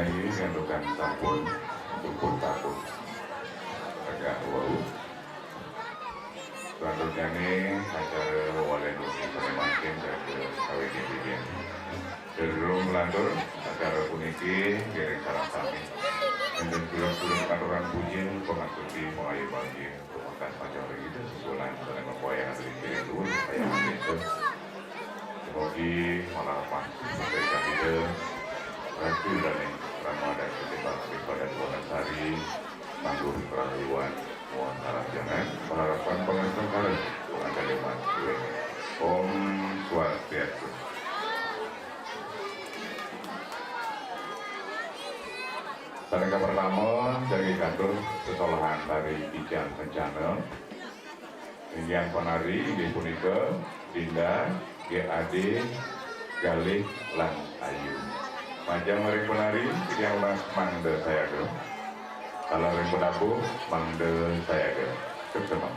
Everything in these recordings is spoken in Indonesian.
ini ngantukan sampun pun takut agak wau selanjutnya acara walen ini makin dari kawin ini cenderung melantur acara puniki dereng salah sami dan bulan-bulan kantoran puji pengantuti mengayu bagi makan macam begitu sebulan karena membayang dari kiri dulu saya itu semoga harapan memberikan ide ratu dan Ramadan ketimbang pada Wonosari tangguh kerayuan mohon harap jangan mengharapkan pengantin kalian pengantin lima Om Swastiastu. Tenaga pertama dari kantor sekolahan dari Ijan Kencana yang penari di punika Dinda GAD Galih Lan Ayu macam mereka penari yang mas mangde saya ke kalau mereka penabuh mangde saya ke ketemu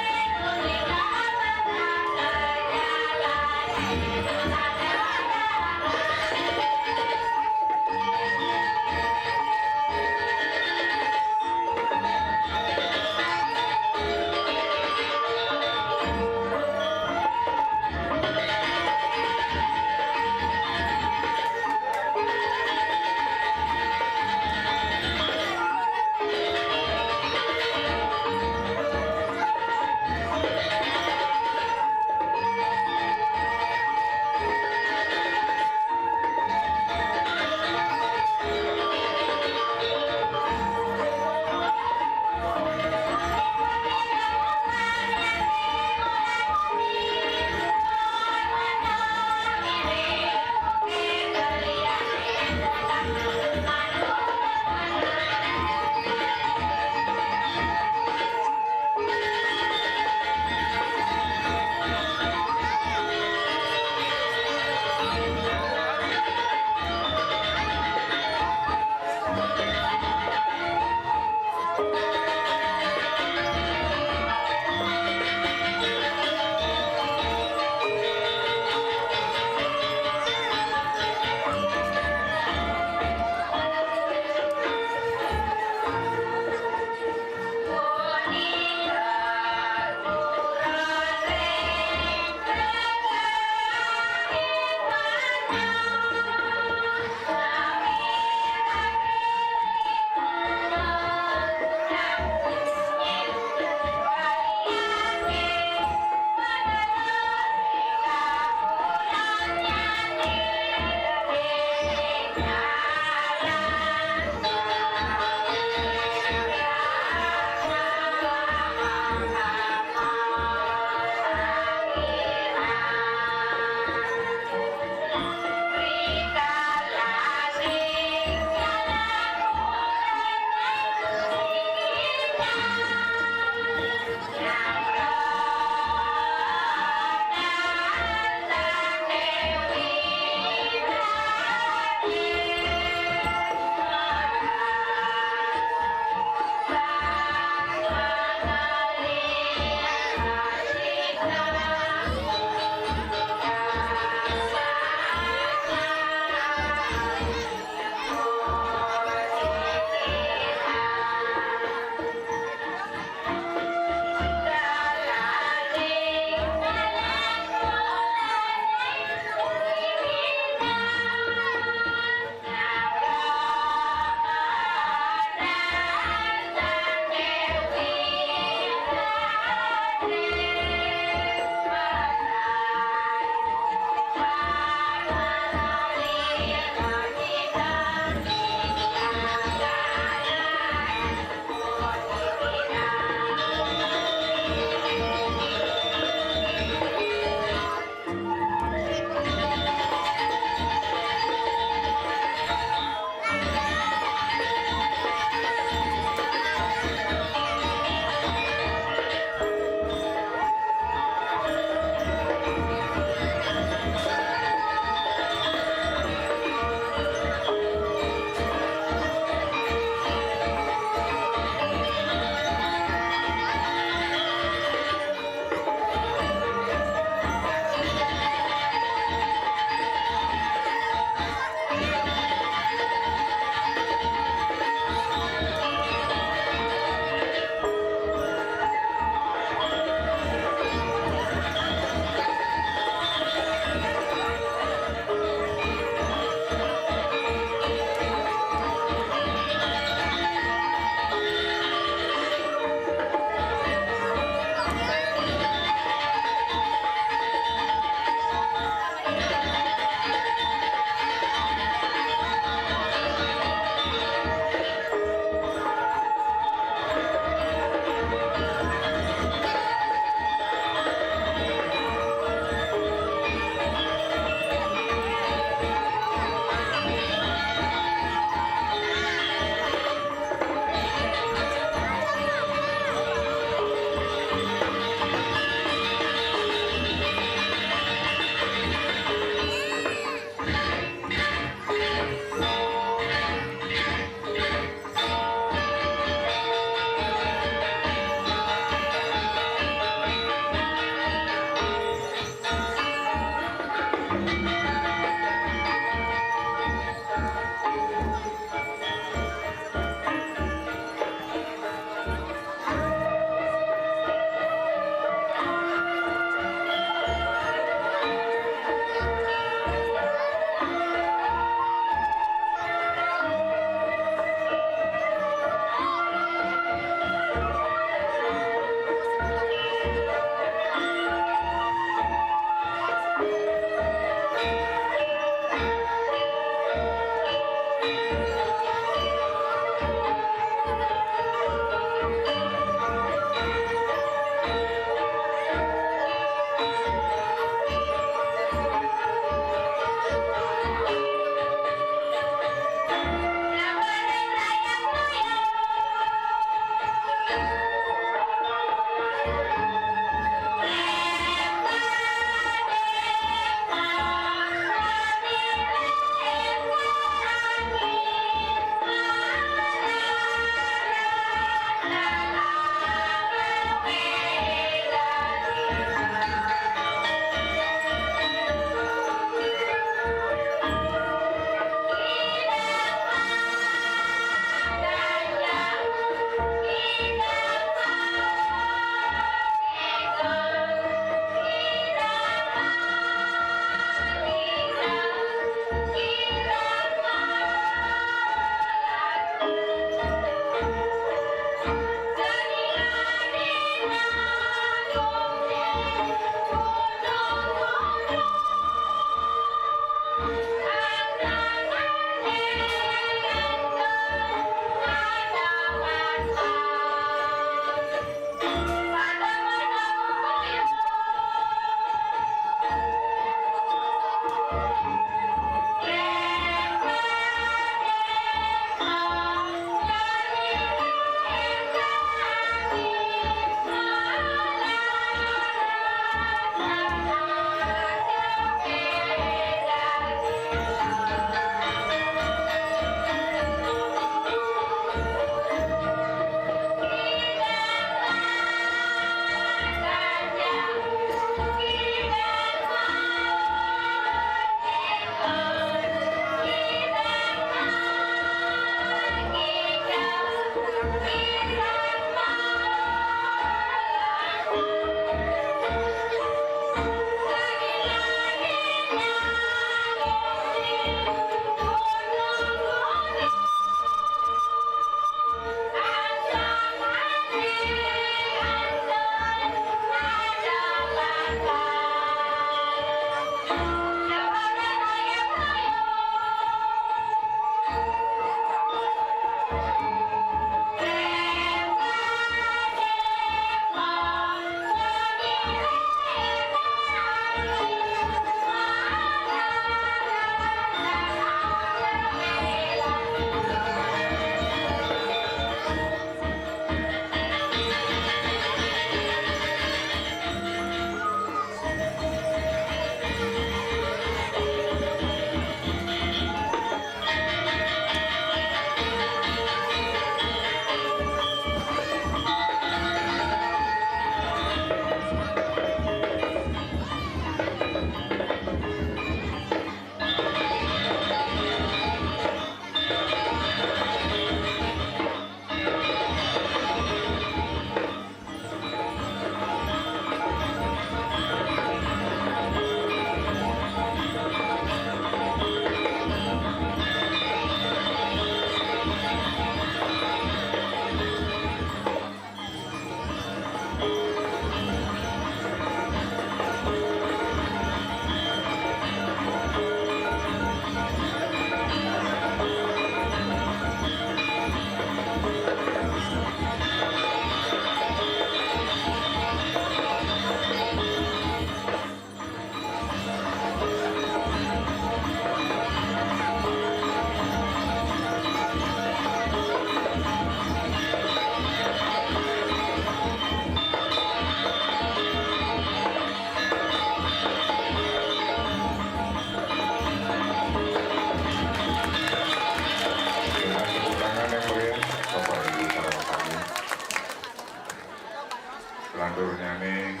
Pelanturnya nih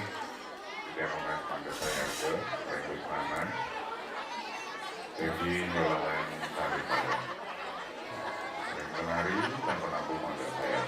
tidak mengenai pada saya ke Rekus mana jadi nyolahan tari pada yang menari dan penampung pada saya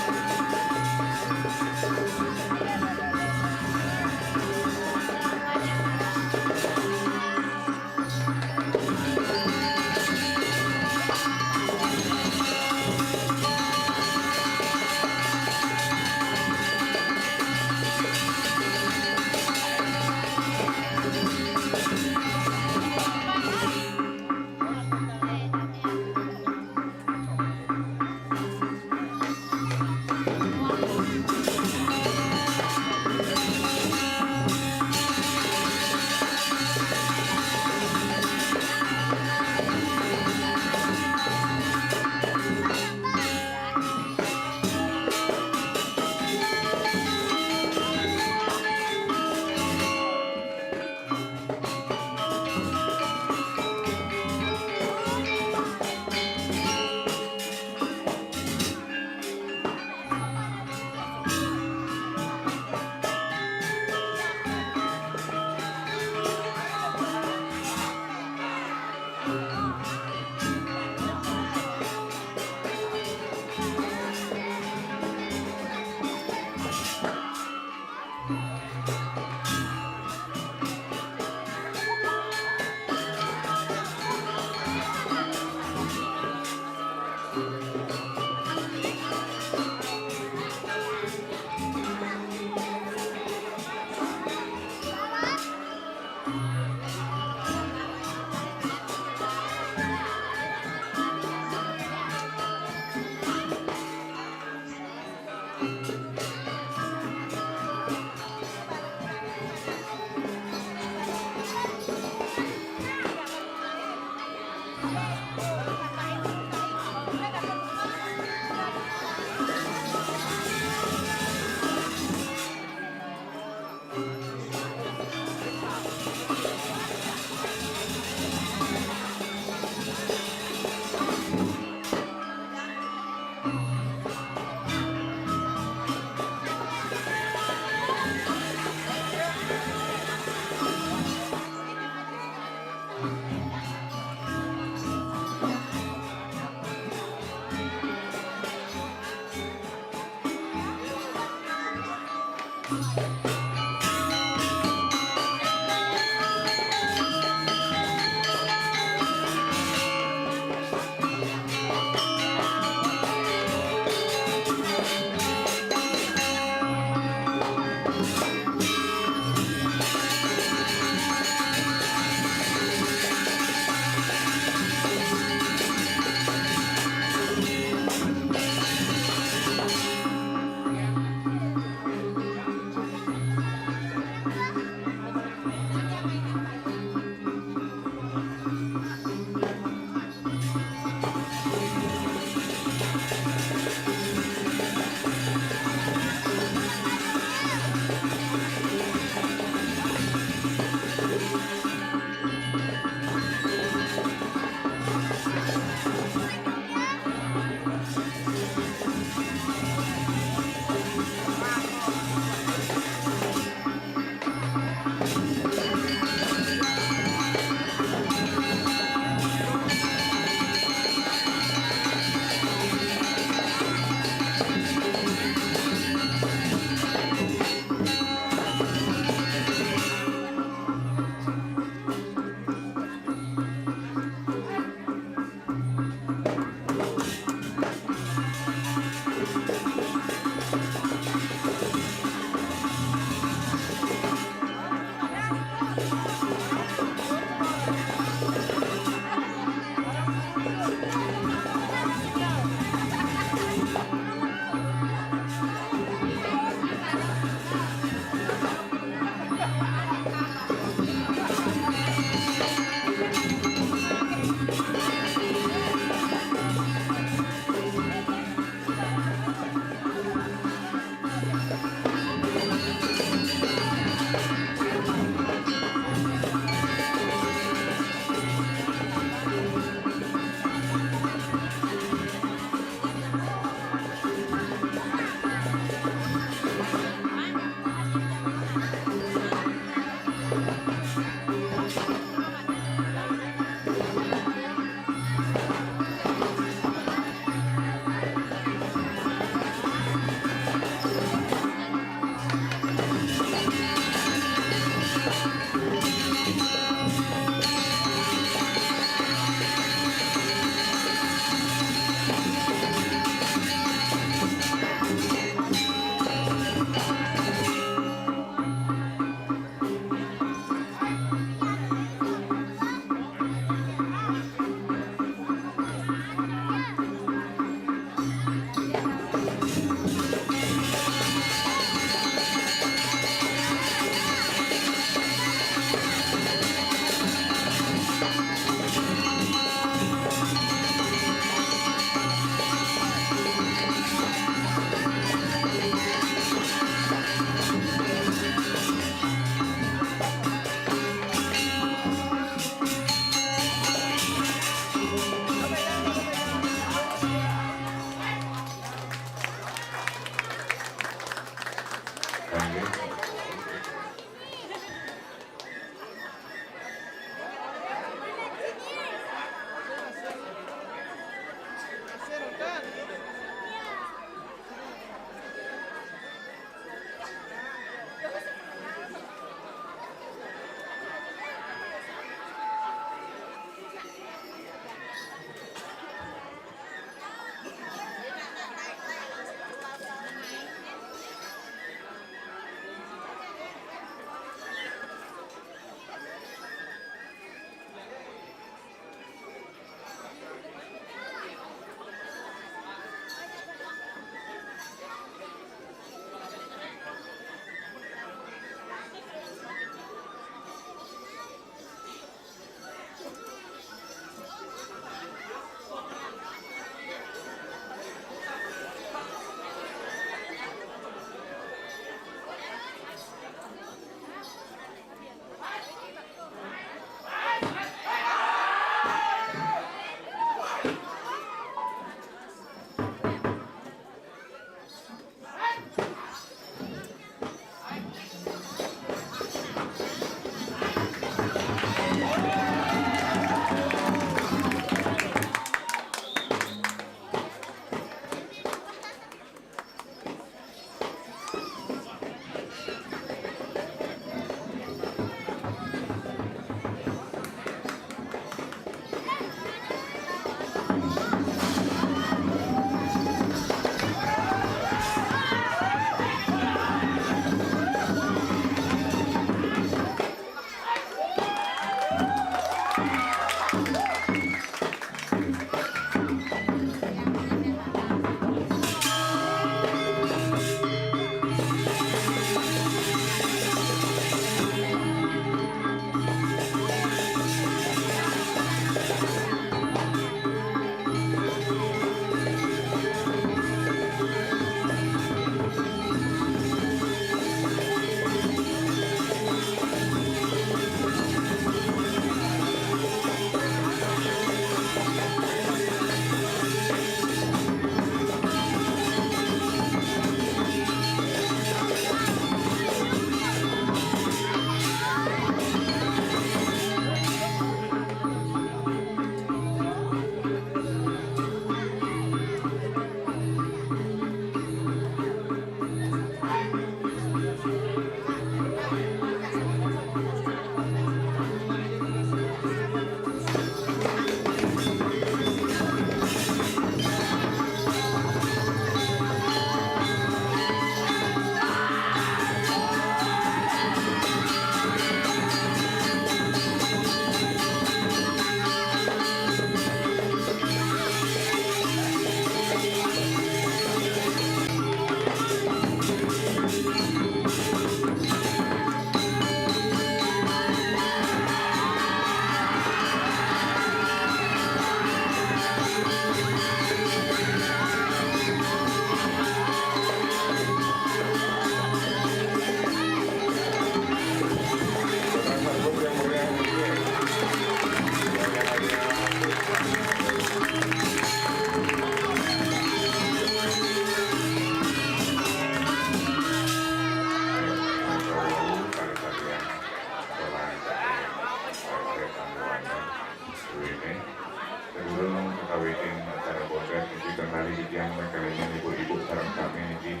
bagi yang kalian ibu-ibu sarang kami ini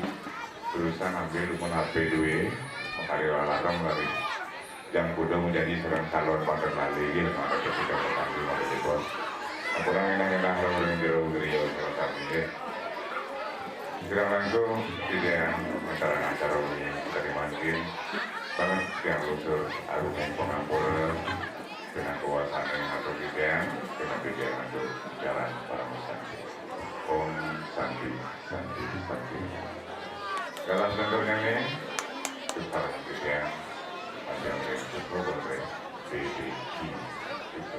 berusaha ngambil pun HP duwe mengkari larang lari yang kuda menjadi serang calon pada lali gitu maka ketika bertanggung pada itu aku enak-enak orang jauh dari serang kami ya segera langsung tidak acara-acara ini kita dimantin banget yang lusul harus yang pengampur dengan kekuasaan yang atau tidak dengan pikiran untuk jalan para musanti Om Santi Santi Santi dalam contohnya ini besar pikiran panjang dari Bogor dari BDI itu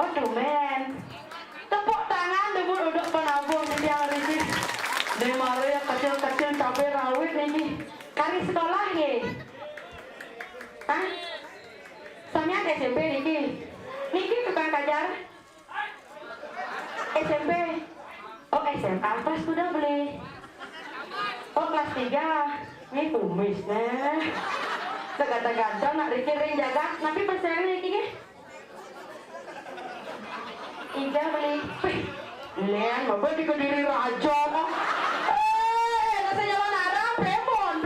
Oh tumen. Tepuk tangan duduk penabung di yang ini. Dari malu yang kecil-kecil cabai rawit ini. Kari sekolah ye. Hah? Samnya SMP niki. Niki tukang kajar. SMP. Oh SMA kelas udah beli. Oh kelas 3. Ini kumis nah. Segada-gada nak dikiring jaga. Nanti persen niki ke? 3 beli. Lian, bapak di Kediri Raja. Nasa jalan arah, premon.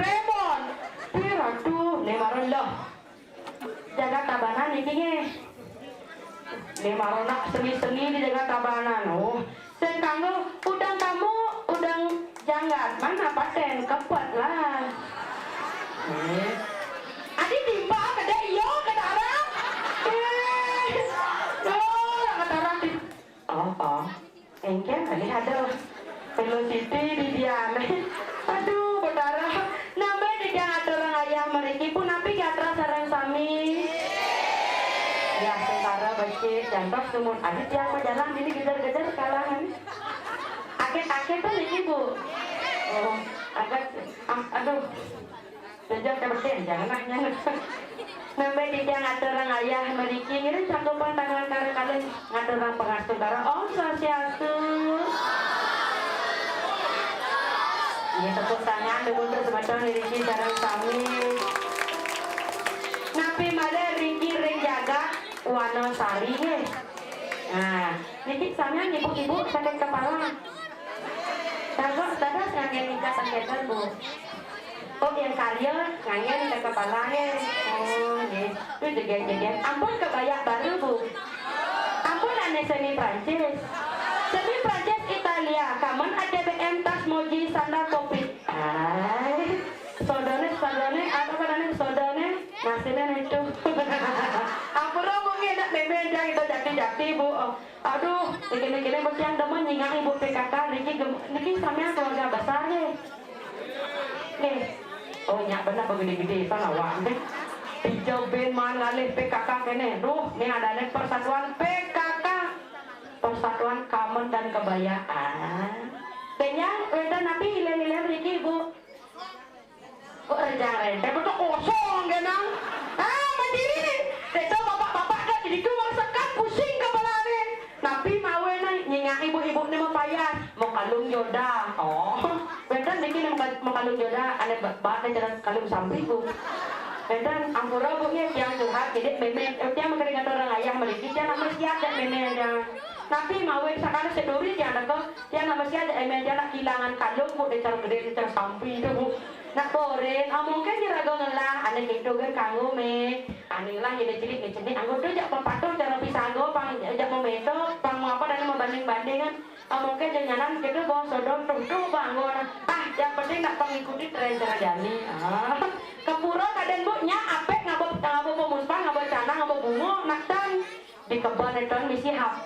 Piratuh, lemaron loh. Jaga tabanan niki ke? Lemaron nak seni-seni di jaga tabanan. Oh, sen kanggo udang kamu, udang janggat. Mana paten kepet lah. Adi timba kada iyo kada arah. Kata arah di. Oh. Engken kali ada velocity di dia. Aduh, berdarah. Nambe di dia ada orang ayah mereka pun napi katra sarang sami. Ya, sekarang baca jantok semut. Adit yang berjalan ini gejar-gejar kalangan. Akit-akit tuh ini bu. Oh, agak, aduh. Sejak kebersihan jangan nanya. Nambe di dia ngatur orang ayah mereka ini cakupan tangan kalian ngatur orang pengasuh darah. Oh, sosialku. Ya tepuk tangan untuk semacam Riki sarang sami. Napi male Riki ring jaga warna sari ye. Nah, Riki samnya ibu-ibu sakit kepala. Dadas ngangen nikah sakitan bu. Oh yang karya ngangen nikah kepala ye. Oh ye, itu jegen-jegen. Ampun kebayak baru bu. Ampun aneh semi Prancis. Semi Prancis Italia. Kamu ada BM tas moji sandal kopi. Ay, sodone apa kan sodone nasinya itu. Ampun mungkin nak beben jang itu jati bu. Aduh, gini bos yang demen nyingang ibu PKK. Niki samanya keluarga besar nih. Nih, oh nyak benar begede-gede pan awak deh. Hijau ben man ngalih PKK kene. Duh, nih ada nih persatuan PKK. Persatuan Kamen dan Kebayaan. Kenyang, udah napi hilang-hilang Riki bu. Kok rejang-rejang, betul kosong genang. Mandiri nih. Itu bapak-bapak kan jadi keluar sekat pusing kepala nih. Napi mawe nih nyingang ibu-ibu nih mau payah. Mau kalung joda. Oh, bener Riki mau kalung joda. Aneh banget jalan kalung samping bu. Dan ampura bu ya yang curhat jadi memen. Dia mengeringat orang ayah mereka. Dia nama siapa memen yang. Tapi mau sekarang seduri dia nak dia nama siapa memen dia nak kehilangan kalung bu. Dia cara gede dia cara samping tu bu. Nak koren, mungkin dia ragu ngelah. Aneh itu kan kanggo me. Aneh lah jadi cilik. Anggo tu jak pepatuh cara pisago pang jak memeto pang mau apa dan membanding-banding kan. Mungkin jangan kita bawa sodom tung banggo. Yang penting nak mengikuti tren cara jani. Kepura kadang bu nya apek ngabo pemuspa ngabo cana ngabo bungo naktan di kebun itu misi HP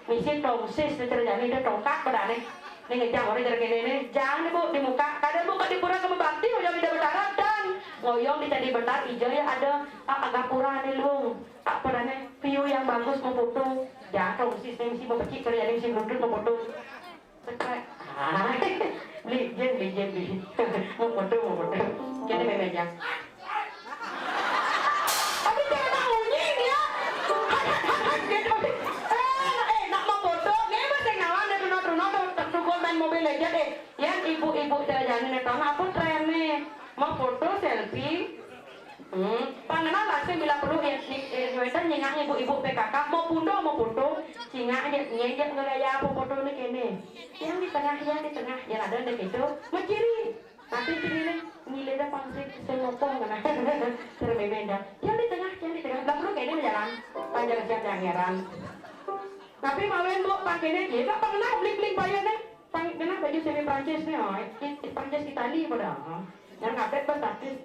misi tongsis terjadi itu tongkat pada nih ngejang orang dari kene nih jangan bu di muka kadang bu di pura kamu bakti ngoyong tidak bertarat dan ngoyong di tadi bentar hijau ya ada agak pura nih lu apa nih view yang bagus mau foto jangan tongsis misi mau pecik terjadi misi berundut mau foto sekret beli mau foto jadi memeja tapi jangan nak unying ya nak mau foto nih masih ngawan dari runut main mobil aja deh yang ibu-ibu jalan itu apa tren nih mau foto selfie panganan lah saya bila perlu ya nyingang ibu-ibu PKK mau foto singa aja ngejek ngegaya apa foto nih kene yang di tengah ya ada deh itu menciri nanti sini nih ngilirnya pangsik saya ngopong kan terbeda yang di tengah nggak perlu kayaknya jalan panjang siap yang heran tapi mawen bu pakainya dia tak pernah beli bayar nih pernah baju semi Prancis nih Prancis Itali pada yang ngapet bertatis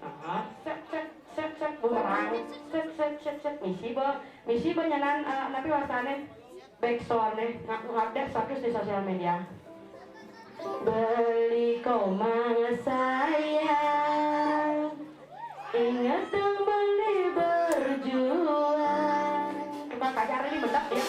set bumerang set misi banyanan tapi wasane backsound nih ngupdate status di sosial media beli komang sayang ingat dong beli berjuang coba kacar ini bedak ya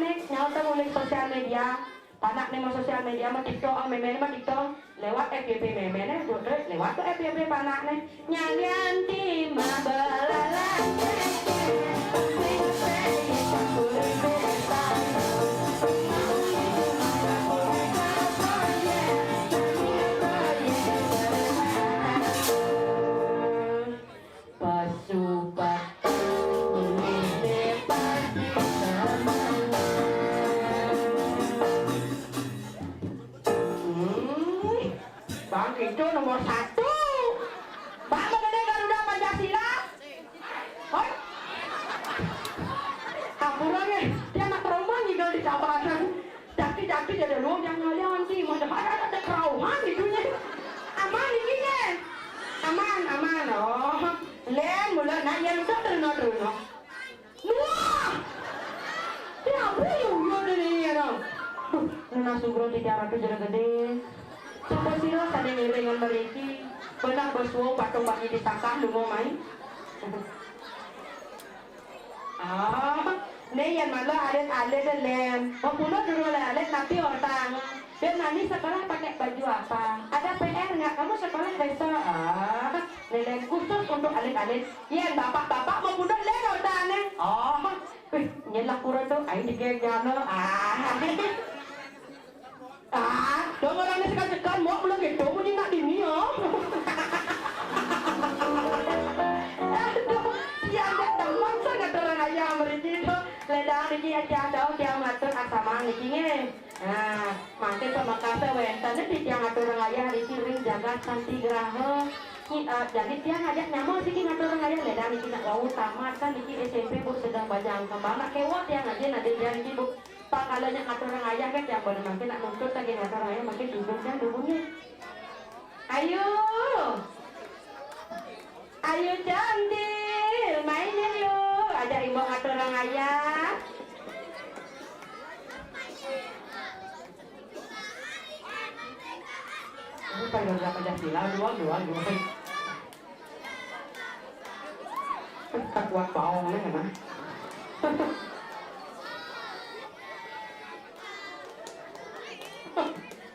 nih nyata mulai sosial media. Panak nih mau sosial media mah TikTok, meme mah TikTok lewat FYP meme nih, lewat tuh FYP panak nih. Nyanyanti mah belalang. Bang itu nomor 1. Bang Gede Garuda Pancasila. Hoi. Ampurane, dia nak trauma nih kalau di Sabaran. Jaki jadi lu yang ngalian sih, mau ada kerauman gitu nya. Aman ini nya. Aman. Oh. Len mula nak yang tak terno. Wah. Ya ampun, yo dari ya. Nuna sugro di cara tu jadi gede. Supaya sila sadeng iringan meriki benar bersuang patung bagi disangkah lungo main. Nih yang malah alet lem. Oh pulau dulu lah alet nanti orang. Dan nanti sekolah pakai baju apa? Ada PR nggak? Kamu sekolah besok? Nilai khusus untuk alet-alet. Iya bapak mau pulau lem orang nih. Oh, nyelak kurang tuh. Ayo digegano. Dong orangnya sekan-sekan mau pulang gitu, mau nak dini ya. Ya ada teman sangat orang ayam berarti itu. Ledang ini aja tahu dia ngatur asama ini. Nah, makin sama kafe wentan itu dia ngatur orang ayam di sini jaga santi graha. Jadi dia ngajak nyamuk sih ngatur orang ayam ledang ini nak laut tamat kan di SMP bu sedang bajang kembang nak kewat yang ada dia ini bu. Pak kalau yang ngatur orang ayah kan yang benar makin nak nuntut lagi ngatur orang ayah makin duduk kan duduknya. Ayo cantik, mainnya yuk. Ada ibu ngatur orang ayah. Ini pada udah Pancasila dua. Tak kuat baong nih kan?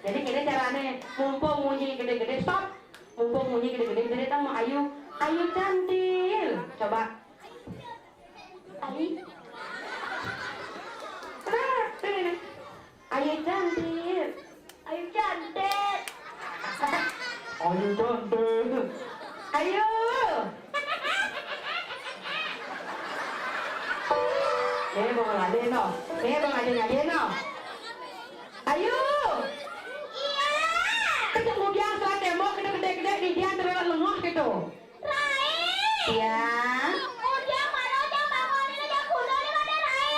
Jadi gini caranya, mumpung munyi gede-gede stop, mumpung munyi gede-gede tamu ayu cantik, coba, ayu cantik, ayu. Ini mau ngeladen no, ayu. Kemudian setelah tembok gede-gede di dia terlewat lengah gitu. Rai. Iya. Ujang mana ujang bangun ini ujang kuno di mana Rai?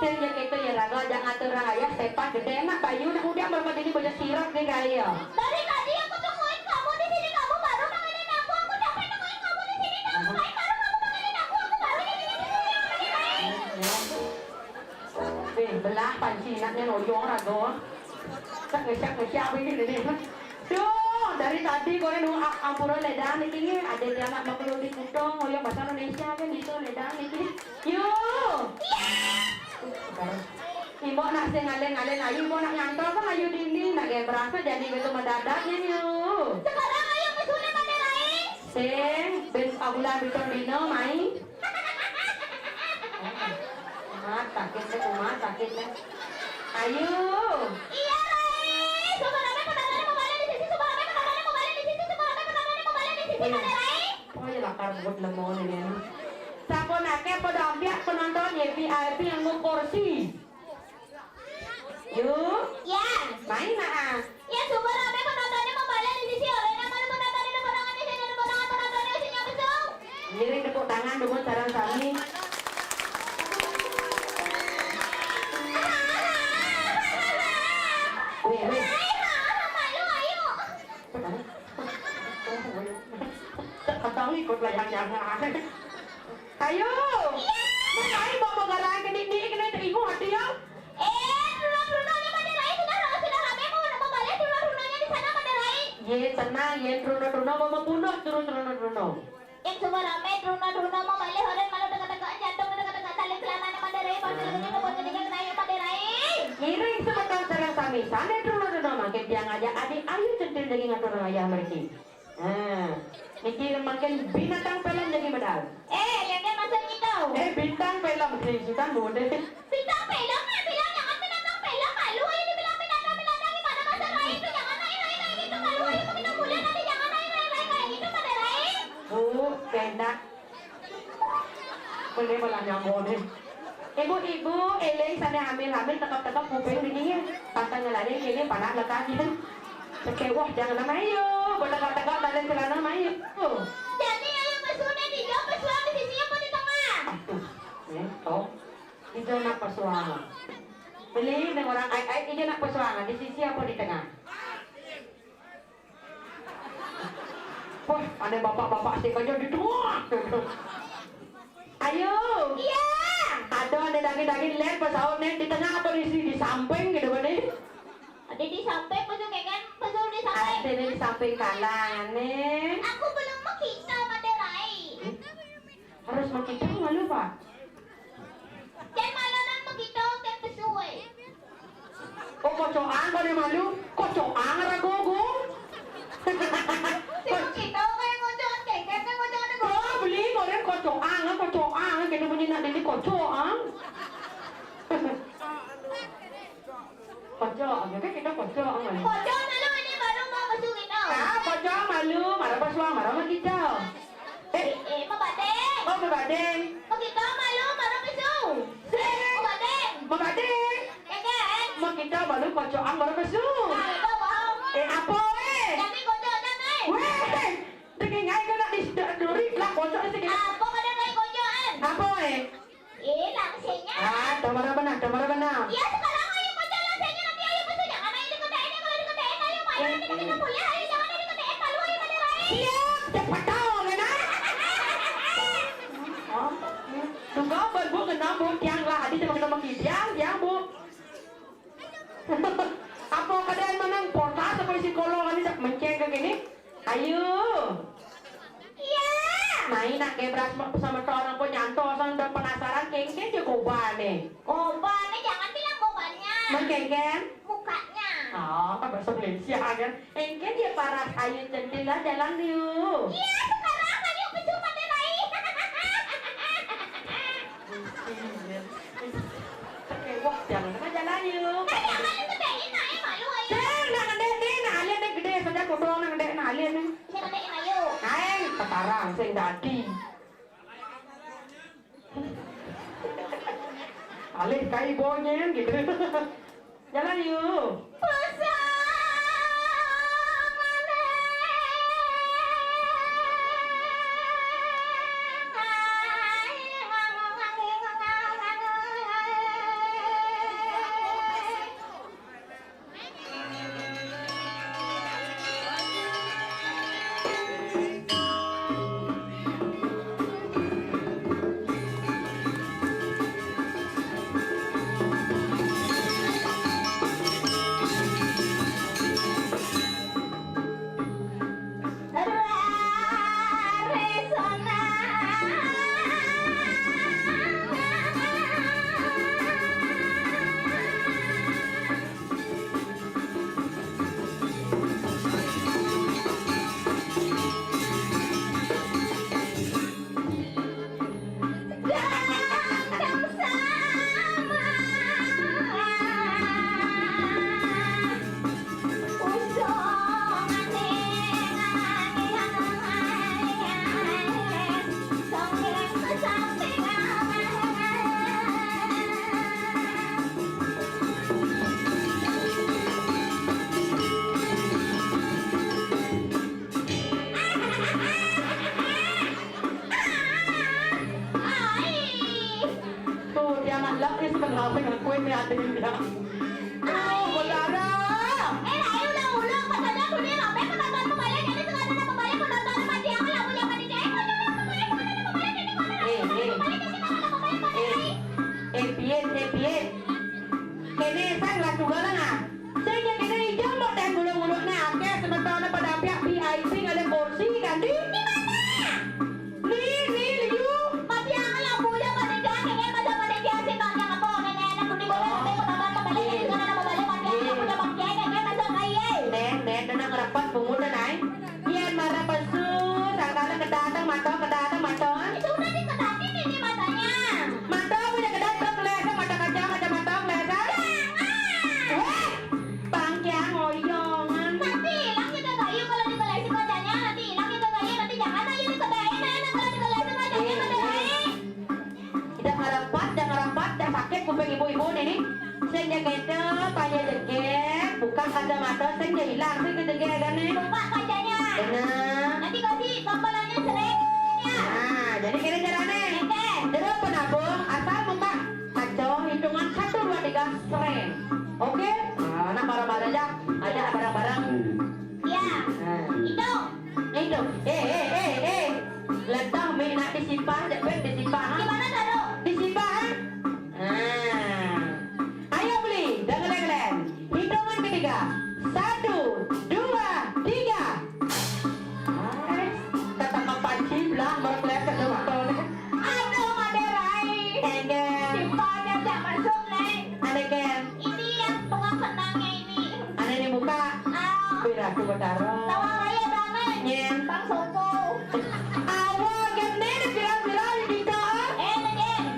Sejak itu ya raga ujang atur raya sepak gede enak bayu nak ujang berapa ini banyak sirap nih kaya. Dari tadi aku tungguin kamu di sini kamu baru panggilin aku capek nungguin kamu di sini kamu baru kamu panggilin aku baru di sini. Belah panci naknya nojong raga. Ngesyak begini nih. Duh, dari tadi gue nunggu ampura ledang ini ada dia anak bakal di kutong, yang bahasa Indonesia kan gitu ledang ini. Yuk. Ibu nak ngalen ayu, ibu nak nyantol kan ayu dini, nak gaya berasa jadi betul mendadaknya yuk. Sekarang ayu misalnya mana lain? Sing, ben abulan betul dino main. Umat sakit deh. Ayu. Iya. Pokoknya lakar buat lemon ini. Siapa naknya pedampiak penonton ya VIP yang mau kursi. Yuk. Ya. Main nak. Ya super rame penontonnya kembali di sisi oleh nama penonton di depan tangan di sini depan tangan penontonnya isinya betul. Ngiring tepuk tangan dulu sarang sami. Wih. Ketang ikut lah yang ayo. Iya. Ayo bawa garang ke dini kena ibu hati ya. Runanya pada lain sudah rame mau balik runanya di sana pada lain. Ye tenang ye runa mau punah turun. Yang semua rame runa mau balik orang malu dekat-dekat jantung dekat-dekat saling selamanya pada lain pasti lagi buat ketika naik pada Kiring sebentar sareng sami sana dulu makin dia ngajak adik ayo centil jadi ngatur ayah mereka. Mikir makin binatang film jadi medal. Yang dia masuk itu. Bintang film Sultan Bode. Bintang film, bilang jangan binatang film, malu aja dibilang binatang gimana masa lain tuh jangan naik gitu, malu aja kita mulia nanti jangan naik kayak gitu pada lain. Kenak. Boleh malah nyambung nih. Ibu-ibu, eleng sana hamil tekap-tekap kuping begini. Pantangnya lari gini panas lekas gitu. Sekewah jangan nama ayo. Bertegak-tegak dalam celana mayu. Jadi ayo pesunya di jauh pesuang di sini apa di tengah? Toh. Itu nak pesuangan. Beli dengan orang ai itu nak pesuangan di sisi apa di tengah? Wah, ada bapak-bapak sih kerja di tengah. Ayo. Iya. Ada daging-daging lem pesawat di tengah apa di samping gitu kan nih? Ada di samping pesu kan pesu di samping. Ada di samping kanan nih. Aku belum makita Maderai. Harus makita malu pak. Dan malam nang makita kan pesu Oh kocokan kau ni malu? Kocokan ragogo? Si makita kayak ngocokan kayak ngocokan ada Oh beli kau ni kocokan kena bunyi nak jadi kocokan. Kocok, kan kita kocok kan? Kocok malu ini baru mau pesu kita. Kocok malu, marah pasuang, marah sama kita. Mabadeng. Oh mabadeng. Makita malu baru pesu. Mabadeng. Mabadeng. Kan? Mau kita baru kocokan baru pesu. Ito wow. Apa Kami kocok jangan. Weh, tinggi ngai kau nak duri lah kocok ni sikit. Apa kada kayak kocokan? Apa Langsingnya. Tamara benar. Iya sekarang ayo kocok langsingnya nanti ayo pesu jangan ayo diketain kalau diketain ayo main nanti kita kuliah ayo jangan ayo diketain malu ayo Maderai. Siap, cepat tahu kan? Tunggu bu kena bu tiang lah, adi sama kita makin tiang bu. Apa keadaan menang portal seperti psikolog ini menceng ke gini? Ayo. Iya. Main nak gebras sama orang pun nyanto, sama penasaran kengken juga koban nih. Kobannya jangan bilang kobannya. Mengkengken? Mukanya. Oh, kan bahasa Malaysia kan? Engken dia parah ayo centil lah jalan yuk. Iya sekarang ayo pesu Maderai. Wah, jangan sama jalan yuk. Jangan diketain ayo malu ayo. Nak gede nih, nak alien nih gede saja kodong nak gede nak alien nih. Diketain ayo. Aeng, sekarang sing dadi. Alih kai bonyen gitu. Jalan yuk. Grabe ng kwento natin niya. Oh, Bagara! Ayo ulang-ulang pasal aku ni ramai penonton pembayar jadi sekarang ada pembayar penonton mati aku yang punya mati jadi Piet. Kini sang lah juga lah. Saya kini hijau mau dan bulu-bulu na. Oke, sementara pada pihak VIP ada kursi kan di? Nih, liu. mati aku yang punya mati jadi pengen masa pada dia sih tanya apa nenek aku di bawah sampai penonton kembali itu payah jegek, buka kacamata sing dia hilang sih kejegek kan nih. Buka kacanya. Benar. Nanti kasih tombolannya sering. Ya. Nah, jadi kira caranya. Oke. Jadi apa nabung? Asal buka kaca hitungan 1, 2, 3 sering. Oke? Nah, barang-barang aja. Ada barang-barang. Ya. Nah, Itu. itu. Letak mie nak disimpan, dapat disimpan. Gimana taruh? Disimpan. Nah. Ayo beli, dengar-dengar. Hitungan ketiga. 1, 2, 3. Kata kepanci belah berkelep ke dokter. Aduh, Maderai. Engel. Simpannya tak masuk, Neng. Ada ken. Ini yang tukang senangnya ini. Ada di muka. Ah. Bira aku bertaruh. Tawang raya banget. Nyen. Bang Sopo. Awak gede di viral-viral di TikTok. Neng.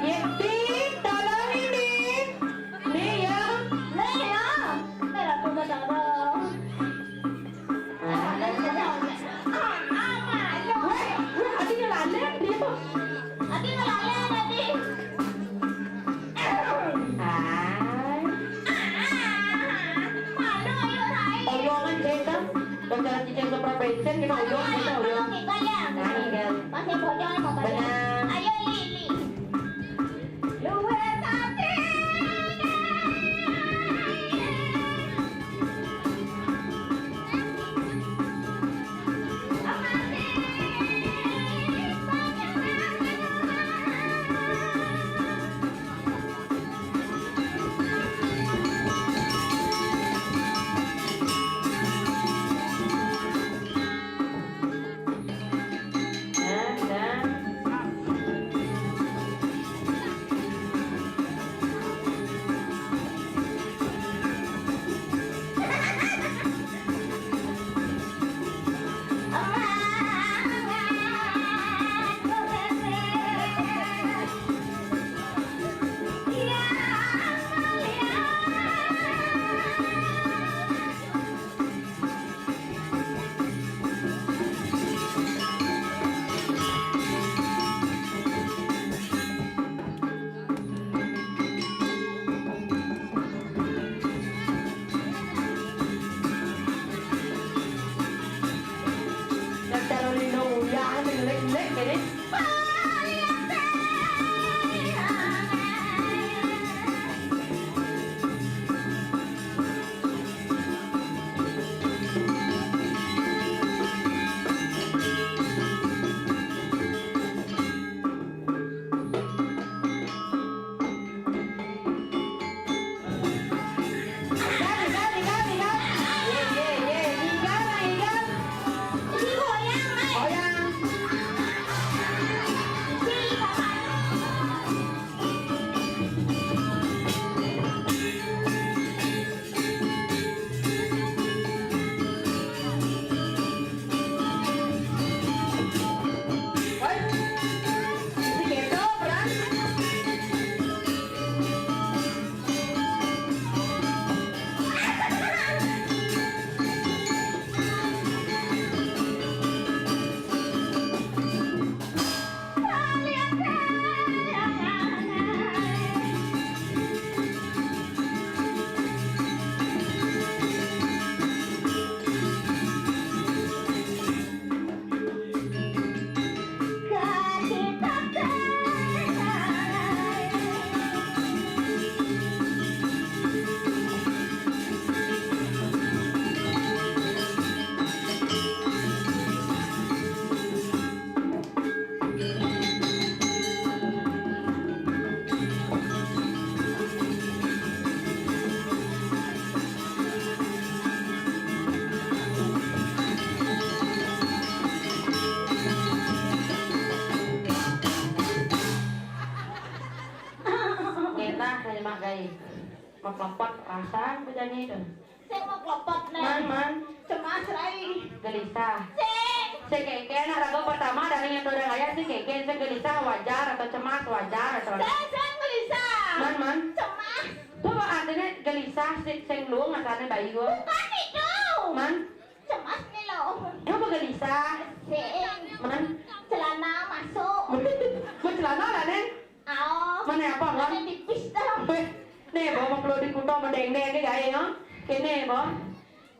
Yeti, tolong ini. Nih ya. Neng ya. Neng aku bertaruh. Neng bertaruh. Malu. Weh, adiknya lalen dia. Adi ngelalen, Adi. Hai. Malu ayo, Rai. Oyongan kita. Kalau cicing supervision kita oyong kita oyong. Nah, Ingel. Masih bocor mau bayar. Benar. Ayo Lili. Luwe tadi. Yang Carolina Uya yang lek-lek ini. Maklempot rasan bejani itu. Saya mau kelopot Man, cemas Rai. gelisah. Sing. Keke anak ragu pertama dari yang udah kaya sih keke gelisah wajar atau cemas wajar atau Saya gelisah. Man. Cemas. Tuh artinya gelisah sing luang artinya bayi gua. Bukan itu. Man, Cemas nih loh. apa gelisah? Sing. Man, Celana masuk. mau celana lah nen? Aw. Mana apa man? Celana tipis dah. Nih, bawa perlu dikuto mendeng-deng gaya ya. Kene, bawa.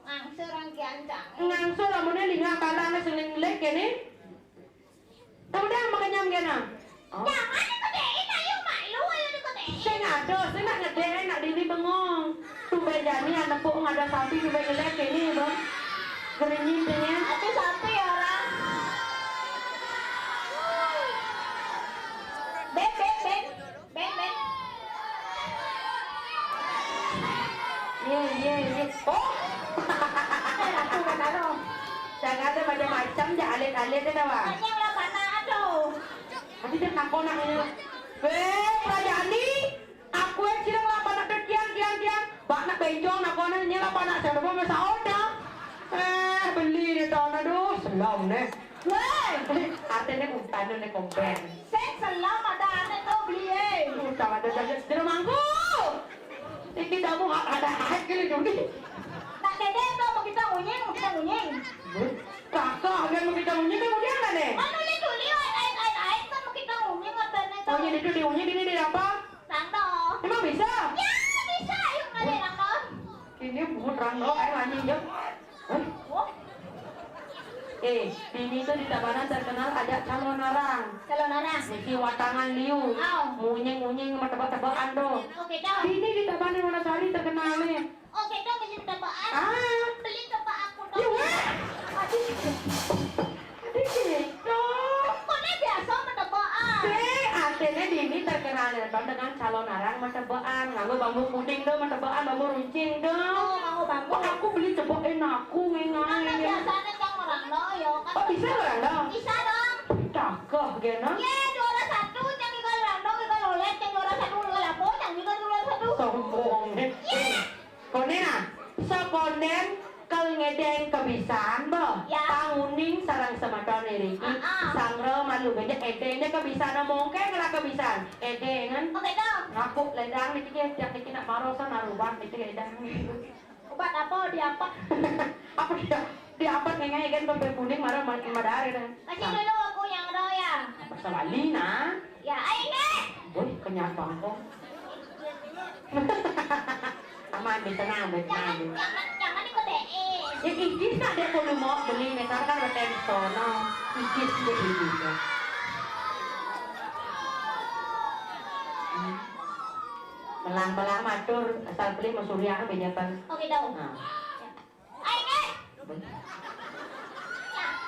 Ngangsur ang kiancang. Ngangsul lamunnya lingga kalana seling lek kene. Tahu dah makanya gana. Oh. Jangan dikedein ayo malu ayo dikedein. Saya ngado, saya nak ngedeng, nak diri bengong. Tuh bejani anak pok ngada sapi tuh ngelek kene, bang. Gerenyit ya. Ati sapi ya orang. Ben. Iya. Oh. Aku kan aro. Jangan ada macam-macam, jangan alit-alit ada bang. Kanyang lah panah aduh. Nanti dia nak ini. Prajani, aku yang sidang lapan nak tiang. Bak nak benjong nak kona ini lapan nak saya dapat masa dah. Beli ni tahun aduh, selam ni. Weh, Artinya bukan ni kompen. sen selam ada ane tu beli Bukan ada jadi mangku. Ini kamu ada hak kali jadi. Nak dede tu mau kita ngunyeng. Kakak, dia mau kita unyi kemudian kan ni? Ano ni tuli ait kan mau kita ngunyeng katanya tu. Unyi itu diunyi ini apa? Rando. Emang bisa? Ya bisa yung nade rando. Ini bukan rando, ayo anjing jom. Oh, Ini tuh di Tabanan terkenal ada calon narang. kalau narang. Mesti watangan liu. Au. Munyeng sama tebak-tebakan tuh. Oke dah. Ini di Tabanan Wonosari terkenal nih. Oke dah beli tebaan. Ah, Beli tebak aku ya dong. weh. Aduh. Adik gitu. Kok ni biasa menebaan? Artinya di ini terkenal dengan calon narang sama tebakan. Nganggo bambu puding tuh sama tebakan, bambu runcing tuh. Oh, mau bambu. Kok aku beli tebakin aku Mana ngengai. biasanya yang orang lo yo kan. Oh bisa orang dong? Bisa dong. Cakep gitu. Ye, juara satu yang ikan randong, ikan lolet, yang juara satu ikan lapo, yang ikan juara satu. Sombong nih. Konen ah, sekonen ngedeng kebiasaan boh. Ya. Panguning sarang semadon ini. Sangre malu banyak edengnya kebiasaan mungkin ngelak kebiasaan. Edengan. Oke dong. Ngapuk ledang nih kita yang kita nak marosan naruban nih kita ledang. Obat apa? Di apa? Apa dia apa nengai kan sampai kuning marah madare dah. Kasih dulu aku yang ada ya. Pasal Lina. Ya, ayo Boy kenyat bangkong. Aman tenang. Jangan dikedein. Ya ikis nak dia kalau mau beli metar kan ada sono. Ikis dia beli ya. Belang matur asal beli masurya kan benyakan. Oke dong. Nah. Ayo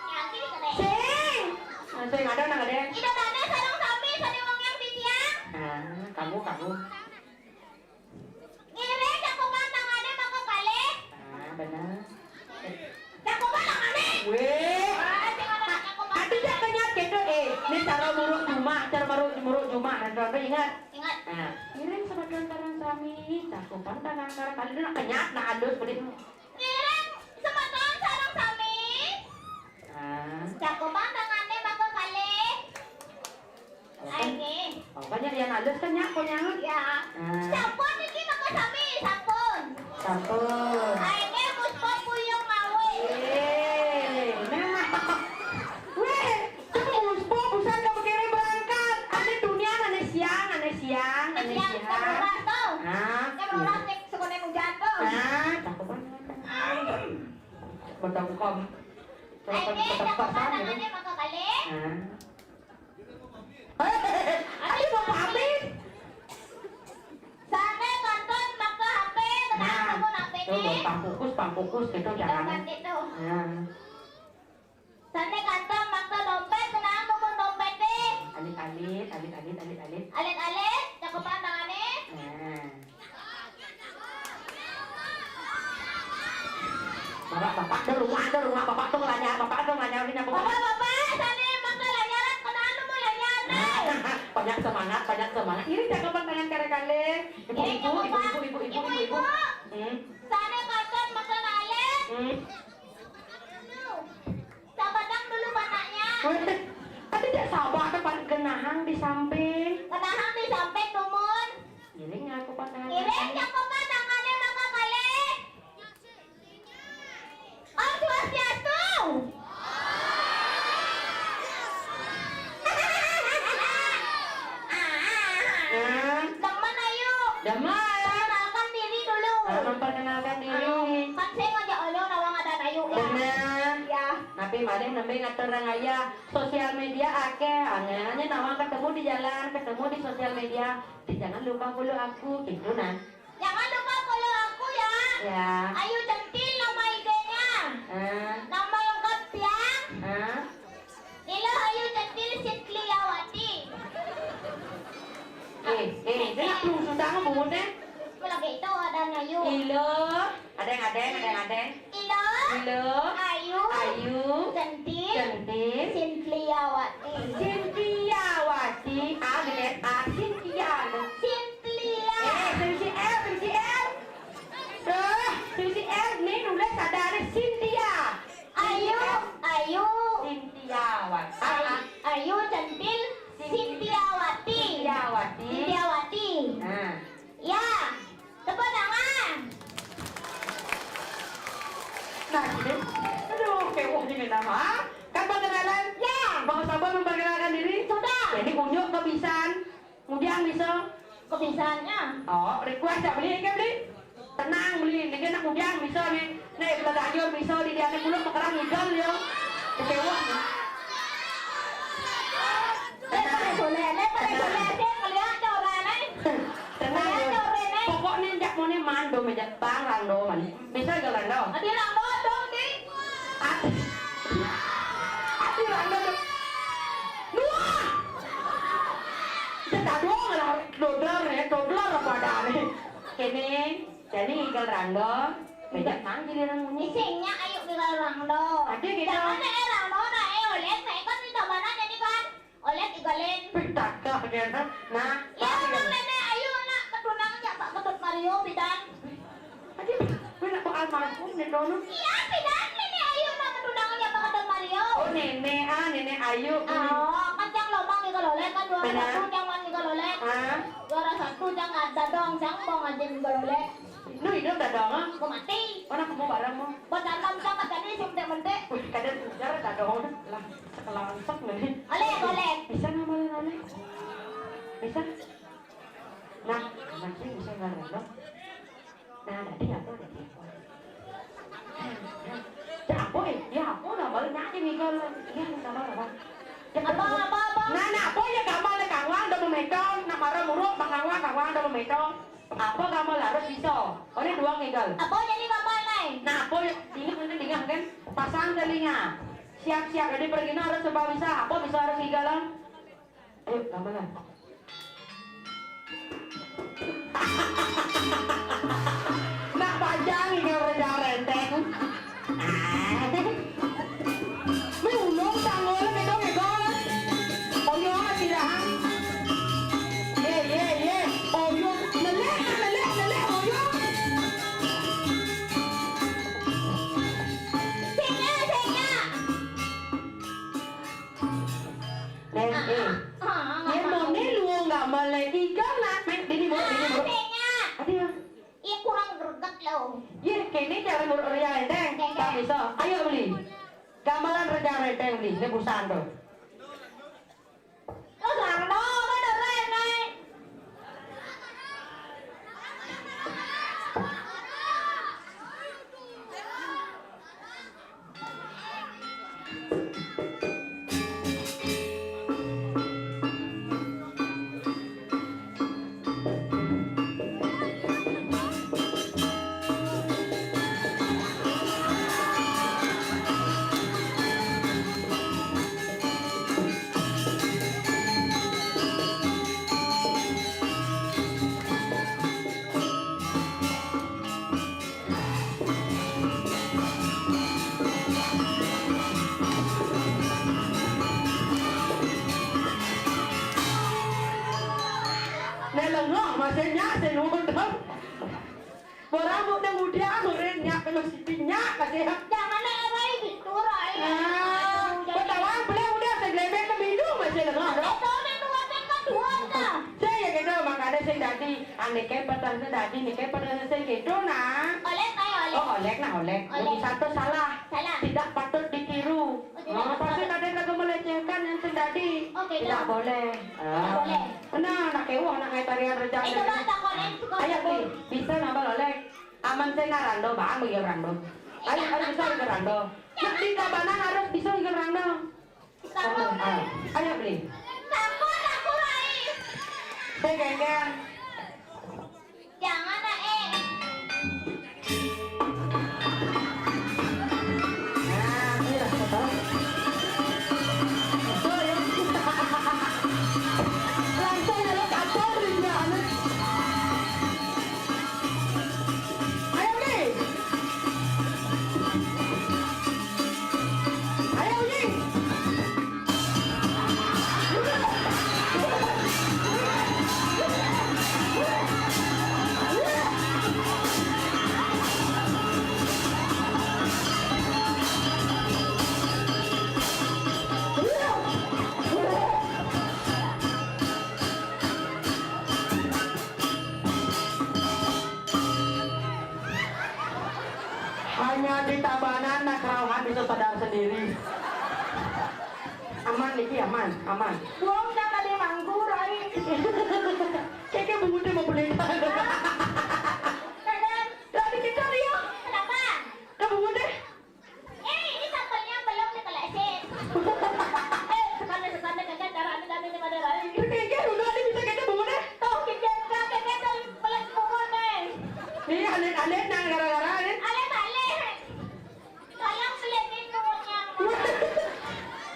Nanti dikedein. Sing. Sing ada nang ada. Ida dana sarang sapi, sani wong yang di tiang. Kamu. Ngiring cakupan tangannya maka kali. Benar. Cakupan tangannya. Weh. Jangan ada cakupan. Ati jak kenyat gitu ini cara muruk cuma dan ingat. Ingat. Nah, kirim sama tangan kami, cakupan tangan kali itu nak kenyat, nak adus beli. Ngiring sematan sarang sami. Cakupan tangannya maka kali. Ayo. Banyak yang adus kenyat punya. Ya. Sampun iki maka sami, sampun. Sampun. Ayo puspo puyung ngawe. Memang. Weh, kamu puspo busan kamu kirim berangkat. Ada dunia aneh siang. Kemudian tuh. Nah, Kemudian nek sekone hujan tuh. cakupan. Betul kom. Ayo cakupan tangannya maka kali. Ayo mau pamit. Sana kanton maka HP, kenapa kamu HP Tuh, ini? pampukus gitu Jangan jangan. gitu. Nah, Sana kanton maka dompet, kenapa kamu dompet deh? alit. Alit-alit, cakupan tangannya. Nah. Bapak tuh rumah bapak tuh ngelanyar ini aku. Bapak, sana maka lanyaran, kenapa mau lanyaran? Banyak semangat. Ini cakupan tangan kare-kare. Ibu. Sana kanton maka nalet. Sabadang dulu panaknya. Tapi tidak sabar tempat genahang di samping. Kenahang di samping tumun. Giring aku tangan. Kirim cakupan tangannya maka kali. Om Swastiastu. Teman ayo. Damai. tapi malah nembe ngatur orang aya sosial media akeh aneh nawang ketemu di jalan ketemu di sosial media jangan lupa follow aku gitu nah Jangan lupa follow aku ya. ya Ayu Centil nama IG-nya. Nama lengkapnya Ila Ayu Centil Sitliawati. dia nak belum sudah ngebut deh Kalau gitu ada Ayu. ilo ada yang Ila ilo Ayu ayu Centil cantik Sitliawati. Sintiawati Sintia Sitlia. Susi L ini nulis ada Sintia Ayu Sintiawati Ayu Centil Sitliawati. Sitliawati. nah Ya. Tepuk tangan. nah gitu aduh kewah ini nama kan perkenalan Ya. Bang Sabar memperkenalkan diri Sudah. jadi kunjuk kebisan kemudian bisa Kebisaannya. oh request tak beli kan beli tenang beli ini kan kemudian bisa nih nih pelaganya bisa di dia mulut makarang ikan yo kewah Lepare soleh deh kalian orang nih. tenang yo pokoknya jak mau nih mando meja bang rando man bisa gak rando Adi rando dong di. ati rando dua kita doang lah dodler apa ada nih kini jadi ikan rando meja manggil orang bunyi Isinya ayo kita rando. Adi gitu Jangan rando nah oleh saya kan di mana jadi kan. Oleh igalin. pitak ternyata nah Ya bang nenek ayo nak ketunangnya Pak Ketut Mario bidan. Adi gue nak bakal marahku nih dono Iya bidan nenek ayo nak ketunangnya Pak Ketut Mario. oh nenek ayu Oh kan yang lomang di galolek kan juara Benar. satu yang di galolek. ah Juara satu yang ada dong yang bong aja di galolek. lu hidup dah dong ah Aku mati. mana kamu barang mau Buat dalam sama tadi sumtek mentek. wih kadang sejarah dah dong lah sekolah sok nih Oleh. bisa ngamalin oleh bisa nah nanti bisa ngamalin lo nah tadi apa ya apa ngamalin nanti mikir ya ngamalin apa Apa? nah apa ya ngamalin kawang udah memetong nak marah muruk kawang udah memetong apa kamu harus bisa oh ini dua ngigal Apa jadi kapal naik? nah apa ingat kan pasang telinga siap-siap jadi pergi harus coba bisa apa bisa harus ngigal ayo gamelan nak panjang ngigal rejang renteng mấy ulung tanggul mấy đứa người con ôi nhớ chị đã ôi nhớ lên ôi nhớ Senya. nè em mau nét luôn gak mà lại đi gấp là mày đi bố Senya. Adi ya Iya kurang greget loh. iya kini cara mulut rejang renteng tak bisa ayo beli gamelan rejang renteng beli ini perusahaan tuh Nó rằng đó mới được lên này. nên là ngõ mà sẽ nhá sẽ nó không thấm bữa ra một đêm một đĩa một đêm nhạc cái nó chỉ nhá cả thế Jangan naik lagi gitu rồi. Kau tahu apa boleh udah segrebek ke minum masih lengah dong. Itu nih dua kan dua dah. Saya gitu makanya saya tadi aneh kepatan saya tadi nih kepatan saya gitu nah. Oleh kayak oleh. Oh olek nah olek. Yang satu salah. Salah. Tidak patut ditiru. tidak Pasti kadang lagu melecehkan yang tadi. Oke, Tidak dah. boleh. Tidak boleh. Nah nak kewah nak ngai tarian rejang. Itu bang tak oleh suka. Ayo nih bisa nambah olek. Aman saya narando bang bagi rando. Ayo bisa ke rando. Di Tabanan harus bisa ikan randang. Ayo beli. Takut aku Rai. Saya genggen. Jangan Ae. Nah, ini lah kata. Betul ya. Langsung ya lo kapal beli juga anak. Ayo beli. Ayo beli. Hanya di Tabanan nak Rawahan bisa sadar sendiri. Aman Niki, aman, aman. Buang jangan di mangku, Rai. Kayaknya bumbunya mau beli. Dadan. Lagi kita dia. Kenapa? Ke bumbunya. Ini sampelnya belum dikelesin. Sekali kakek cara ambil di mana Rai. Kayaknya udah ada bisa kayaknya bumbunya. Tuh kakek tuh pelan kubur nih. Ini alit-alit nang gara-gara alit. Ale-ale. Tolong pelitin kuburnya.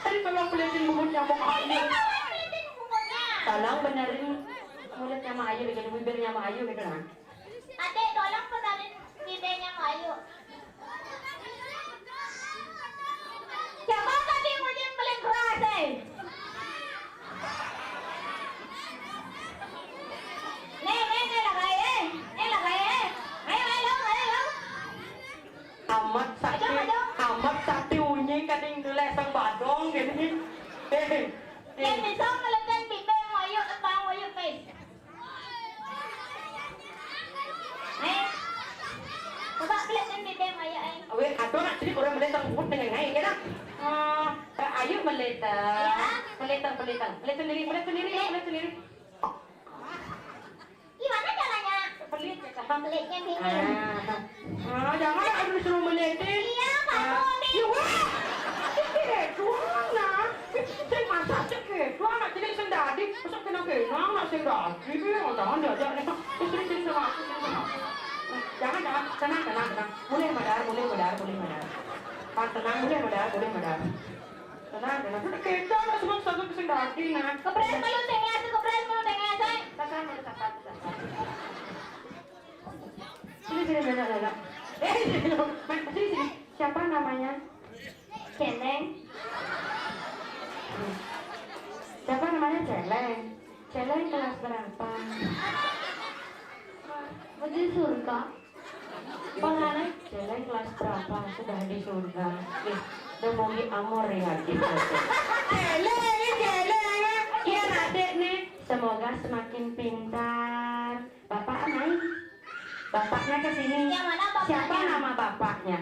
Tadi tolong beliin bubur nyamuk ayu. Pelitin kuburnya. Tolong benerin mulutnya sama Ayu, bikin bibirnya sama Ayu gitu kan. Adek tolong benerin bibirnya Ayu. Siapa tadi mau paling keras Nih lagay Ayo. Amat sakti unyi kading lesang badong gini. Yang bisa melekan bibir Ayu tentang Ayu guys. Coba pelitin bibir Ayu Weh, aduh nak jadi orang melitang pun dengan naik kan? Ayu melitang, melit sendiri. Gimana caranya? Pelit ya kan? Pelitnya gini. Jangan aku disuruh melihatin. Iya, kamu nih. Ya wah, doang nah. Saya masak cekek, doang nak jadi sendiri. Masa kena kenang nak sendiri. Jangan diajak ni. Sini sama aku. Jangan, tenang. Boleh madar. Tenang, boleh madar. Tenang. Sudah kita semua satu sendiri nah. Kepres malu tengah. Sini benar. Sini. Siapa namanya? Celeng. Siapa namanya Celeng? Celeng kelas berapa? Di surga. Pengennya Celeng kelas berapa? Sudah di surga. Udah mau amor ya gitu. Celeng. Iya adik nih. Semoga semakin pintar. Bapak naik. Bapaknya ke sini. Yang mana bapaknya? Siapa nama bapaknya?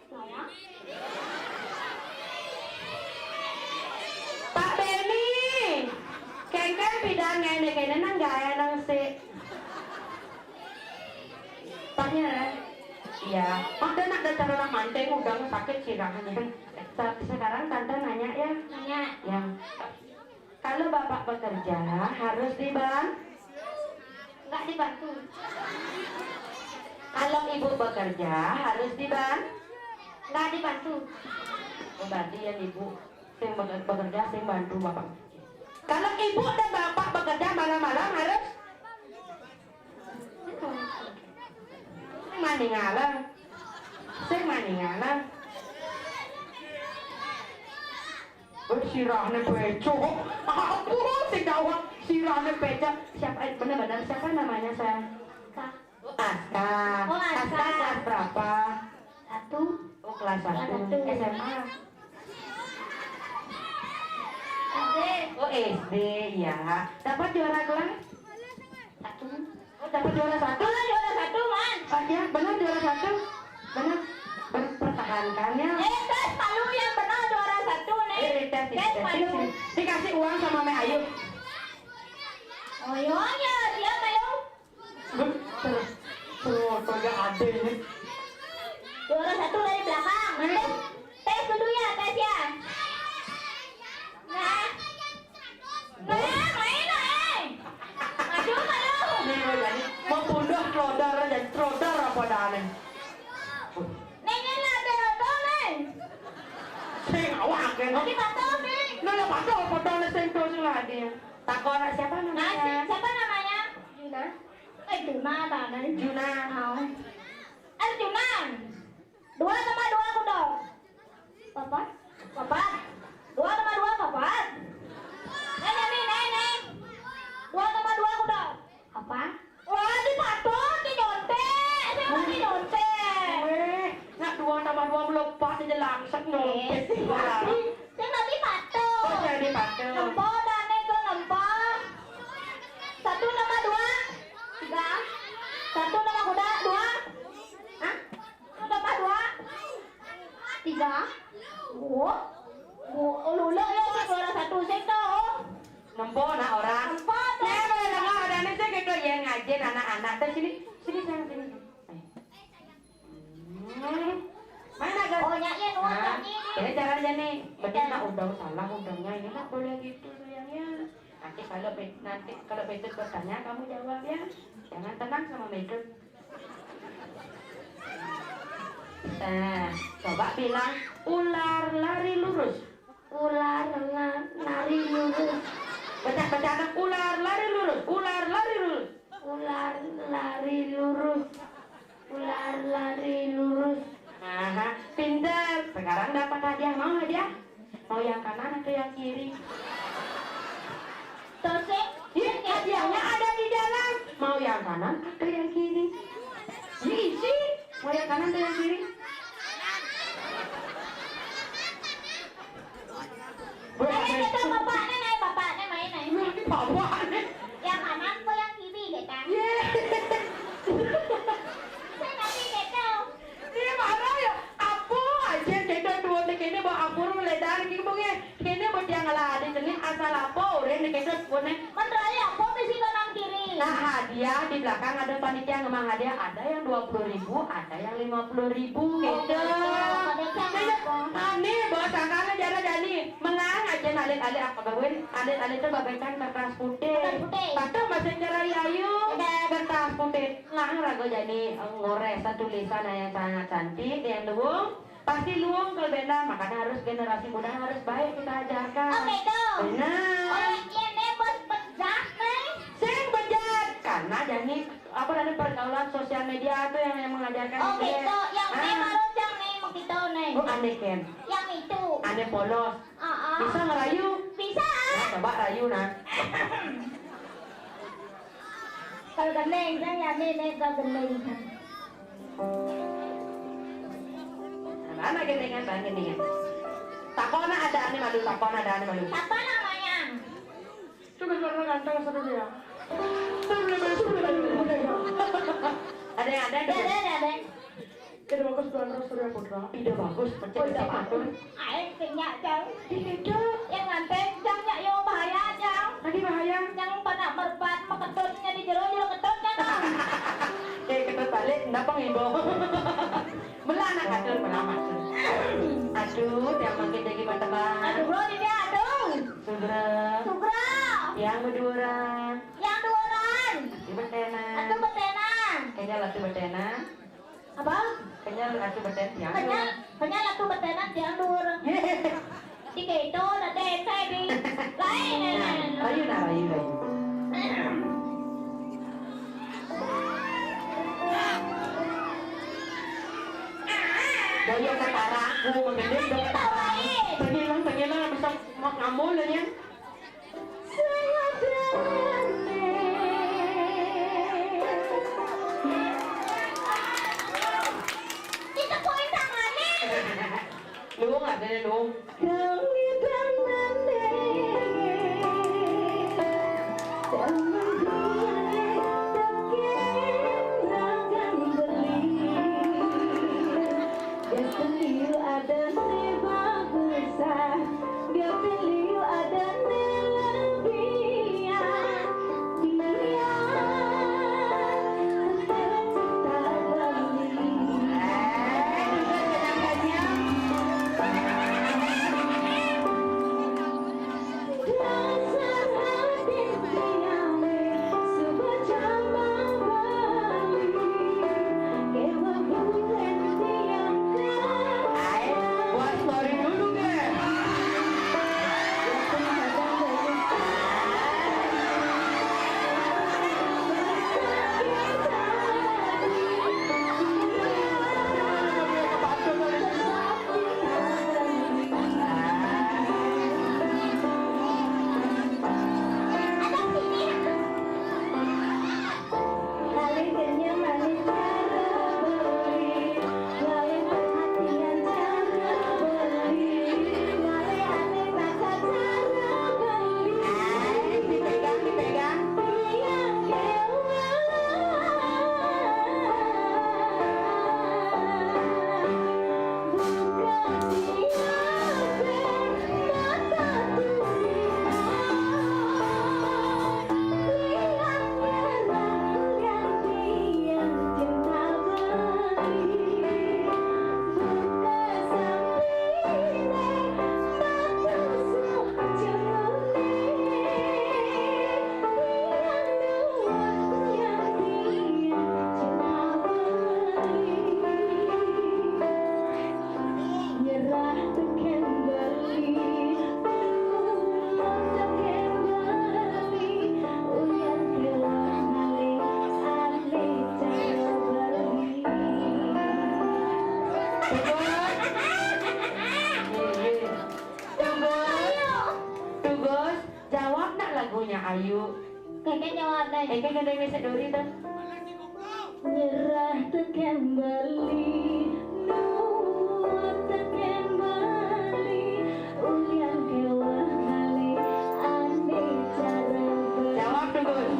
Saya. Pak Beni. Kengkeng bidang ngene nang gaya nang si. Paknya kan? Iya. Udah nak ada cara manteng udah sakit sirahnya. Sekarang tante nanya ya. Nanya. Yang kalau bapak bekerja harus Enggak dibantu. Kalau ibu bekerja harus Enggak dibantu. Oh, berarti ya ibu yang bekerja yang bantu bapak. Kalau ibu dan bapak bekerja malam-malam harus maningala. Sirahnya peco. Aku sing gawat sirahnya peco. Siapa benar-benar siapa namanya saya? Aska. Aska kelas berapa? 1. Oh kelas 1 SMA. Oh SD ya. Dapat juara kelas? 1. Oh dapat juara 1? Juara 1 man. Oh ya benar juara 1. Benar. Pertahankannya. Tes palu yang benar juara 1 nih. Tes palu. Dikasih uang sama Mek Ayu. Oh iya dia palu. Tuh, ada ini. Juara 1 dari belakang. apa dah nih? Nengnya lah ada nih. Sing awak kan? Lagi patah nih. Nah, lah foto nih sing tuh sing lah dia. Takon siapa namanya? Siapa namanya? Juna. Juna tadi. Juna. Juna. 2 tambah 2 kudo. Papat. 2 tambah 2 papat. Neng. 2 tambah 2 kudo. Apa? Wah, di patut, di nyontek. Siapa di nyontek? Nak 2 tambah 2 melompat aja langsung nyontek. Saya nanti patut. Oh, jadi patut. Nempo dan itu nempo. 1 tambah 2. 3. 1 tambah kuda 2. Hah? 1 tambah 2. 3. Lulu ya sih orang 1 sih tuh. Nempo nak orang. Nempo tuh. Nih, boleh dengar ada nih saya gitu ya ngajen anak-anak. Terus sini sayang sini. Main agak. Oh nyanyi nuan nyanyi. Ini caranya nih. Betul nak undang salah undangnya ini nak boleh gitu sayangnya. Nanti kalau Betul bertanya kamu jawab ya. Jangan tenang sama Betul. Nah, coba bilang ular lari lurus. Ular lari lurus. Baca anak ular lari lurus. Ular lari lurus. Ular lari lurus. Ular lari lurus. Nah, pintar. Sekarang dapat hadiah. Mau hadiah? Mau yang kanan atau yang kiri? Terus Hadiahnya ada di dalam. Mau yang kanan atau yang kiri? Diisi. Mau yang kanan atau yang kiri? Ini kita bapaknya main nih. Ini bapaknya. Yang kanan kok yang kiri deh kan? Saya ngerti deh tuh. Dia marah ya. Apa aja kita dua kene bawa ampur meledar kibungnya. Kene bawa dia ngalah di sini asal apa orang kita punya. Menraya apa sih kanan kiri? Nah hadiah di belakang ada panitia ngemang hadiah ada yang 20.000 ada yang 50.000 gitu. Nah nih bawa sangkanya jalan jadi mengang aja alit-alit apa gawin alit-alit itu bagaikan kertas putih. Patut masih cerai ayu kertas putih. Lang rago jadi ngores tulisan yang sangat cantik yang luwung. Pasti luwung kalau benar makanya harus generasi muda harus baik kita ajarkan. Oke tuh. Benar. Oh ini bejat nih. Sing bejat karena jadi apa ada pergaulan sosial media tuh yang mengajarkan Oke dia. tuh yang ini baru yang nih mau kita nih. Oh aneh Ken, Yang itu. aneh polos. Bisa ngerayu? Bisa. Nah, coba rayu nah. Kalau gendeng saya nih kalau gendeng. Anak gendengan bang gendengan. Takona ada aneh malu, takona ada aneh malu. Apa namanya? Coba suara ganteng satu dia. Ada yang Ada. Ide bagus tuan Surya Putra. Ide bagus, percaya patur. Ayo kenyak jauh. Yang nganten jang nyak yo bahaya jang. Tadi bahaya. Yang pada merpat maketutnya di jero ketut kan. Ketut balik, ndak pengibo. Melana katur melamat. Aduh, yang makin jadi bertebang. Aduh bro dia aduh. Sugra. Yang berdua. Yang duoran. Di betena. Aduh betena. Kayaknya latu betena. Apa? Kayaknya latu betena. Yang Kanya latu betena yang duoran. Di keto ada saya di. Lain. Rayu nah rayu. Gaya ketaraku, menggendeng dong ketaraku. Pengilang bisa ngamul ya. Itu poin tangannya. Lu nggak ada lu. lagunya Ayu. Keke jawab deh. Keke gede bisa duri tuh. Nyerah tekan bali, nuwun tekan bali, ulian kewah kali, ane cara Jawab tuh Gus.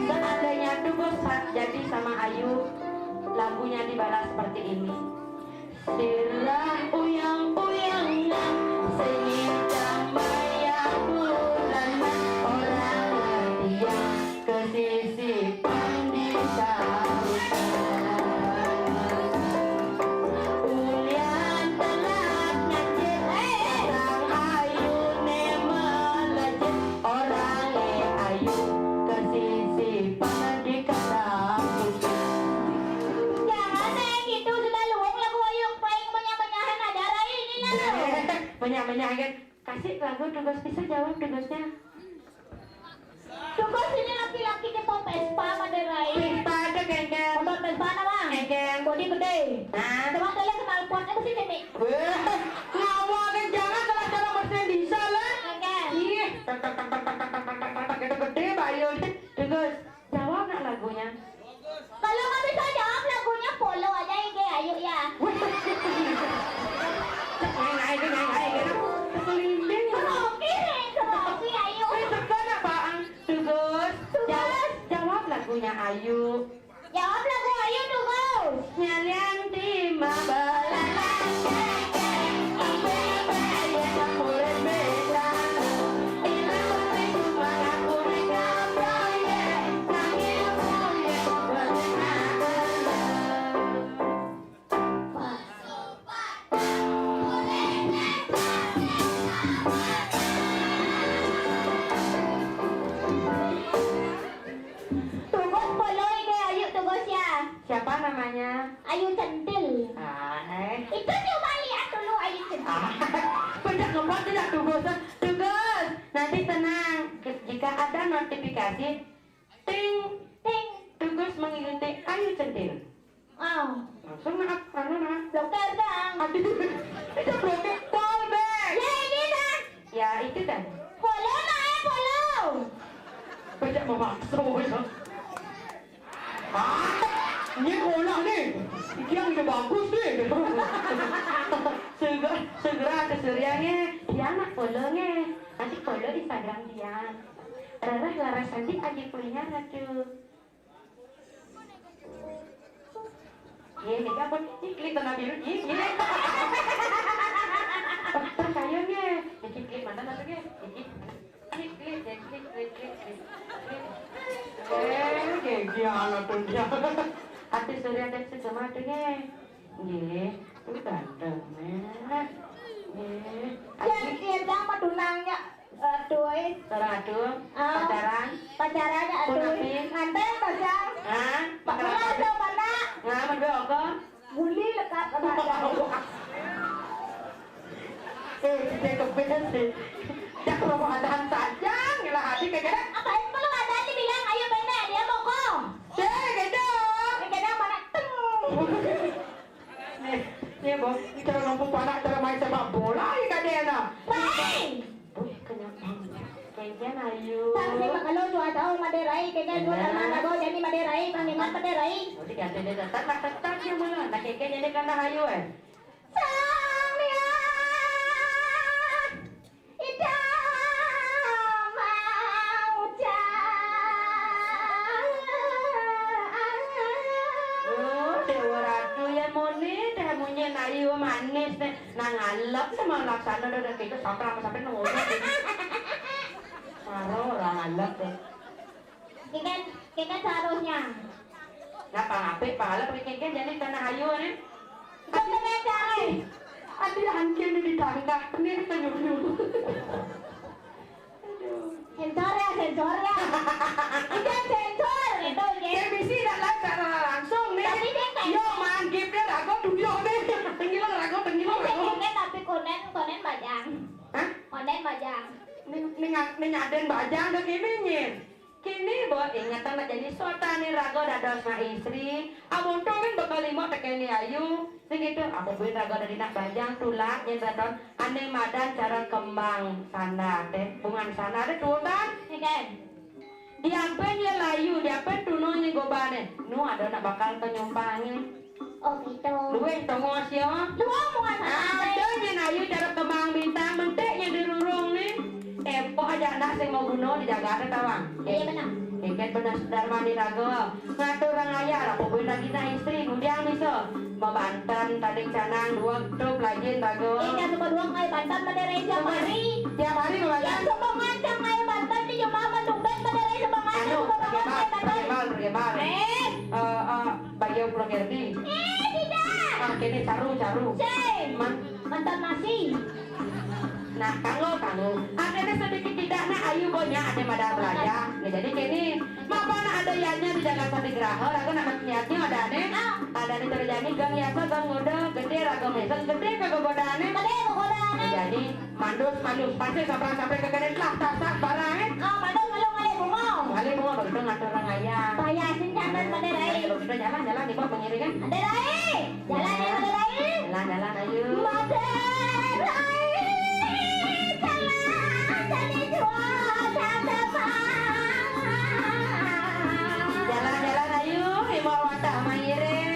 Seandainya tuh Gus jadi sama Ayu, lagunya dibalas seperti ini. Sirah uyang-uyangan, senyum damai bulan, orang latihan kesisipan di sautan. Ulian telat ngajit, sang Ayu ne melejit, orang Ayu kesisipan di kasaputan. Jangan kayak gitu, sudah luang lagu Ayu paling banyak-banyakan ada rai ini lah. Banyak-banyakan. Kasih lagu tugas bisa jawab tugasnya. Tugas ini laki-laki ke pop Vespa Maderai. Pesta aja geng-geng. Motor Vespa nama. Geng-geng. Bodi gede. Nah. Coba kalian kenal potnya mesti sini. Ngawalin jangan kalau cara Mercedes lah. Oke. Ih, gitu gede Bayu. Tugas jawab nak lagunya. Kalau nggak bisa jawab lagunya polo aja ya kayak Ayu ya. Ngai gitu. Kelinding. Seroki Ayu. Tekan apaan? Tugas. Jawab lagunya Ayu. Jawab lagu Ayu tugas. Nyalian timah balalan kekeng, bebaya kulit bedan, ina mati mengaku mereka proyek, nangil proyek Tugas polo ya kayak Ayu tugas ya. Siapa namanya? Ayu Centil. Itu coba lihat dulu Ayu Centil. Bener ngomong tidak tugas. Tugas. Nanti tenang. Jika ada notifikasi, ting Ting. tugas mengikuti Ayu Centil. Oh. Langsung nak mana? Dokter dong. Aduh, itu blokir callback. Ya ini dah. Ya itu kan. Polo naik polo. Banyak memaksa ya. Ini kolah nih. Ini yang udah bagus nih. Segera ke Suryanya. Dia anak polonya. Nanti polo Instagram dia. Rarah laras nanti aja kuliner tuh. Ini kapan? Ini tanah biru. Ini. Percayanya. Ini klik mana nanti? Klik. Kayak tuh dia. Hati Surya dan sesama tuh itu ganteng Yang dia sama tunangnya. Aduh, Ratu, pacaran, pacarannya aduh. Kunapin. Nganten pacar. ah, Bakal ada mana? nggak berdua kok. Buli lekat sama Kita kebetulan sih. Jak mau adahan saja, ngilah hati kayak gini. Apaan perlu ada dibilang ayo bener dia mau kok. Gitu. Kadang mana Nih, bos, ini cara mampu anak cara main sepak bola ya kadena. Baik. Kenyang Kencan ayu. Tapi kalau dua tahun Maderai, kayaknya dua tahun mana gue jadi Maderai, panggilan Maderai. Udah ganti deh, tetap dia mana? Nak keke jadi kanda ayu Samia ida mau Dewa Ratu ya moni, teh munye ayu manis deh. Nang alap sama laksana udah gitu sampai nunggu. Taruh orang alap deh. Kita seharusnya. Nah, pangapik, pahala perikengke jadi tanah ayu nih. Kita dengan cara. Adi hancur ditangkap, ini ditanyuk-nyuk. Sensor ya. Kita sensor itu Ya bisa tidak cara langsung nih. Tapi dia kayak- Yo mangkip dia rago duyo nih. Tenggilang rago. tapi konen bajang. Hah? Konen bajang. Ini nyaden bajang ke kini nyin. Kini buat ingatan nak jadi sota nih rago dados na istri. Abon tuh kan bakal lima tekeni ayu segitu aku beli raga dari nak bajang tulak yang radon ane madan cara kembang sana teh bungan sana ada tuh kan Ikan. diapain ya layu diapain tunonya gobane nu ada nak bakal penyumpangnya Oh gitu. luwe tongos ya Dua mau ada yang ayu cara kembang bintang menteknya dirurung nih epo aja anak yang mau bunuh dijaga ada tawang Iya benar. ikan benar dharma di raga ngatur orang ayah lah pokoknya lagi na istri nudiang bisa membantan tadi canang dua tuh pelajin raga Ikan cuma dua kali bantan menderai tiap hari. tiap hari Ya membantan cuma ngancam kayak bantan di cuma menunggan menderai cuma ngancam anu cuma ngancam bantan. bagaimana bayo pulang kerdi Tidak. kini caru Ceng. man Mantan nasi. nah kanggo ada sedikit tidak nah ayu bonya ada madam belajar nah, jadi kini mana ada yanya di Jakarta di Geraha raga nama niatnya ada ane ada ane terjadi gang yasa gang ngoda gede raga mesem gede kagak goda ane Kade mau koda aneh. jadi mandus pasti sampai ke gede lah tasak barang Ah, mandang kalau ngale bungo. kali bunga begitu ngatur orang ayah Bayasin jangan menderai. kalau kita jalan di bawah pengiringan Menderai. Jalan ya menderai. jalan ayo Menderai. Jalan jadi cuaca depan. jalan ayo ibu watah mairin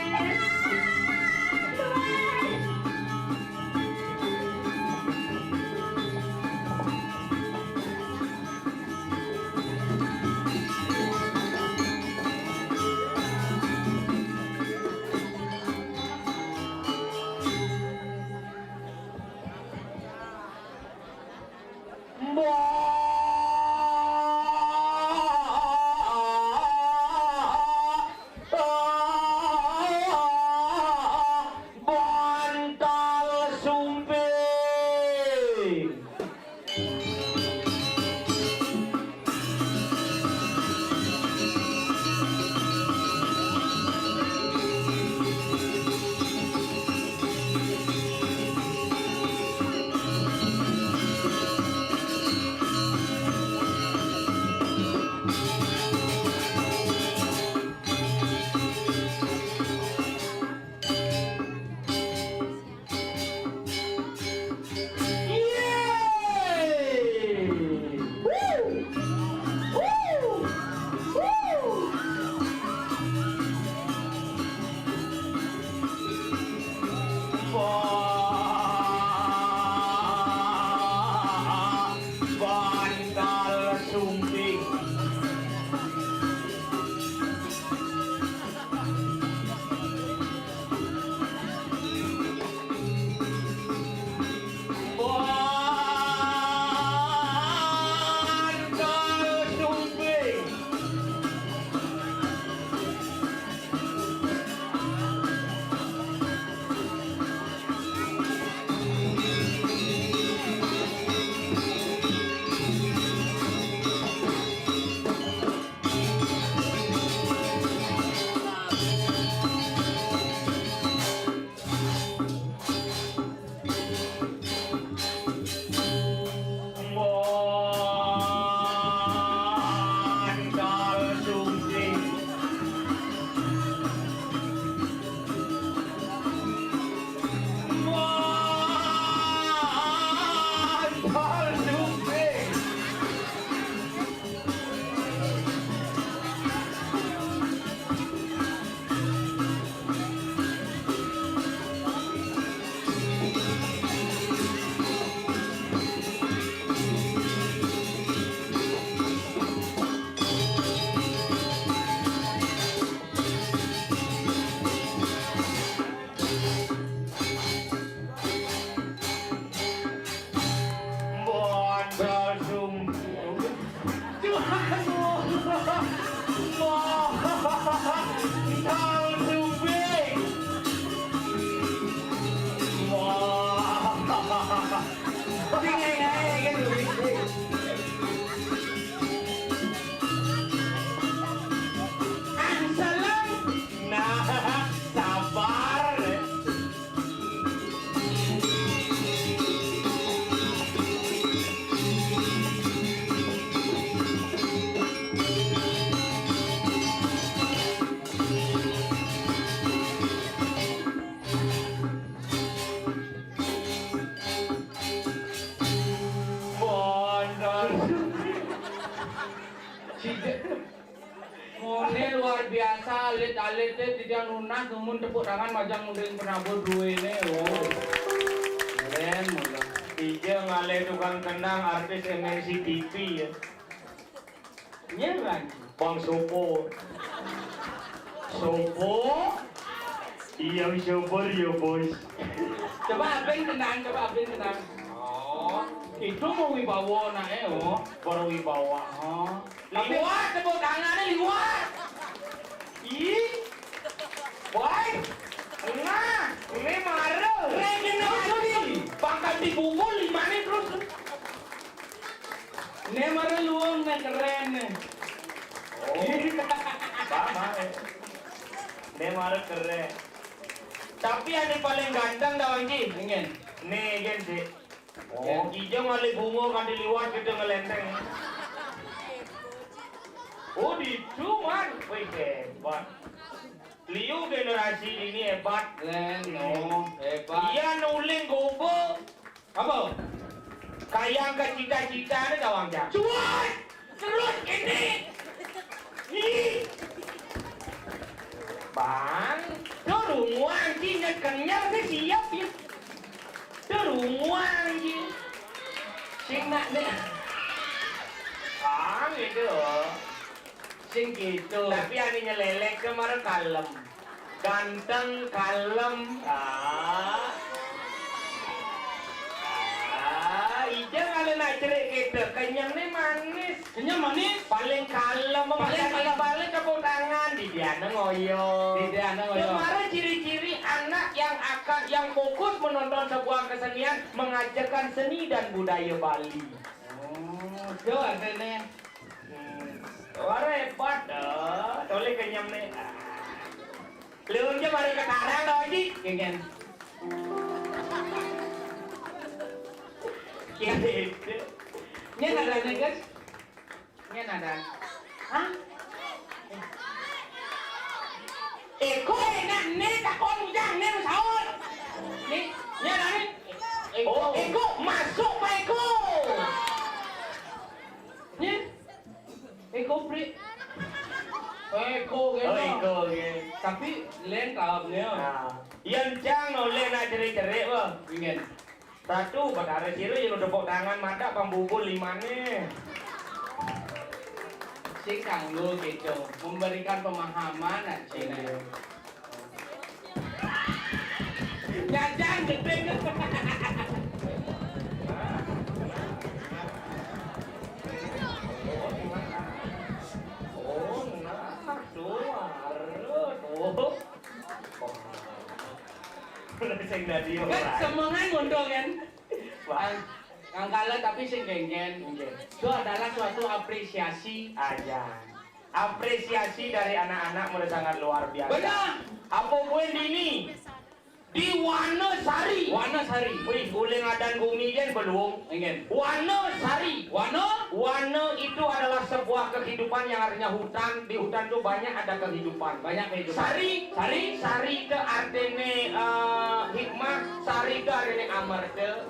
lunas numun tepuk tangan majang munding penabur duwene. Oh. Keren mula. Ija ngale tukang kendang artis MNC TV ya. Nyeran. Bang Sopo. Sopo. Iya Sopo ya bos. Coba abeng tenang, coba abeng tenang. Oh, itu mau wibawa nae oh. Baru wibawa. Oh. Liwat tepuk tangannya liwat. Ih. Boy. Nah, ini marah. Regenerasi. Pangkat dibungkul 5 nih terus. Ini marah luang nih keren nih. Oh. Sama ya. Ini marah keren. Tapi yang paling ganteng dah Wanji. Ingin. Nih kan sih. Oh. Ija ngale bungo kan diliwat kita ngelenteng. Oh itu man. Wih hebat. Liu generasi ini hebat. Keren, no. Hebat. Iya nuling gobo. Apa? Kayang ke cita-cita ni tawang jam. Cuat! Terus ini! Ih. Bang, terunguan sih nak kenyang ke siap ya. Terunguan sih. Sing nak ni. Ah, gitu. Sing gitu. Tapi ani nyelelek kemarin kalem. Ganteng, kalem. Ija kalau nak cerik kita, kenyang ni manis. Kenyang manis. Paling kalem, Paling kalem. balik tepuk tangan. Di dia ngoyo. Di dia ngoyo. Kemarin ciri-ciri anak yang fokus menonton sebuah kesenian mengajarkan seni dan budaya Bali. Oh, tu artinya. Wah repot dah. Toleh kenyam ni. Leun je mari ke karang dah Haji. Ingin. Gitu. Ni ada ni guys. Ni ada. Hah? Eko enak ni tak kon ujang ni sahur. Ni ada ni. Oh, Eko masuk Pak Eko. Ni. Eko pri. Eko gitu. Oh, Eko ke. Tapi lain tahap ni. Nah, yang jang noleh nak cerik-cerik bah. Ingin. Satu, pada siru yang tepuk tangan mata pembubul 5 ni. Sing kanggo gitu. Memberikan pemahaman nak Cina. Jajan gede ke? Oh, nah, tuh. Sing dadi Kan ora. semangat ngundang kan? Ang kalah tapi sing genggen. Itu adalah suatu apresiasi. Aja. Apresiasi dari anak-anak mulai sangat luar biasa. Benar. Apa pun ini di Wanasari. Wanasari. Wih, boleh ngadan bumi kan belum? Ingin. Wanasari. Wana itu adalah sebuah kehidupan yang artinya hutan. Di hutan itu banyak ada kehidupan. Banyak kehidupan. Sari itu artinya hikmah. Sari itu artinya amarta.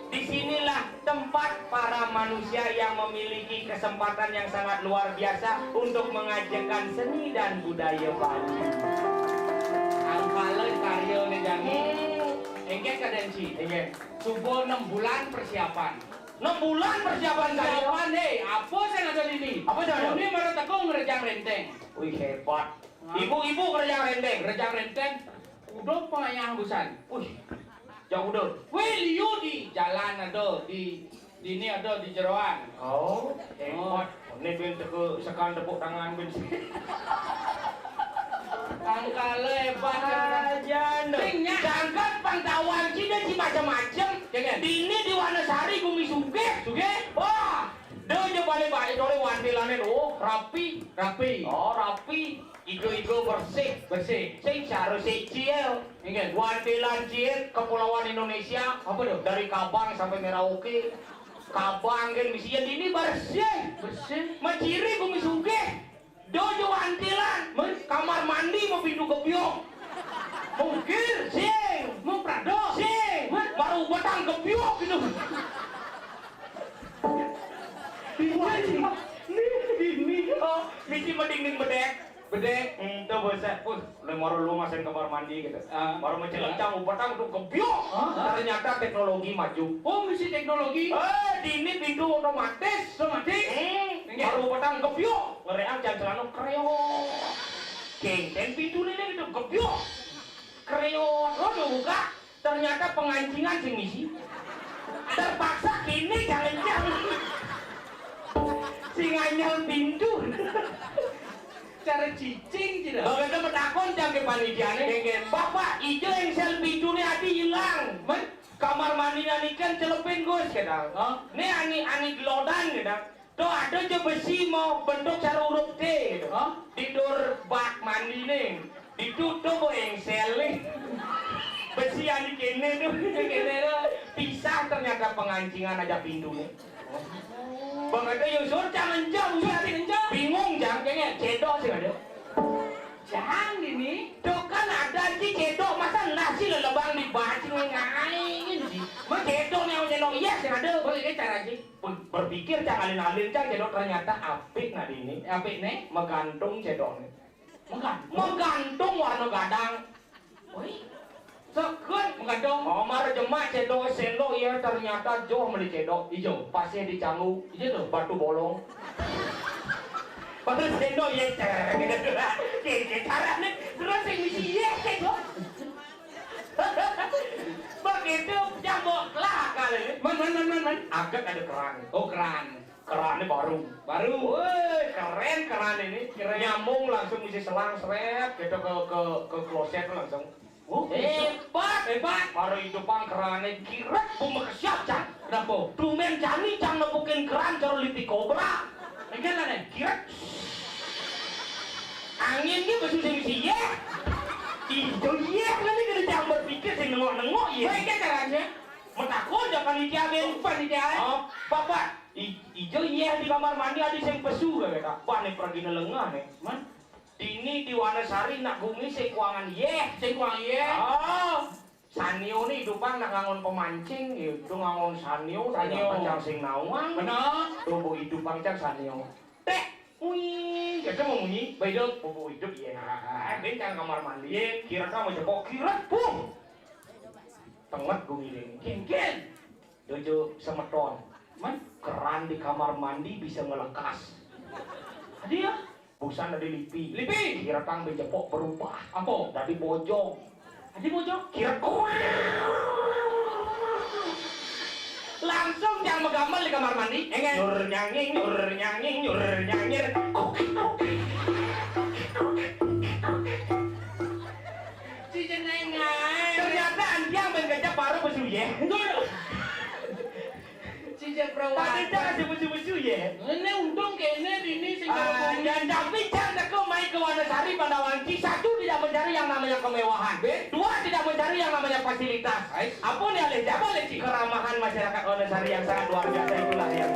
Disinilah tempat para manusia yang memiliki kesempatan yang sangat luar biasa untuk mengajarkan seni dan budaya Bali. Ang kalah karya ni jangi. Engke kadensi. Iya. Subuh 6 bulan persiapan. 6 bulan persiapan saya. Persiapan deh. Apa saya ada ini? Apa saya ada? Ini baru takut ngerjang renteng. Wih hebat. Ibu-ibu kerja renteng. Ngerjang renteng. Udah pengayah busan. Wih, jauh dong. Wih liu di jalan ada di ini ada di jeroan. Oh, hebat. Ini bin sekan tepuk tangan bin. Angka lebat Aja nih. Tingnya. Jangan pantauan Cina sih macam-macam. Jangan. Di ini di Wanasari Bumi Suge. Wah, dia balik-balik oleh wantilannya. Oh, rapi. Oh, rapi. Igo-igo bersih. Sing seharusnya ciel. Ingat. Wantilan ciel Kepulauan Indonesia. Apa tuh? Dari Kabang sampai Merauke. Kabang kan misinya di ini bersih. Maciri Bumi Suge. Dojo wantilan. Kamar mandi mau pintu kebiok. Mungkin sing. Mau prado. Sing. Baru batang kebiok gitu. Ini oh, misi mending bedek. Gede. Itu buset, lemaro lu masin kamar mandi gitu. Baru mencelengcang upetang tuh kebiok. Ternyata teknologi maju. Oh, misi teknologi. Dini pintu otomatis. Baru upetang kebiok. Ngereang jam celana kreo. Gengken pintu ini gitu kebiok. Kreo. Lo udah buka. Ternyata pengancingan sing misi. Terpaksa kini jangan-jangan. Sing anyel pintu. Cara cicing tidak. Bagaimana metakon jam ke panitiane genggen. Bapak, ijo yang sel pintu ni adi hilang. Kamar mandi ni kan celepin gus kita. Ni ani gelodan kita. Tuh ada je besi mau bentuk cara huruf T gitu. Tidur bak mandi ni. Ditutup yang sel ni. Besi ani kene tuh. Kene pisah ternyata pengancingan aja pintu ni. Bang ada yang suruh jangan jam, bingung jam kayaknya cedok sih ada. Jangan ini. Tuh kan ada sih cedok, masa nasi lelebang dibacing ngain sih. Mas cedok yang nyedok iya sih ada. Oh ini cara sih. Berpikir jangan alin-alin cang cedok ternyata apik nah ini. Apik nih. Menggantung cedok nih. Menggantung warna gadang. Woi. Sekut menggantung. Omar jemak cedok sendok ya ternyata jauh meli cedok hijau. Pasnya dicangu hijau tuh batu bolong. Padahal sendok ya cara nih terus yang misi ya cedok. Begitu jambok lah kali. Man. Agak ada keran. Oh keran. Kerannya baru. Woi keren keran ini. Nyambung langsung isi selang seret gitu ke kloset langsung. Hebat. Baru itu pang kerannya kirat bumekesiap can. Kenapa? Dumen jani can nepukin keran cara lipi kobra. Enggak lah nih. Kirat. Angin ini besu sih ya. Itu ya kan ini kena jangan berpikir sih nengok ya. Baik kan caranya? Metakut jangan panitia Panitia. Bapak. Ijo iya di kamar mandi ada yang pesu kata. Wah nih pergi nelengah nih. Man. Dini di Wanasari nak bumi sekuangan Sekuang ye. Sanio nih hidupan nak ngangon pemancing itu ngangon sanio pancang sing nawang. Benar. Tubuh hidupan cang sanio. Wih, kita mau bunyi, hidup, tubuh hidup ya. Bencang kamar mandi, kira kamu cepok kira, pum. Tenget bumi ini. Ken. Dojo semeton. Man, keran di kamar mandi bisa ngelekas. Dia busan ada lipi. Kira kang bejepok berubah. Apa? Dari bojong. Adi bojong. Kira langsung yang menggambar di kamar mandi. Nyur nyanging. Si jenengan. Ternyata anjang menggajah baru besu ya. Si jeprawat. Tapi jangan besu ya. Ini untung kayaknya ini sing Dan tapi jangan ke main ke Wanasari Pandawanci. Satu tidak mencari yang namanya kemewahan. Dua tidak mencari yang namanya fasilitas. Apa nih alih apa sih? Keramahan masyarakat Wanasari yang sangat luar biasa itulah yang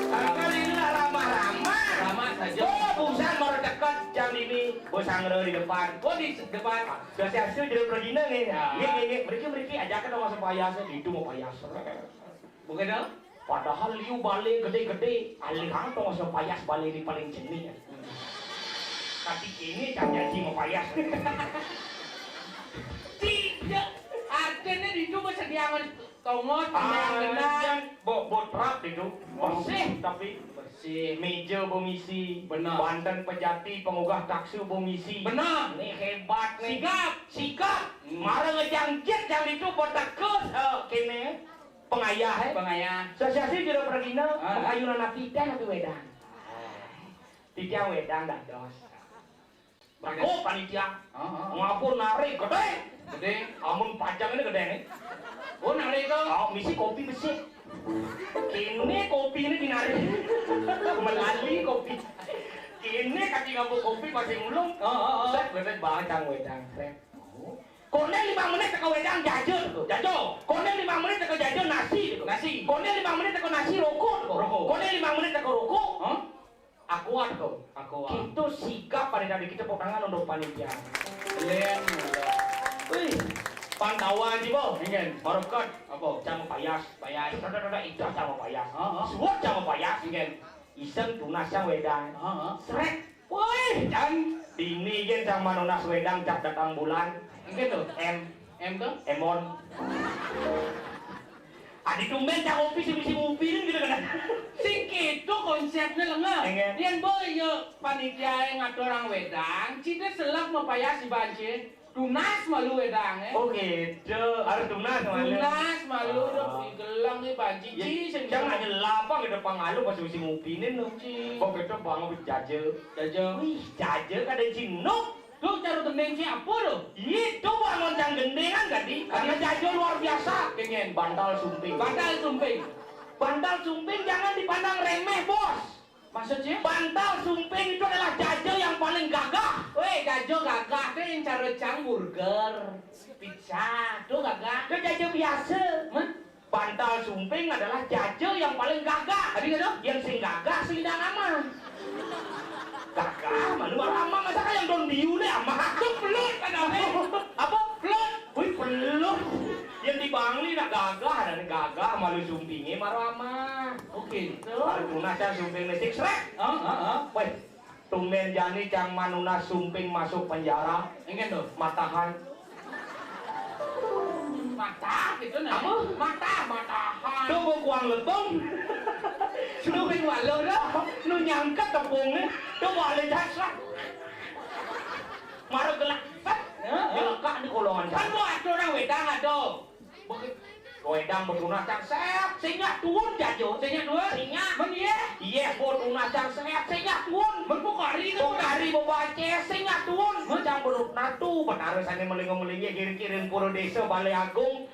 Alhamdulillah ramah-ramah. Ramah saja. Oh, busan baru dekat jam ini. Bosangre di depan. Oh di depan. Sudah hasil jadi pergi nih. Iya. Mereka ajakan sama sepayasnya. Itu mau payas. Bukan dong? Padahal liu balik gede-gede, alih kantong masih payas balik di paling jenih. Tapi ini jangan jadi mau payas. Tidak. Artinya di itu sediangan tongot, panjang Botrak itu bersih tapi bersih. meja bomisi, Benar. Banten Pejati pengugah taksu bomisi. Benar. Nih hebat nih. Sikap. Marah ngejangkit yang itu botakus kene. Pengayah Pengayah. Sosiasi jero pergina pengayunan napi teh napi wedang. Tiga wedang dados. Bako panitia. Ngapun narik gede. Amun pajang ini gede nih. Oh narik itu. Misi kopi besi. Kini kopi ini dinarik. Melali kopi. Kini kaki ngapun kopi masih mulung. Set gede bacang wedang. Konde 5 menit teko wedang jajan. Konde 5 menit teko jajan nasi. Konde 5 menit teko nasi rokok. Konde 5 menit teko rokok. Akuat kok. Itu sikap pada dari kita potangan untuk panitia. Len. Wih, pantauan sih bo. Ingin. Barukat Apa? Jam payas. Itu jam payas. Suat jam payas. Ingin. Iseng tunas yang wedang. Srek. Wih, dan dini kan cang manona wedang cak datang bulan. Engke tuh. M Tuh. Emon. Adik tumben cak kopi si ngupin gitu kan. Sing gitu konsepnya lengan. Engen. Yang boy yo panitia yang ngatur orang wedang, cita selak mau payah si banci, tunas malu wedang Oh gitu, harus tunas malu. Tunas malu dong, gelang nih banci, ci Jangan aja lapang gitu pangalu pas si ngupinin dong. Ci. Kok gitu banget jaje. Jaja. Wih, jaje kada jinuk. Tuh cara gendeng apa tuh? Itu bangun cang gendengan tadi. Karena jaje luar biasa. Pengen Bantal sumping. bantal sumping. Bantal sumping jangan dipandang remeh, Bos. Maksudnya? Bantal sumping itu adalah jaje yang paling gagah. Weh, gajo gagah tuh yang cara cang burger, pizza, tuh gagah. Itu jaje biasa. Hah? Bantal sumping adalah jaje yang paling gagah. Adi gak Yang sing gagah sing dah nama. Gagah, malu lama masa kayak yang don biu nih ama. Tuh pelut kan Apa? Pelut. Wih, pelut. Yang di Bangli nak gagah dan gagah malu sumpingnya marama. Oke, itu. Baru punah cang sumping mesik srek. Weh, tumben jani cang manuna sumping masuk penjara. Enggak tuh. Matahan. Mata gitu nah. Apa? Matahan. Tuh gua kuang letong. Sudah pengen lo dah. Nu nyangkat tepungnya. Tuh balik dasar. Maru gelak. Gelak di kolongan. Kan mau ada orang wedang ada. Wedang bertunah cang sehat, sinyak tuun jajo. Sinyak dua. Sinyak. Men iya. Iya, bertunah cang sehat, sinyak tuun. Men pokari itu. Pokari babace, sinyak tuun. Cang bertunah tu, benar sana melingo-melingnya kirim-kirim pura desa Balai Agung.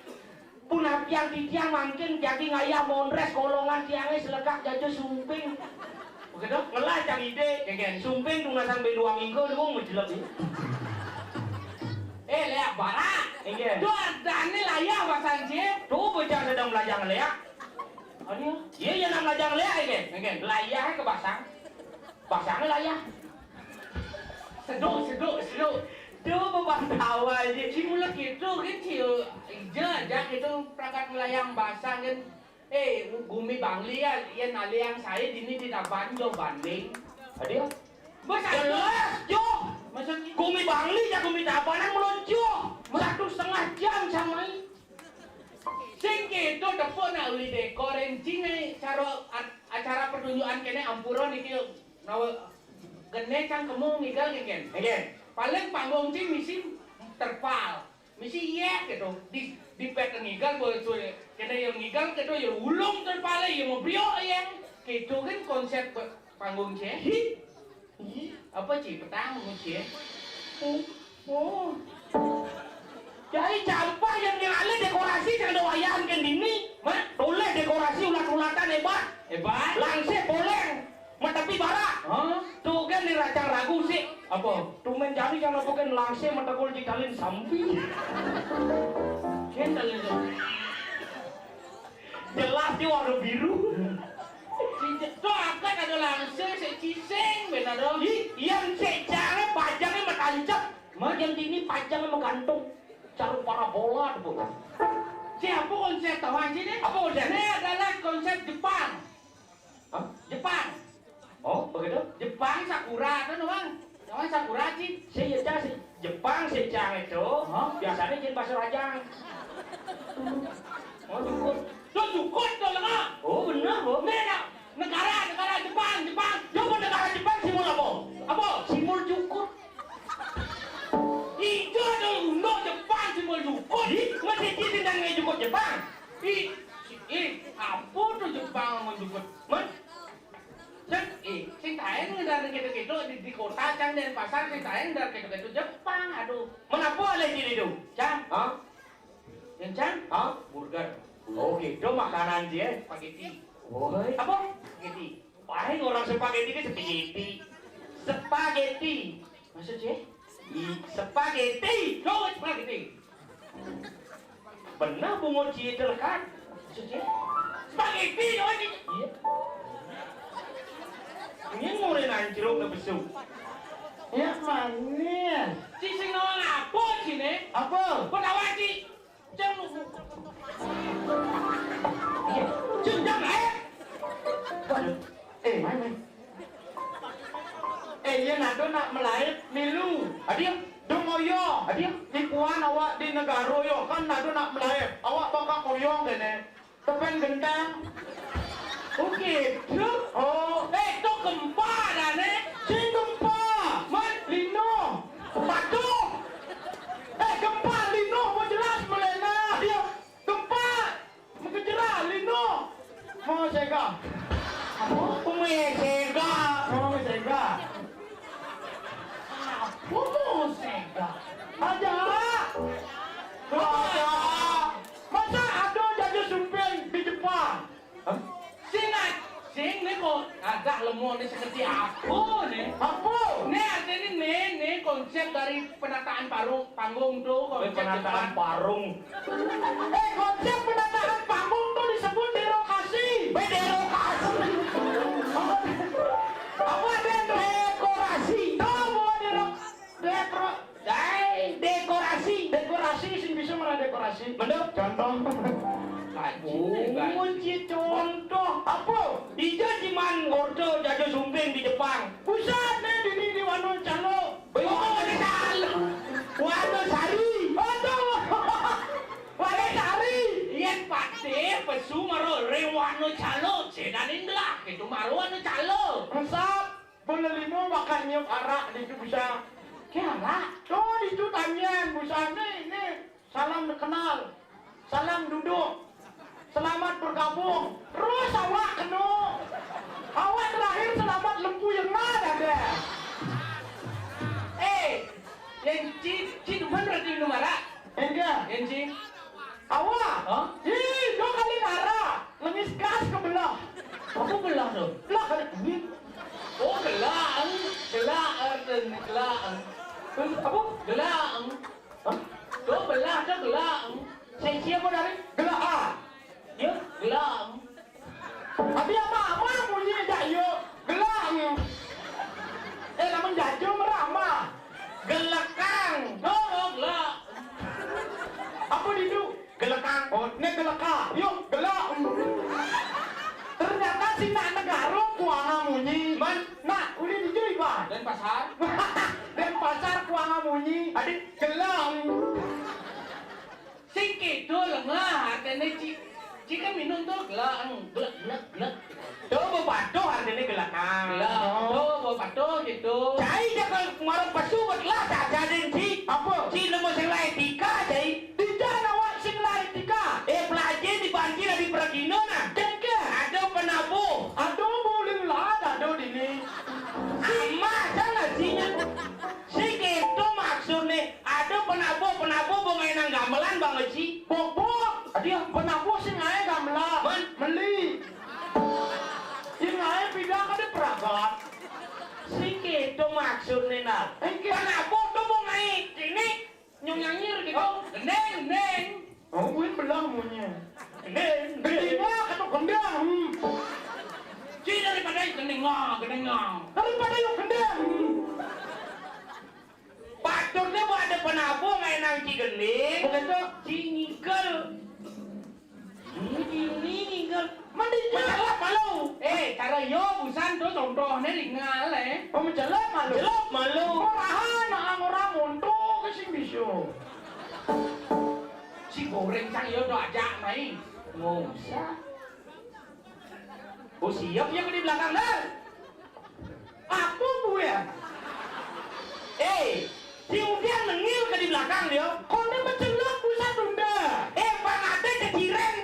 Punah tiang di tiang mangkin jadi ngayah monres kolongan tiangnya selekak jajo sumping. Begitu, ngelah cang ide. Kegen. Sumping tunah sang beluang ingko, dong menjelek. Leak barak. Iya. Tuh ada nih layah basanci. Tuh bocah sedang belajar ngeliat. Aduh. Iya, ya nak belajar ngeliat ini. Kegen. Layah ke basang. Basangnya layah. Seduk. Tuh bebantau aja. Si mulut gitu kan ciu. Jajak itu perangkat melayang basang kan. Bumi Bangli ya, yang yang saya dini tidak banding. Adio. Bos Jelas, Jo. maksudnya Gumi Bangli ya gumi tabanan melonco. 1,5 jam sama ini. sing gitu tepuk nak uli dekor encing cara acara pertunjukan kene ampura niki nawa gene kan kamu ngigal kene. Paling panggung cing misi terpal. Misi iya gitu. Di pet ngigal boleh kene yang ngigal gitu ya ulung terpal ya mau brio yang gitu kan konsep panggung cing. Apa sih petang sih? Oh. Jadi campah yang nyale dekorasi yang doayan kan dini. Mak, boleh dekorasi ulat-ulatan hebat. Hebat. Langse boleh. Mak tapi barak. Hah? Tuh kan di racang ragu sih. Apa? Tumen jadi kalau bukan langse matakul dikalin sampi. Kental itu. Jelas dia warna biru. Tuh akan ada langsung secising benar dong. Yang secangnya pajangnya metancap. Mak yang dini pajangnya menggantung. Cara parabola tuh. Siapa konsep tahuan sini? Apa konsep? Ini adalah konsep Jepang. Hah? Jepang. Oh, begitu? Jepang Sakura kan bang? Namanya Sakura sih. Saya si Jepang secang itu. Hah? Biasanya jadi bahasa rajang. Oh, cukup. Tuh cukup tuh lengah. Oh, benar, oh. Negara Jepang. Coba negara Jepang simul apa? Apa? Simul cukup. Itu ada undo Jepang simbol cukup. Masih cincin dan cukup Jepang. Apa tuh Jepang mau cukup? Man, Sing taeng dari gitu-gitu di kota cang dan pasar sing taeng dari gitu-gitu Jepang. Aduh. menapa oleh diri itu? Cang, Hah? yang cang? Hah? Burger, Oh, gitu makanan dia. spaghetti, Oh, apa? spaghetti. Paling orang spaghetti itu spaghetti. Spaghetti. Maksudnya? Spaghetti. No, spaghetti. Benar bungo cietel kan? Maksudnya? Spaghetti, oh ini. Iya. Ini ngurin anjruk ke besuk. Ya manis. Si sing nawang apa sini? Apa? Penawan si cang. Iya. Jendang eh. Main. Eh, iya Yen ado nak melahir milu. Adia dongoyo. Adia tipuan awak di negara yo kan ado nak melahir. Awak bakal koyong kene. Tepen genteng. Oke, oh, itu gempa dah ne. Sing gempa. Man lino. Batu. Gempa lino mau jelas melena. Dia gempa. Mengejerah lino. Mau sega. Apa? Sega. Mau sega. Mau sega. Aja. Aja. Masa ada jadi supir di Jepang? Sing nih kok agak lemot nih seperti apa nih? Apa? Nih artinya nih konsep dari penataan panggung tuh konsep Penataan depan. parung. Konsep penataan panggung tuh disebut derokasi. Derokasi. Apa ada dekorasi? Tahu mau dekorasi. Dekorasi sing bisa merah dekorasi. Mendap contoh. Kunci contoh apa? Ija jiman gordo jago sumping di Jepang. Pusat nih di Wano Calo. Wano Calo. Wano Sari. Aduh. Wano Sari. Yen pate pesu maro rewano calo sedanin lah itu maro wano calo. Resap. Boleh limo makan nyok arak di itu bisa. Kira. Oh di itu tanyan bisa nih. Salam kenal. Salam duduk. Selamat bergabung. Terus awak kena. Awak terakhir selamat lembu yang mana deh? Yang ci duman berarti minum arak. Enggak. Yang ci. Awak? Hah? Ih, dua kali nara. Lengis gas ke belah. Apa belah tuh? Belah kali. Oh gelang. Apa? Gelang. Hah? Tuh belah tuh gelang. Saya siapa dari? Gelah A. Ya gelang. Abi ama bunyi tak yuk. Gelang. Namun jaju merama. Gelekang. Oh gelang. Apa itu? Gelekang. Oh, ini geleka. Yuk, gelak. Ternyata si nak negara kuanga munyi. Man, nak, udah dijui pak. Dan pasar. Dan pasar kuanga munyi. Adik gelang. Sing gitu lengah artinya jika minum tuh gelang. Tuh bapatuh artinya gelekang. Gelang. Tuh bapak tuh gitu. Cai dia kalau kemarin pasu berlah tak jadi si. Apa? Si nomor sing lain tika cai. Tidak nawak sing lain tika. Pelajar di banjir di Pragino nah. Jengke. Ada penabuh. Ada boleh lah ada di ni. Ama sana sinya. Si gitu maksudnya ada penabuh pemain gamelan banget sih. Bobok. Dia penabuh sing ae gamelan. Meli. Sing ae pindah ke Pragat. Si gitu maksudnya nah. Penabuh tuh mau naik ini nyanyir gitu. Neng. Oh, win belang munya. Gedenya kata gendang. Ci daripada gendengang. Daripada yuk gendang. Patutnya mau ada penabuh mainan cigending. Begitu cingikel. Cingikel. Mencelap malu. Cara yo busan tuh contohnya ringal Oh mencelap malu. Celap malu. Orahan orang montok kesing bisu. si goreng sang yo do ajak main. Nggak usah. Oh siap yang di belakang dah. Apa bu ya? Si Udian nengil ke di belakang dia. Konde mencelak pusat tunda. Pangate keciren.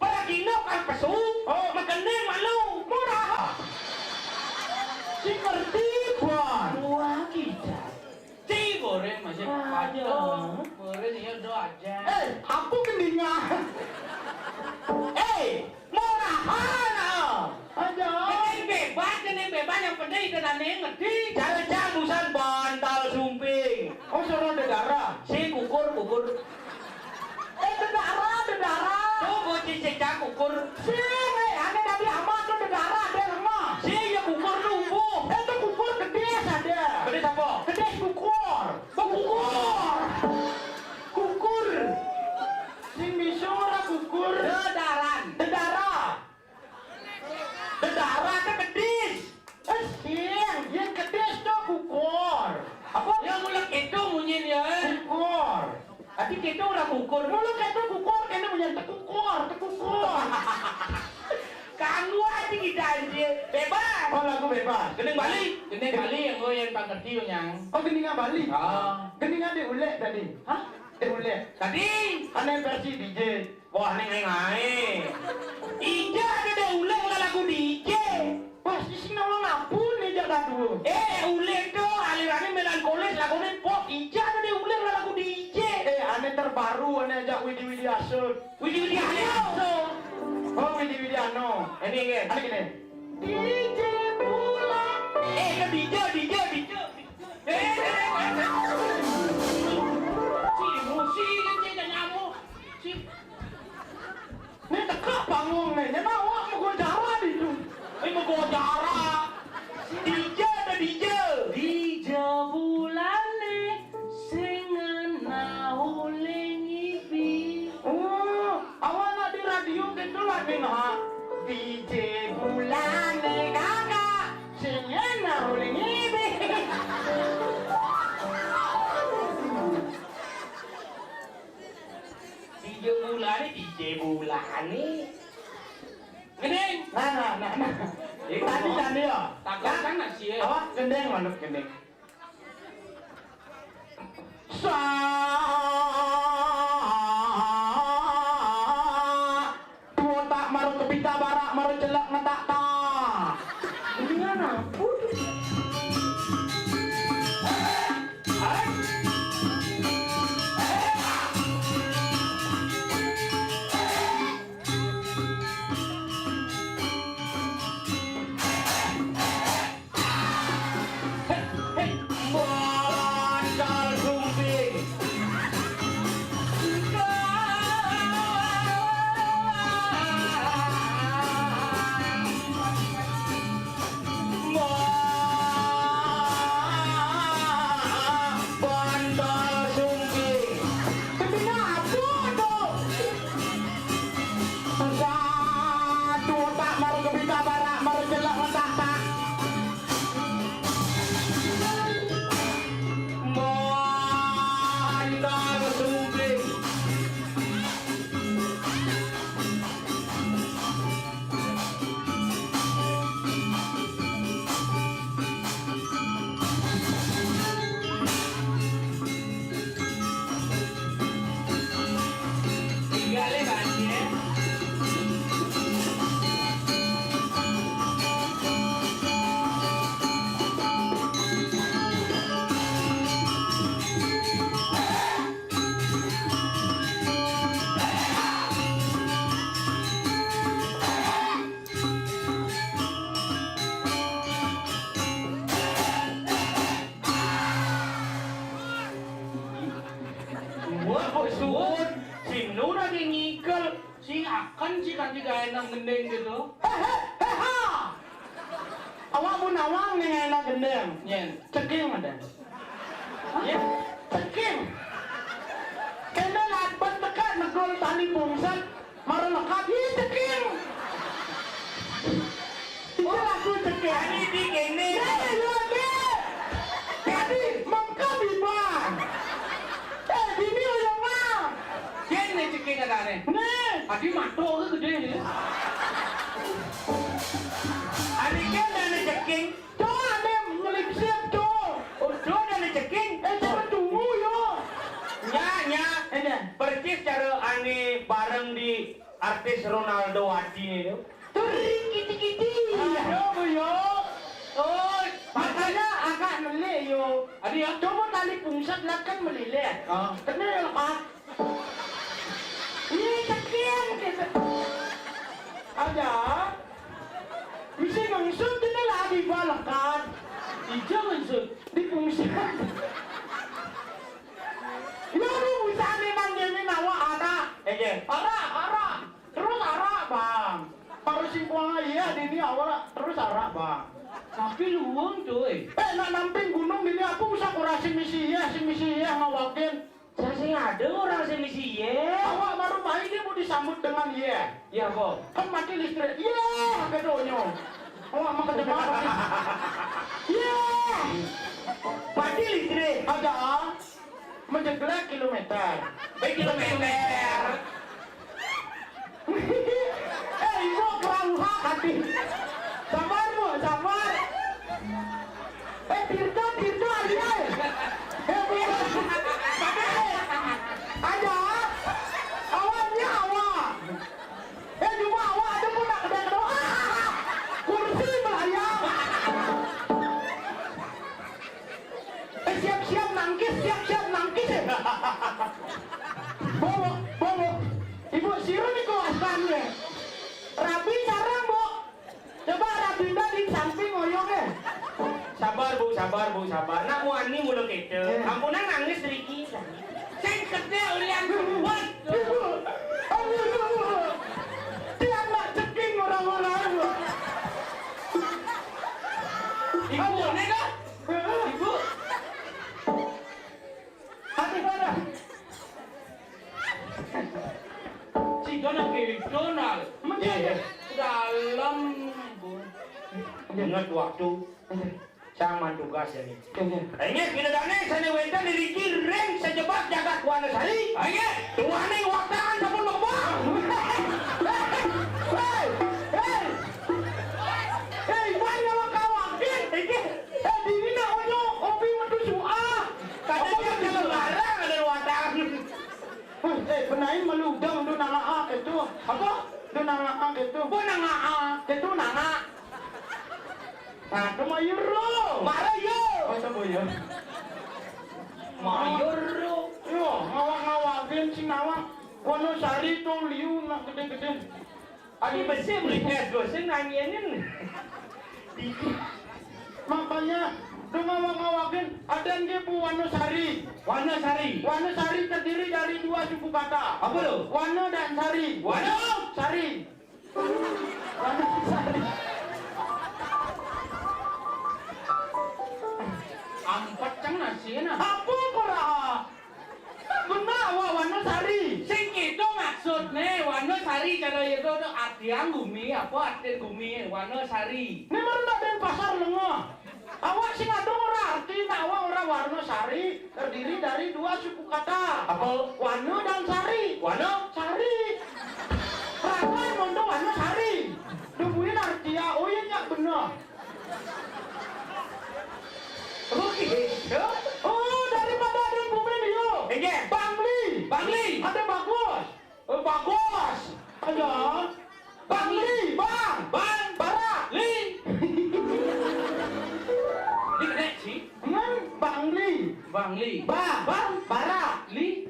Paragino kan pesu. Oh makannya malu. Murah. Si ngerti buan. Wah kita. Si goreng masih Aduh. goreng yo do ajak. Aku kendingan. Murahan. Aja. Kene bebas yang penting kenane ngerti. Cara cambusan bantal sumping. Oh suruh dedara. Si kukur. Dedara. Tuh bocil cecak kukur. Si, ane nabi amat tuh dedara ada lemah. Si ya kukur lumpuh. Itu kukur gede ada. Gede apa? Gede kukur. Kukur. Si misora kukur. Dedara kan kedis. Siang, yang kedis tuh kukur. Ati kita orang ukur. Mulu kita kukur, kena punya tekukur. Kanggu ati kita anjir. Bebas. Oh lagu bebas. Gening balik. Gening balik yang gue yang pangerti yang. Oh geningan Bali. Ah. Geningan diulek tadi. Hah? Diulek. Tadi. Aneh versi DJ. Wah ning ae. Ija ada deh ulang lah lagu DJ. Wah sisi nama ngapun nih jaga dulu. Ulang tuh alirannya melankolis lagunya pop. Ija ada deh ulang lah lagu DJ. Aneh terbaru aneh ajak Widi Asud. Widi Ano. Oh Widi Ano. Ini kan. Aneh gini. DJ pulang. Ke DJ. Si musik kan dia nyamuk. Si Nih teka panggung nih. Nyana awak mau gue jara di itu. mau go jara. DJ ada DJ. DJ bulane sing ana lengipi. Oh, awak nak di radio gitu lah nih nah. DJ bulan nih kakak. Singena uling ini. DJ bulan nih. Gening. Nah. Tadi tadi ya. Takut kan nasi ya. Awak gendeng manuk gendeng. Tua tak maru kepita barak maru celak ngetak tak. Dengan apa? Bondol sumping. Bondol sumping. Kenapa tuh? Tua tak maru kepita barak maru celak ngetak tak. Bondol sumping. Tinggal lebatnya. Wah, kok suun? Si Nur lagi ngikel. Si akan sih kan juga enak gendeng gitu. Hehehe. Awak pun awang nih enak gendeng. Nyen. Ceking ada. Ya, ceking. Kena lapan tekan negol tali bungsan. Maru lekat ini ceking. Itu lagu ceking. Ini di kene. Jadi mangka bibang. Bini uyang mah. Kene ceking ada nih. Nih. Adi mato ke gede nih. Adi kan ada ceking. Tuh ada ngelip siap tuh. Udah ada ceking. Jangan tunggu yo. Nya. Ini. Percis cara ane bareng di artis Ronaldo Wati ini tuh. Turing kiti-kiti. Ayo yo. Oh, Makanya agak melek yo. Adi ya. Coba tali pungsat lah kan meleleh. Ah. Kena lepas. Ini cekian kita. Ada. Bisa mangsud kena lagi balakan. Ija maksud. Di pungsat. Yo bisa nih nanggemin awak ada. Ara. Terus ara bang. Baru simpuang iya di ini awal terus ara bang. Tapi luang cuy. Nak namping gunung ini aku usah kurasi misi ya ngawakin. Saya sih ada orang semisi ye. Awak baru bayi dia mau disambut dengan ya. Ya kok. Kan mati listrik. Ya, kedonyo. Awak mau kejebak. Ya. Mati listrik. Ada. menjeglek kilometer. Kilometer. Ibu kelauhan hati. Sabar bu, sabar. Tirta aja. Bu. Aja. Awalnya awak. Cuma awak ada pun nak kedai kursi melayang. Siap-siap nangkis. Bobo. Ibu siru nih kuasannya. Rabi sarang bu. Coba Rabi di samping oyongnya. Sabar bu. Nak muani mulu kita. Ampunan nangis sedikit. Sing gede ulian kuat. Ibu. Aduh. Tiap nak ceking orang-orang bu. Ibu nih kan? Ibu. Hati mana? Si Donald ke Donald. Dalam bu. Ingat waktu sama tugas ini. Ingat kita dane sana wenta diriki reng sejebak jagat kuana sari. Ingat tuane waktaan sabun bang. Hei, banyak wakawakin. Diri nak onyo opi metu suah. Katanya kalau barang ada waktaan. Benain meludang du nangak itu. Apa? Du nangak itu. Bu nangak. Itu nangak. Nah, kemayur lo. Marayo. Oh, coba ya. Mayur. Yo, ngawak-ngawakin si ngawak. Wonosari tuh liu nak gede-gede. Adi bersih belinya dosen nanyain. Makanya tuh ngawak-ngawakin ada yang Bu Wonosari. Wonosari terdiri dari dua suku kata. Apa lo? Wano dan Sari. Wano. Sari. Wano Sari. Ampat cang nasi na. Apa korah? Benar Wano Sari. Sing itu maksudnya Wanosari cara itu tuh artian gumi apa arti gumi Wanosari. Ini baru nak den pasar lengah. Awak sing adong ora arti nak awak ora Warno Sari terdiri dari dua suku kata. Apa? Wano dan Sari. Wano. Sari. Ramai mondo Wano Sari. Dubuin arti ya, oh iya nyak bener. Oh daripada ada yang bumi dia. Bangli. Ada bagus. Bagus. Ayo. Bangli. Bang. Barak. Li. Di kena sih. Bangli. Bangli. Barak. Li.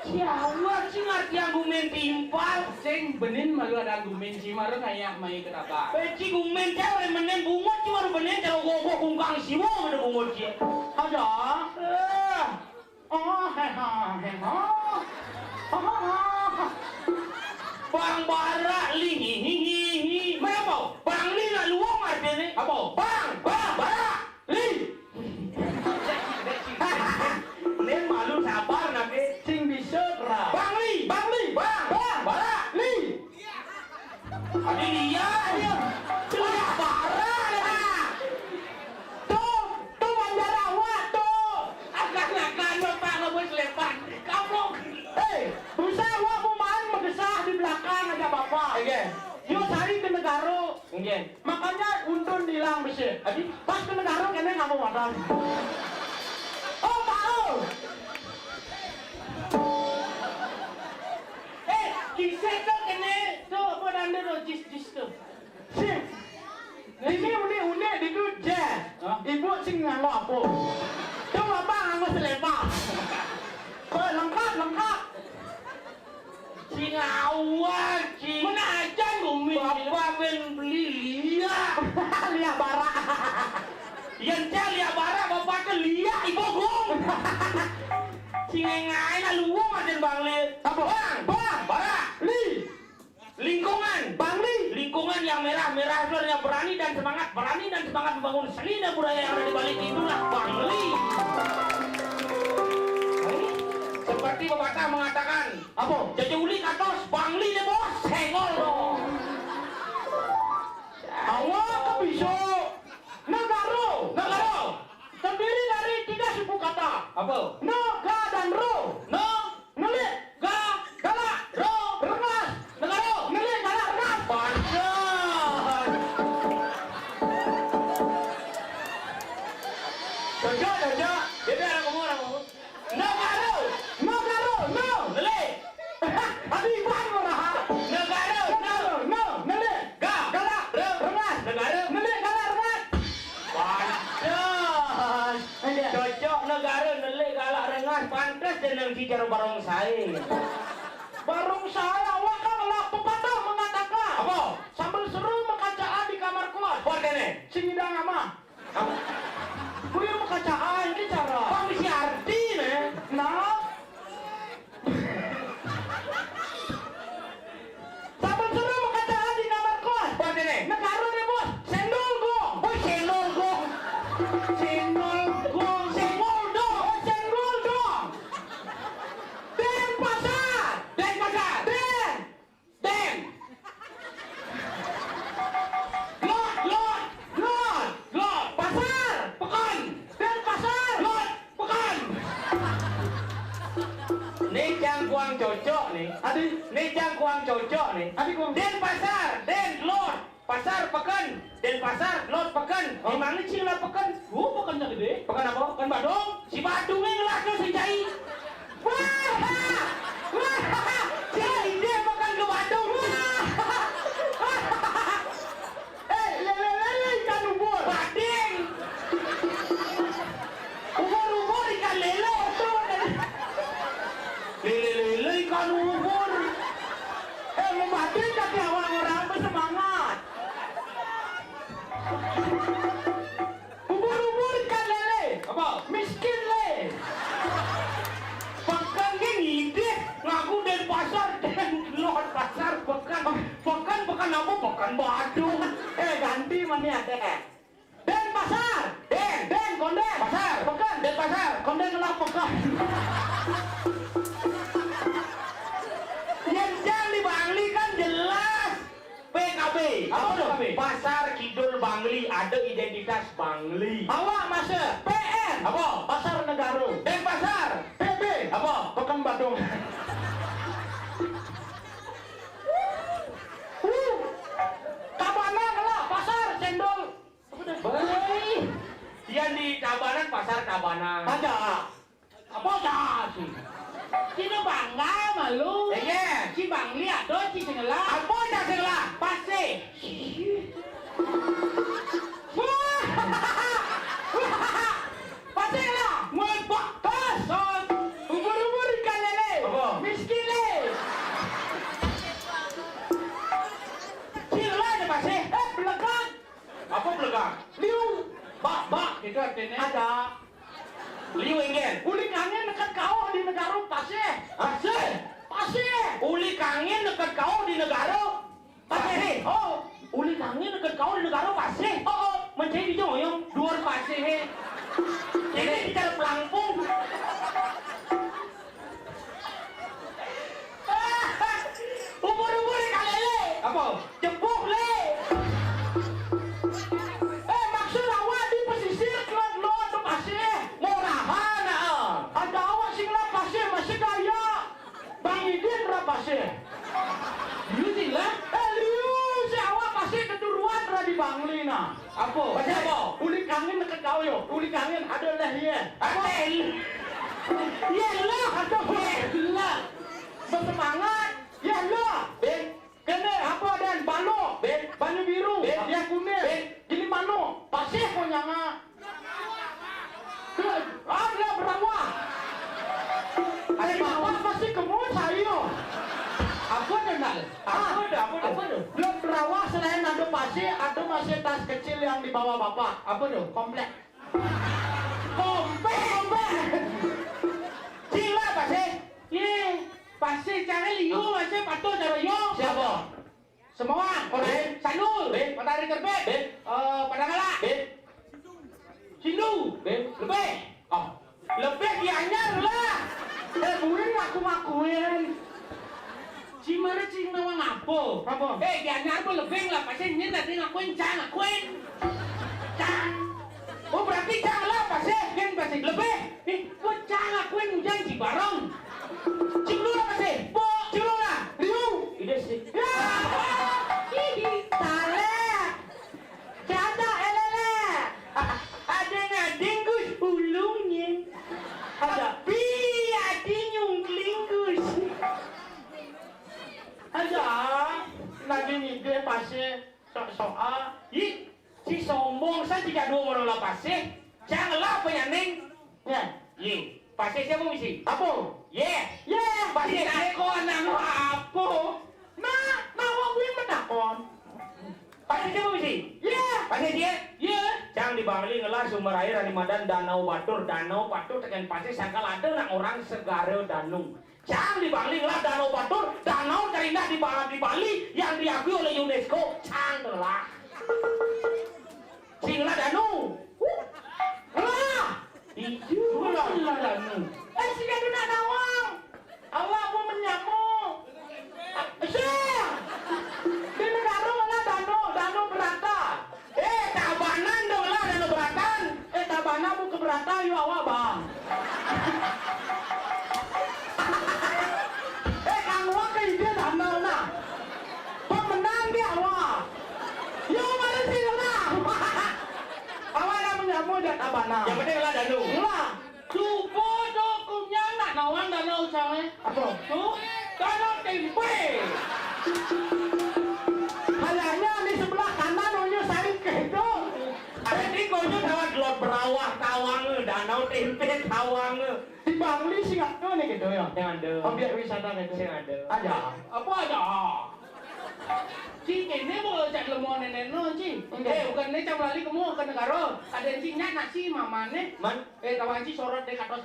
Siapa sih ngerti yang gumen timpal? Sing benin malu ada gumin si maru kayak mai kenapa? Peci gumen cewek menen bungot cuma baru menen kalau gogo kungkang siwo ada bungot sih. Ada. Oh heha. Bang bara li hihihi. Mana mau? Bang li nak luang ada ni. Apa? Bang bara li. Nen malu sabar nanti. Sing bisa ra. Bang li. Bang bara li. Ada dia. Sudah bara dah. Tuh bandara awak tuh. Akan bapak ngebut lepan. Kamu. Bisa awak pemain mengesah di belakang aja bapak. Yo cari ke negara. Makanya untun hilang bisa. Jadi pas ke negara kena nggak mau wadah. Oh mau. Kisah tu kena tu apa anda tu jis tu. Sing. Ini unik di tu jazz. Ibu sing ngalo apa? Tu bapak ngalo selepak. Oh lengkap. Singawat sih. Mana aja gumin. Bapak ben beli liak. Lihat barak. Yang cah liak barak bapak ke liak ibu gong. Singengai lah luang aja bang li. Apa? Bang barak. Lingkungan. Bangli. Lingkungan yang merah-merah itu yang berani dan semangat membangun seni dan budaya yang ada di balik itulah Bangli. Seperti pepatah mengatakan, Apa? jejuli katos Bangli deh bos, hengol dong. Awak ke bisa. suku kata. Apa? No, ga, dan ro. No, Neli, ga, gala, ro, rengas. negaro. Neli, gala, rengas. Pantas. Cocok. Bebe orang ngomong. Negaro. No, garo, no. Nele. Adi bang ora. Negaro. No. No, neli, Ga. gala, Ro. rengas. Negaro. Neli, gala, rengas. Pantas. Cocok negara nele galak rengas pantas jeneng bicara barong saya. Barung saya awak kan lah pepatah mengatakan. Apa? Sambil seru mekacaan di kamar kos. Buat kene. Sing idang ama. Kuwi mekacaan ini cara. Kok mesti arti ne? Nah. Sambil seru mekacaan di kamar kos. Buat kene. Negara nih bos. Sendol gong. Oh cendol gong. Cendol gong. Senggol dong. Oh senggol dong. Den pasar. Den pasar. Den. Den. Lot. Lot. Pasar. Pekan. Den pasar. Lot. Pekan. Nih cangkuang cocok nih. Adi. Nih cangkuang cocok nih. Adi gong. Den pasar. Den lot. Pasar pekan. Den pasar lot pekan. Di mana sih lot pekan? Oh, bukannya gede. Pekan apa? Pekan Badung. Si Badung ini ngelasno si Jai. Si dia makan ke Badung. Lele ikan ubur. Bading. Ubur-ubur ikan lele itu. Lele ikan ubur. Membatin kaki orang-orang bersemangat. Ubur-ubur ikan lele. Apa? Miskin le. Pekan gini deh. Ngaku dari pasar dan lot pasar pekan. Pekan apa? Pekan Badung. Ganti mana ada. Den pasar. Den konden. Pasar. Pekan. Den pasar. Konden lah pekan. Yang jangan di Bangli kan jelas PKB. Apa tuh? Pasar Kidul Bangli ada identitas Bangli. Awak masa PN. Apa? Pasar Negara. Dan pasar. PB. Apa? Pekan Badung. Tabanan lah pasar cendol. Baik. Yang di Tabanan pasar Tabanan. Ada. Apa dah sih? Sino bangga malu. Iya. Si Bangli ada si Sengela. Apa dah sebelah? Pasti. Pasir lah. Mulpak. Tos. Ubur-ubur ikan lele. Apa? Miskin le. Sila ada pasir. Belekan. Apa belakang? Liu. Bak. Itu artinya. Ada. Liu ingin. Uli kangen dekat kau di negara pasir. Pasir. Pasir. Uli kangen dekat kau di negara. Pasir. Oh. Uli kangen dekat kau di negara pasir. Oh. Mencari di joyong. Dua pasir. Ini kita pelampung. Ubur-ubur ikan lele. Apa? Jebuk le. Maksud awak di pesisir kelot-kelot tu pasir. Murahan ah. Ada awak sing lah pasir masih kaya. Bang Idin lah pasir. Lu sila? Liu si awak pasir keturuan lah di Bangli nah. Apa? Pasir apa? Uli kangen dekat kau yo. Uli kangen ada lah ye. Atel. Yelah ada yelah. Bersemangat. Yelah. Ben. Kene apa dan balok. Ben. Banyu biru. Ben. Dia kuning. Ben. Gili mano. Pasir kau nyanga. Ada berawak. Ada bapak pasti kamu sayo. Apa kenal? Apa dah? Belum berawak selain ada pasir, ada masih tas kecil yang dibawa bapak. Apa tu? Komplek. Komplek. Sila pasir. Ye, pasir cara liu macam patut cara yo. Siapa? Semua. Ben. Sanul. Ben. Matahari terbit. Ben. Padangala. Ben. Sindu. Ben. Lebih. Oh. Lebih dianyar lah. Burin ngaku-ngakuin. Cimara cing nawang apa? Apa? Dianyar pun lebih lah. Pasir ni nanti ngakuin cang. Cang. Oh berarti cang lah pasir. Kan pasir lebih. Aja. Piati nyungklingkus. Aja. Lagi ngide pasti soal. Ih, si sombong saya 32 monola pasti. Jangan lah penyaneng. Ya. Ye, pasti siapa misi? Apa? Ye, Ya. pasti takon nang apa? Nah, wong kuwi menakon. Pasti siapa misi? Ya. Pasti dia? Ye. Jangan dibangli ngelah sumber air dari Madan Danau Batur tekan pasti sangkal ada nak orang segara danung. Jangan dibangli ngelah Danau Batur, danau terindah di Bali yang diakui oleh UNESCO. Jangan lah. Singlah danau. Lah. Itu lah danau. Sing adu nak nawang. Allah mau menyamuk. Syekh. Di negara mana danau berata. Tabanan dong lah danau beratan. Tabana mau ke berata yuk awak bang. Kang Wak ke ide danau nah. Pemenang dia awak. Yuk mana sih lah. Awak nak menyamuk dia tabana. Yang penting lah danau. Lah. Supo do kunyang nak nawang danau cawe. Apa? Tuh, danau tempe. Kayaknya di sebelah kanan Onyo Sari kedo. Jadi konya lewat gelot berawah tawang danau tempe tawang. Di Bangli sih nggak tahu nih gitu ya. Yang ada. Objek wisata gitu. Yang ada. Aja. Apa aja? Cing ini mau cak lemon nenek no cing. Bukan ini cak lali kamu ke negara. Ada cingnya nasi mamane. Man, Tawan cing sorot deh katos.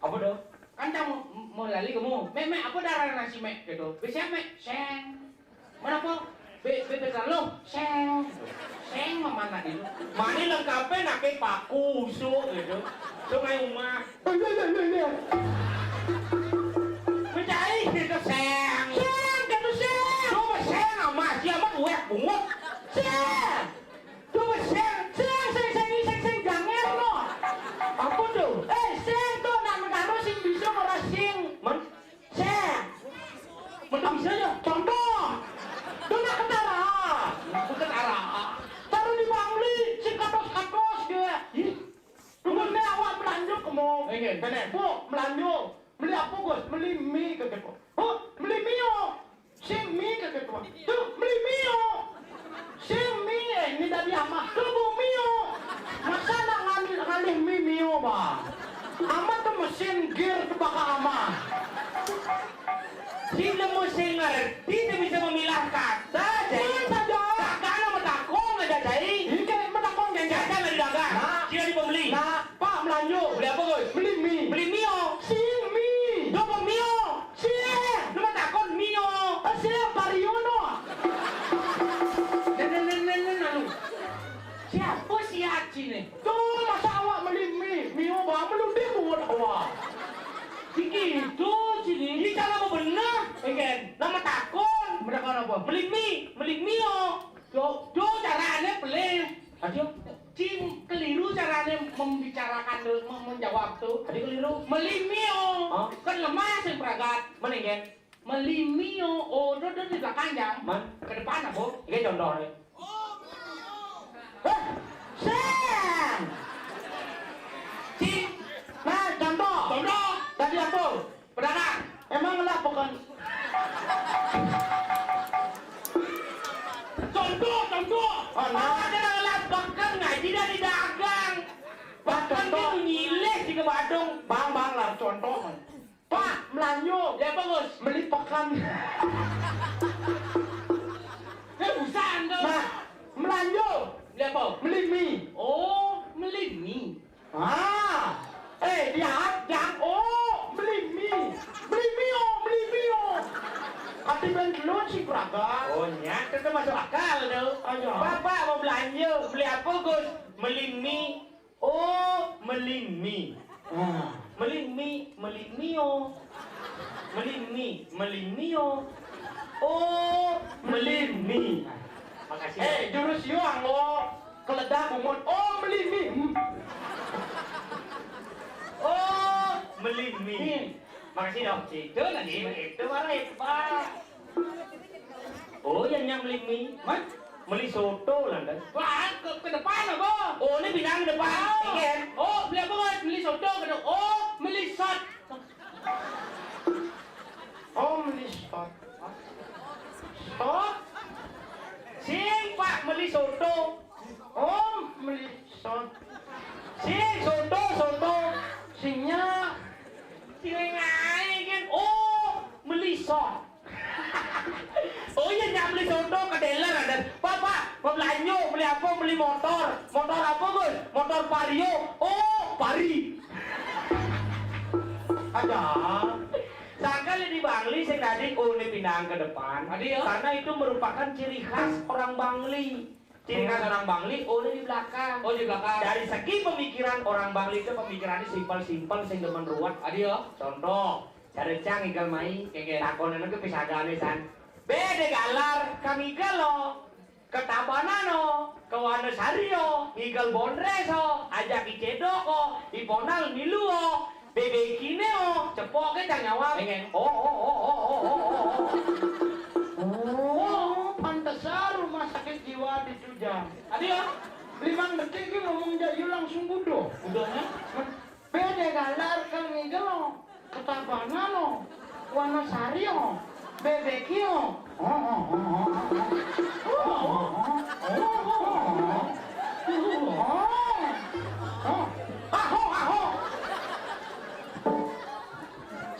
apa dong? Kan cak mau lali kamu. Mek apa darah nasi mek gitu. Bisa mek seng. Mana apa? Betul lo seng. Seng mamana itu. Mani lengkapnya nake paku usuk gitu. Sungai Umah. Iya. Mencari gitu seng. Seng, gitu seng. Coba seng sama siapa buat bungut. Seng. Coba seng. Seng jangan lo. Apa tuh? Seng tuh nak mengaruh sing bisa orang sing. Man, Seng. mana bisa ya? Contoh. Tuh nak ketara. Bukan arah. Taruh di Bangli, sing katos dia. Kemudian awak melanjut ke mau. Bu, melanjut. Beli apa Gus? Beli mie ke ketua. Oh, beli mie. Sing mie ke ketua. Tuh, beli mie. Sing mie ini dari ama. Tuh bu mie. Masa nak ngalih mie Bang? Ama tuh mesin gear tuh bakal ama. Si lemu sing ngerti dia bisa memilah kata. Jadi saja. takkan sama takong aja jadi. Ini kayak menakon kayak Jajan lagi dagang. Nah. Dia di pembeli. Nah, Pak melanjut. Beli apa Gus? Beli mie. Beli mio. Sing mie. Coba mio. Sing. Lu mah takon mio. Sing Pariono. Lalu siapa si Haji nih? Tuh masa awak beli mie bang meludih buat awak. Begitu sini. Ini cara mau bener. Pengen. Nama takon. Mereka apa? Beli mio. Do caranya beli. Aduh, Cing keliru caranya membicarakan menjawab tuh. adik keliru. Meli mio. Hah? Kan lemah sing peragat. Mana yang? Meli mio. Oh, do di belakang jam. Man, Ke depan apa? ini contoh nih. Sen. Cing, Nah contoh. Contoh. Tadi apa? Pedagang. Emang lah bukan. Contoh. Oh nah. ada ngelat bahkan ngaji dari dagang. Bahkan dia Contoh. nyileh di ke Badung. Bang lah contoh. Pak melanjut. Ya bagus. Beli pekan. Busan tuh. Nah melanjut. Ya apa? Beli mie. Oh, meli mie. Lihat yang beli mie. Beli mie. Ati ben telur sih peraga. Oh nyata itu masuk akal tuh. Ayo. Bapak mau belanja, beli apa Gus? Beli mie. Oh, beli mie. Beli mio. Beli mio. Oh, beli mie. Makasih. Jurus yuang lo keledak umut. Oh beli mie. Oh, beli mie. Makasih dong. Itu lagi itu marah Pak. Oh, yang beli mie. Mas, beli soto lah kan. Wah, ke depan apa? Oh, ini bidang depan. Ikan. Oh, beli apa guys? Beli soto ke depan. Oh, beli soto singnya Singengain oh melisot. Oh iya nyam beli soto ke dealer ada. Bapak mau belanja beli apa beli motor apa Gus? Motor Vario. Oh Vari. ada. Sekali di Bangli saya tadi ini pindahan ke depan. Karena itu merupakan ciri khas orang Bangli. Ciri khas orang Bangli ini di belakang. Oh di belakang. Dari segi pemikiran orang Bangli itu pemikirannya simpel-simpel sing demen ruwet. Contoh, cari cang igal mai, takonan ke pisagane san. Bede galar kami galo, ketabanano, kawanesario, igal bonreso, ajak icedoko, iponal miluo, bebe kineo, cepoke cang nyawang. Oh, pantesan rumah sakit jiwa di Jujang. 5 detik ini ngomong jayu langsung budo. Udahnya? Bede galar kami gelo, ketabanano, Wonosario, Bebekio.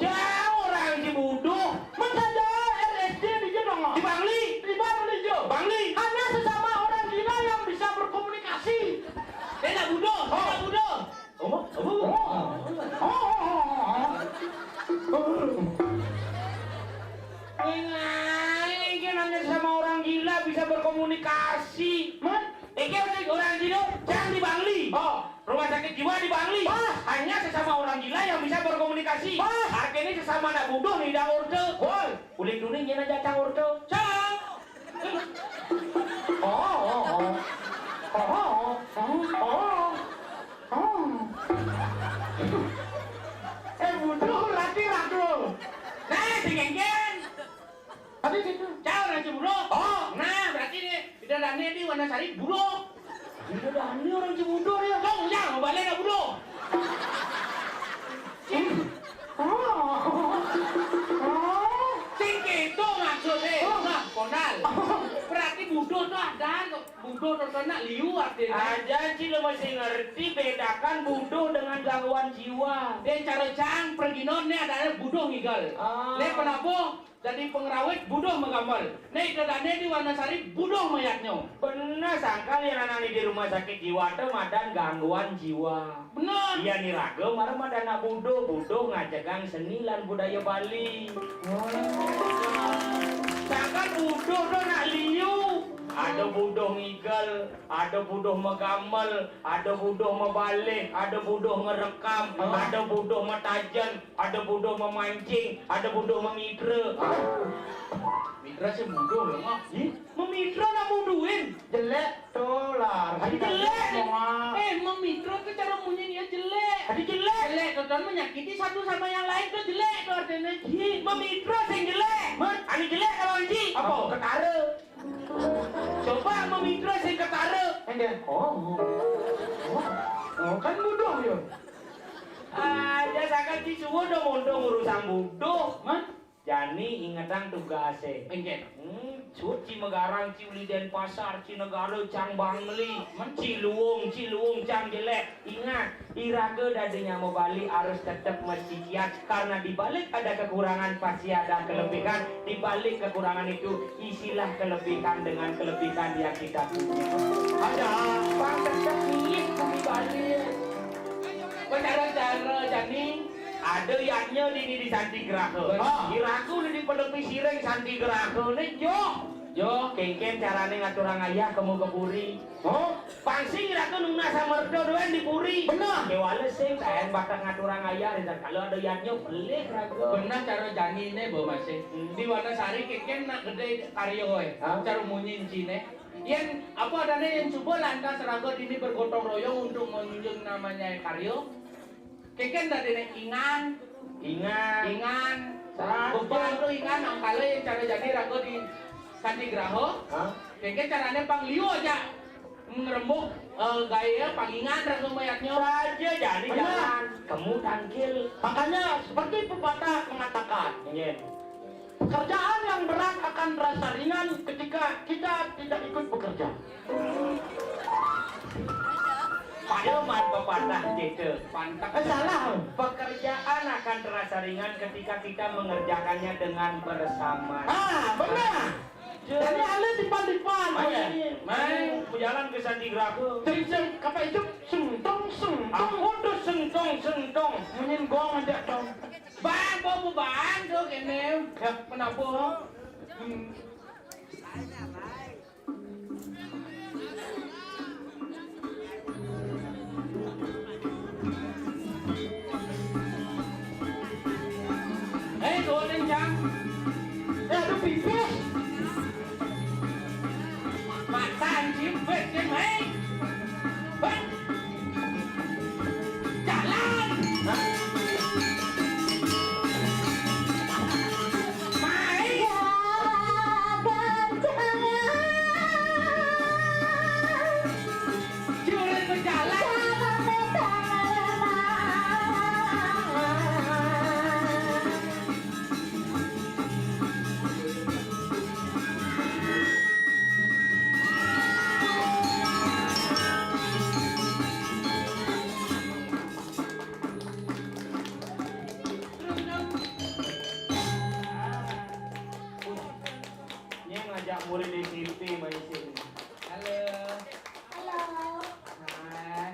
Jauh orang Cibuduh. Mensaja RSD di Jedong. Di Bangli. Di Bangli Jo. Bangli. Hanya sesama orang gila yang bisa berkomunikasi. Beda Budo. Beda Budo. Ini hanya sama orang gila bisa berkomunikasi. Ini orang gila jangan di Bangli. Rumah sakit jiwa di Bangli. Hanya sesama orang gila yang bisa berkomunikasi. Artinya sesama anak budo nih dah order. Uling duning jangan aja cang order. Cang. Buduh lagi ragu. Nah, tinggen. Tadi gitu. Cang orang Cibudo. Nah berarti nih bidadannya di Wanasari budo. Bidadannya orang Cibudo ya. Dong, jangan balik ke budo. Singke itu maksudnya. Nah, konal. Berarti budo tuh ada. Budo tuh nak liu artinya. Aja sih lo masih ngerti bedakan budo dengan gangguan jiwa. Dia cara cang pergi nonnya ada budo ngigal. Nih kenapa? Jadi pengerawat budoh menggambar. Nih keadaannya di Wanasari budoh mayatnya. Bener sangkal yang nanani di rumah sakit jiwa itu madan gangguan jiwa. Bener. Iya nih raga marah madan nak budoh ngajagang seni lan budaya Bali. Sangkal budoh tuh nak liu. Ada budoh ngigal, ada budoh megamel, ada budoh membalik, ada budoh ngerekam, ada budoh metajan, ada budoh memancing, ada budoh memidra. Mitra sih budoh ya mah. Memidra nak buduin. Jelek dolar. Jelek. Memitra tuh cara punya dia jelek. Jelek, tonton menyakiti satu sama yang lain tuh jelek tuh artinya. Memidra sing jelek. Ani jelek kalau anji. Apa? Ketara. Coba memidra sing ketara. Kan buduh ya. Aja sakal cisuwo dong mondong urusan buduh. Jani ingatan tugasnya. Suci Megarang, Ciuli Denpasar, Cinegara, Cang Bangli, Ciluung, Cang Jelek. Ingat, iraga dadanya mau Bali harus tetap mesti giat karena di balik ada kekurangan pasti ada kelebihan. Di balik kekurangan itu isilah kelebihan dengan kelebihan yang kita punya. Ada bang tetap niat di Bali. Cara-cara Jani ada yaknya di Santi Geraha. Iraku di penepi sireng Santi Geraha nih Jo kengken carane ngaturang ayah kamu ke puri. Pangsing iraku nungna samerdo doang di puri. Benar. Kewale sing kaen bakal ngaturang ayah dan kalau ada yaknya pelih ragu. Benar cara Jani ini bawa masih. Di Wanasari keken nak gede karyo cara munyin cine. Yang apa adanya yang coba lantas raga ini bergotong royong untuk menunjuk namanya karyo. Keken dari ingan. Beban tuh ingan angkala yang cara jadi raga di Santi Geraha. Keken caranya pang liu aja ngerembuk gaya pangingan raga mayatnya. Saja jadi jangan kamu tangkil. Makanya seperti pepatah mengatakan, pekerjaan yang berat akan terasa ringan ketika kita tidak ikut bekerja. Pademan pepatah gitu. Pantak. Salah. Pekerjaan akan terasa ringan ketika kita mengerjakannya dengan bersama. Benar. Jadi ada dipan-dipan. Main jalan ke Santiago. Seng apa itu sentong. Aku tuh sentong. Menyinggong aja dong. Bang, bawa bang tuh kene. Ya, kenapa? Tuh lencang. Aduh pipis. Makan cimpet kan, hei. Bang. Jalan. Mai. Curi berjalan. Ini ngajak murid di SMP main sini. Halo. Hai.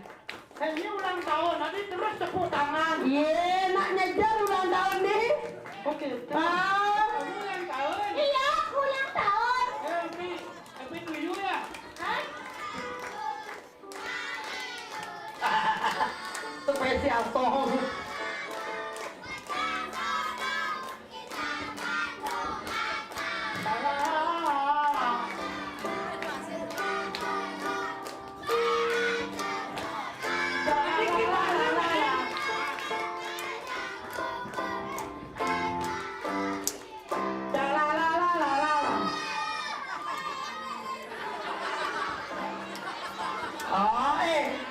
Ini ulang tahun, nanti terus tepuk tangan. Ye, nak ngejar ulang tahun nih. Oke. Kamu ulang tahun. Iya, aku ulang tahun. Happy to you ya. Hah? Spesial song.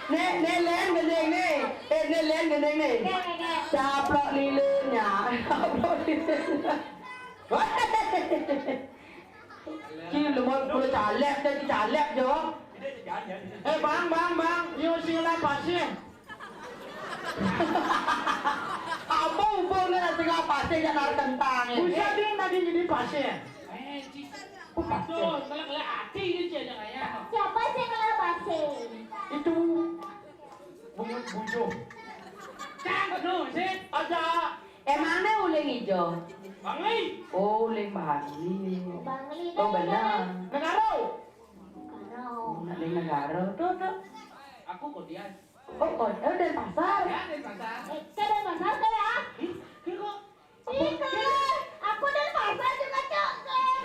Nih len gendeng nih. Nih len gendeng nih. Caplok lilenya. Caplok lilenya. Cium lemot boleh calep jadi calep jo. Bang, yo sila pasien. Apa hubungannya dengan pasien yang narik kentang ini? Bisa dia tadi jadi pasien. Tuh, kalau hati ini jangan ya. Siapa sih yang kena basi? Itu bungut bujo. Cang no sih. Aja. Emangnya uling hijau? Bangi. Oh, uling Bali. Bangli Oh, benar. Negaro. Nak di negara tuh. Aku kodian. Oh, dari pasar. Ya, dari pasar. Dari pasar tuh ya? Kiko. Iya, aku dari pasar juga cok.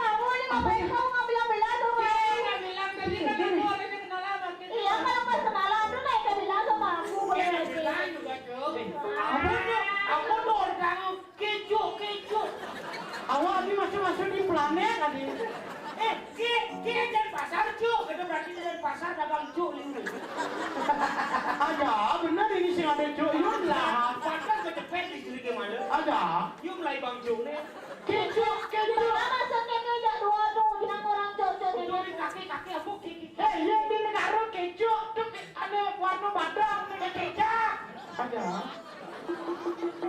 Kamu ini ngapain kamu nggak bilang-bilang tuh? Nggak bilang tadi kan aku ada yang kenal apa? Iya, kalau pas kenalan tuh mereka bilang sama aku boleh Ya, sih. bilang juga cok. Aku tuh kamu keju. Awak ini masuk di planet tadi. Kita dari pasar cok. Kita berarti dari pasar dagang cok ini. Aja, benar ini sih ada cuk. Iya lah. Pasar kecepet di sini gimana? Aja. Yuk mulai bang Jung nih. Keju. Mana masuknya ngejak dua tuh bilang orang cocok ini. Dari kaki aku kiki. Yang di negara keju tuh ada warna badang nih kecap. Aja.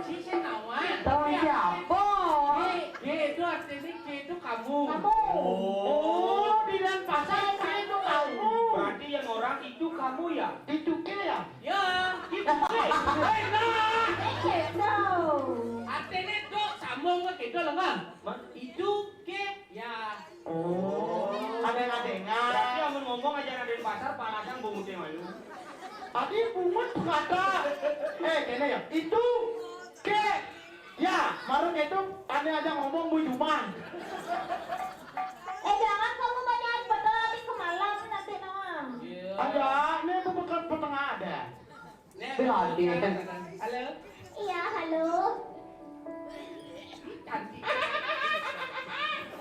Sisi nawan. Tahu siapa? Itu artinya itu kamu. Oh, di dalam pasar itu kamu. Berarti yang orang itu kamu ya? Itu ke ya? Ya, itu nah. No. Artinya itu sambung ke gitu loh bang. Itu ke ya. Oh, ada yang dengar. Berarti yang ngomong aja ada di pasar panasan bungutnya malu. Tadi bungut kata. Kene ya. Itu ke ya, marung itu ada aja ngomong bujuman. Jangan kamu banyak betul nanti ke malam nanti nama. Ada, ini bukan petengah ada. Berarti. Halo. Iya, halo. Cantik.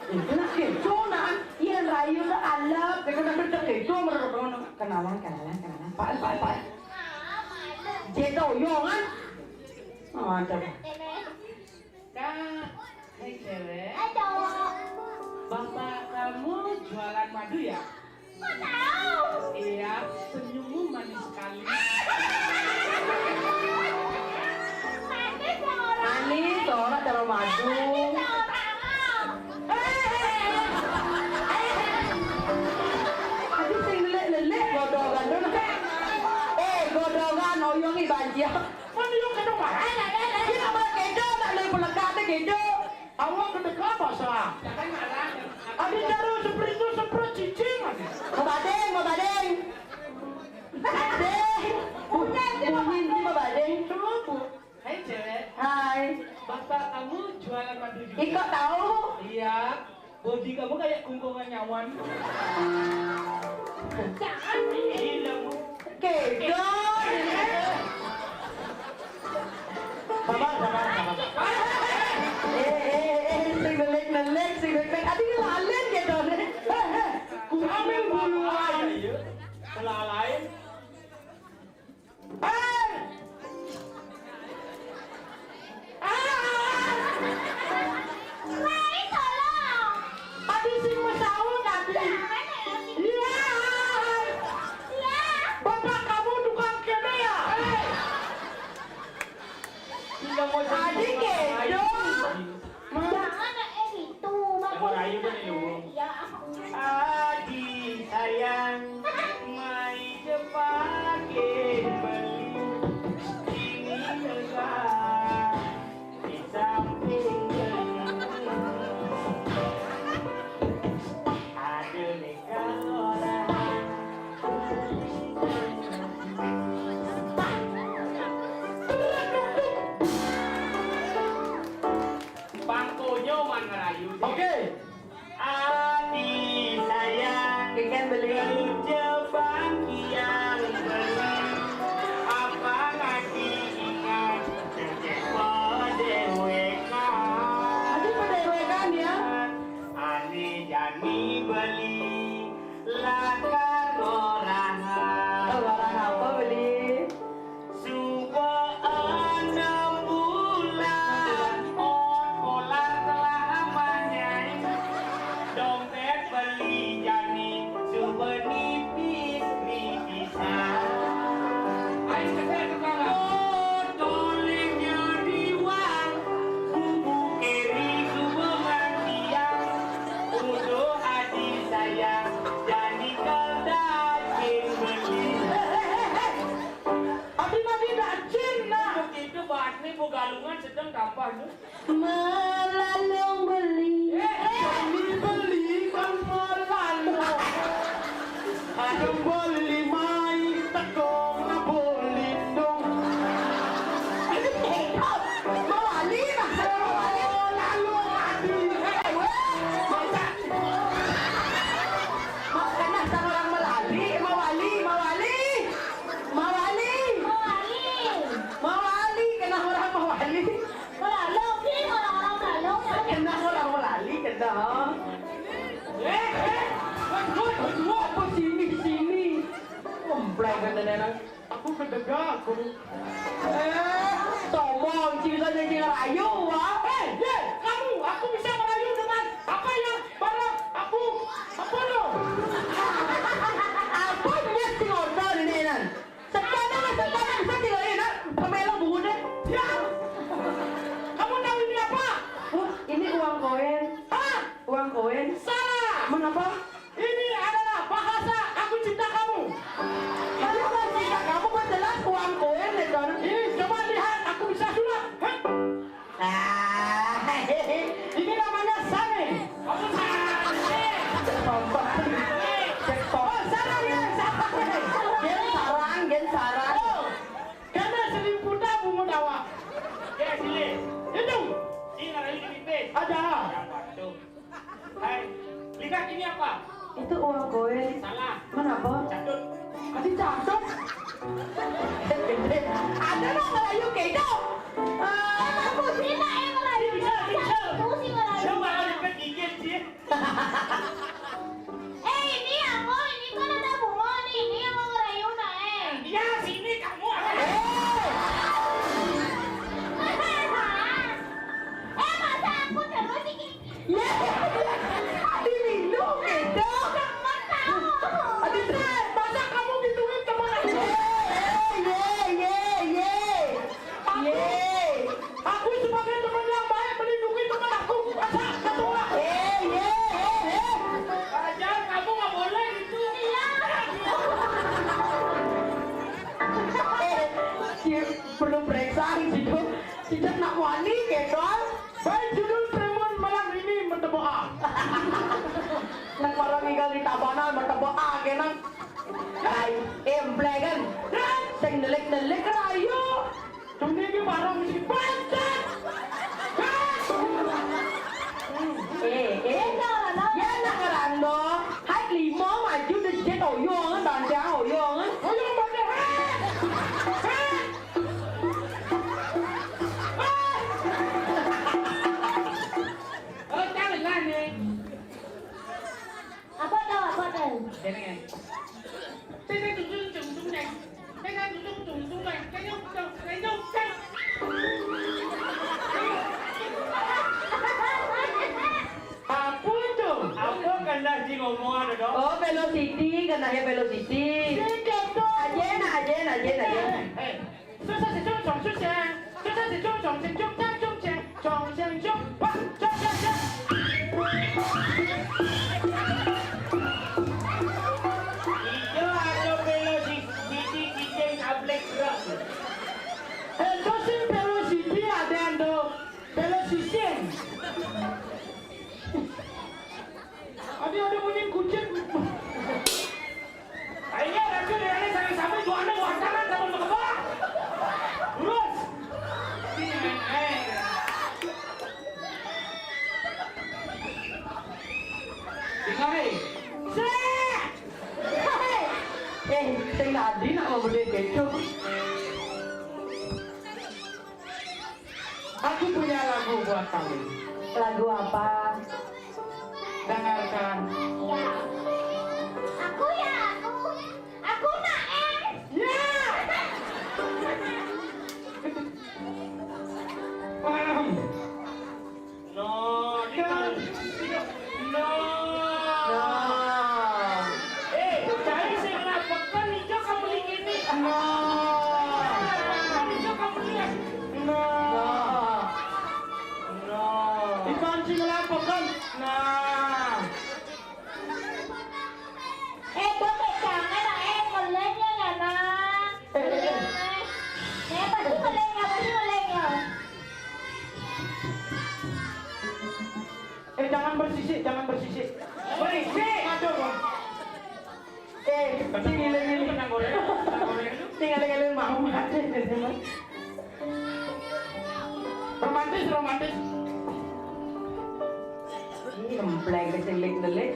Itu nak keju nak. Iya rayu nak alap. Kita nak keju mereka kenalan. Pak. Jedo yongan. Ada. Kak, hai cewek. Ayo. Bapak kamu jualan madu ya? Kok tahu? Iya, senyummu manis sekali. taruh madu. Aduh sing lelek godongan dong. Godongan oyongi banjir. Mana yung kedok mahal? Kita mau kejo nak lagi pelekatnya kejo. Awak kedekap masa? Jangan marah. Adi jaro seperti itu seperti cicing adi. Mau badeng. Badeng. Bunyi sih mau badeng. Selalu. Hai cewek, Hai. bapak kamu jualan madu juga? Iko tahu. Iya, body kamu kayak kungkungan nyawan. Jangan. Kejo. Sabar. Sing lelek. Adi lalen kejo nih. Ambil buluan. Salah lain. Lain tolong. Adi sing mesawut adi. Iya. Ya. Bapak kamu tukang kene ya? Tidak mau Adi kejo. Jangan itu. Merayu kan ini, Bu. Ya. Adi sayang, mai jepake beli ini enggak di samping ada negara. Bangkonya man ngerayu. Oke. Adi sayang, Ikan beli. jebak yang beli apa lagi ingat cecek podeweka. Adi pendewekan ya. Ani jani beli lakar orang Barang apa beli? Subuh 6 bulan polar telah manyai dompet beli jani subuh nipis-nipisan. Ayo saya tukang. Tolengnya diwang bubu keri subuh mandiang untuk adi sayang jani keldakin beli. Adi nanti dacin nah. Begitu bahas nih galungan sedang dampah tuh. Melalung beli. Beli kan melalu. Ada beli mai tekong na beli dong. Mawali lah. Lalu adi. Kena sama orang melali. Mawali. Kena orang mawali. Lalu sih orang-orang lalu. Kena orang melali. Kena. Apa sini? Komplek kan nenek. Aku kedegak aku. Sombong. Cinta rayu wah. Kamu, aku bisa merayu dengan apa yang barang aku apa dong? Apa punya si order ini nan? Sekarang bisa tinggalin nak. Pemelong bukunya. Ya, kamu tahu ini apa? Ini uang koin. Hah? Uang koin. Salah. Mengapa? Ini adalah bahasa aku cinta kamu. Kamu kan cinta kamu kan jelas uang koin itu. Ini coba lihat, aku bisa sulap. Hah? Ini namanya sange. Kamu sange. Sombong. Oh, sarang ya, sarang. Gen sarang. Oh, karena selimputa bunga dawa. Ya sini. Itu Ini ngarayu di pipis. ada. Apa tuh? Hai, lihat ini apa? Itu uang koin. Salah. Kenapa? Catut. Adi catat. Ada mau ngelayu kejo. Aku sih nak yang merayu. Aku sih merayu. Coba lipat gigit sih. Ini aku, ini kan ada bunga nih. Ini yang mau merayu nak Ya sini kamu. masa aku terus ini? Adi minum kejo. Jangan tahu. Adi Masa kamu gituin teman aku? ye. periksa si nak wani kedol. Baik judul Tremon malam ini menteboa. Nak malam tinggal di Tabanan menteboa kenang. Ay, emplegan. Sing nelik ayo. Tunggu ni barang mesti bantet. Ya nak kerando. Hai lima maju di jet oyong dan dia oyong. Oyong bantet. Oh, jangan lah ni. Apa dah? Jangan. Saya tung tung. Saya tung tung. Apa itu? Apa kena si ngomong ada dong? Oh, velocity, kena ya velocity. Ajen. Eh, susah si cung susah. Susah si cung Pak, cung. Itu ada velocity kitchen ablek gerak. Dosin velocity ada ando velocity. Ada bunyi kucing. Ayo racun dari sampai dua anak tangan sama ke bawah. Lurus. Dengar Sing tadi nak mau beli kecoh. Aku punya lagu buat kamu. Lagu apa? Dengarkan. Aku nak Ya. No, Kan. no. Cari sing lapekan hijau kamu ini. No. Hijau kamu lihat. No. No. Ikan sing lapokan. Nah. boleh jangan melengnya ya nak. Pasti melengnya. Jangan bersisik. Berisik. Aduh, Bang. Tinggal-tinggal. Tenang goreng. Tinggal-tinggal mau mati. Romantis. Ini gempleng sing nelik.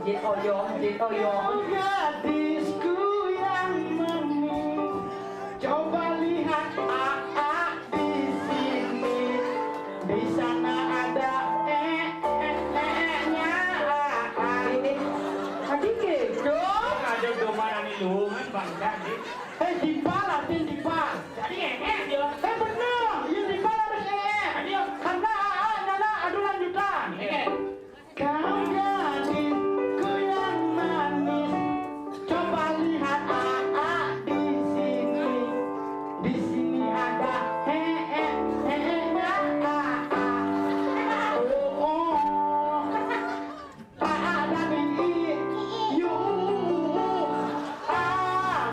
Jet oyong. Gadisku yang manis, coba lihat di sini. Di sana ada nya. Adik kecoh. Ada domba nih luman bangsa nih. Dipa latihan dipa. Jadi dia. Bener, ya dipa harus Dia. karena nana adu lanjutan. Kau gadisku yang manis, coba lihat di sini. Di sini ada ada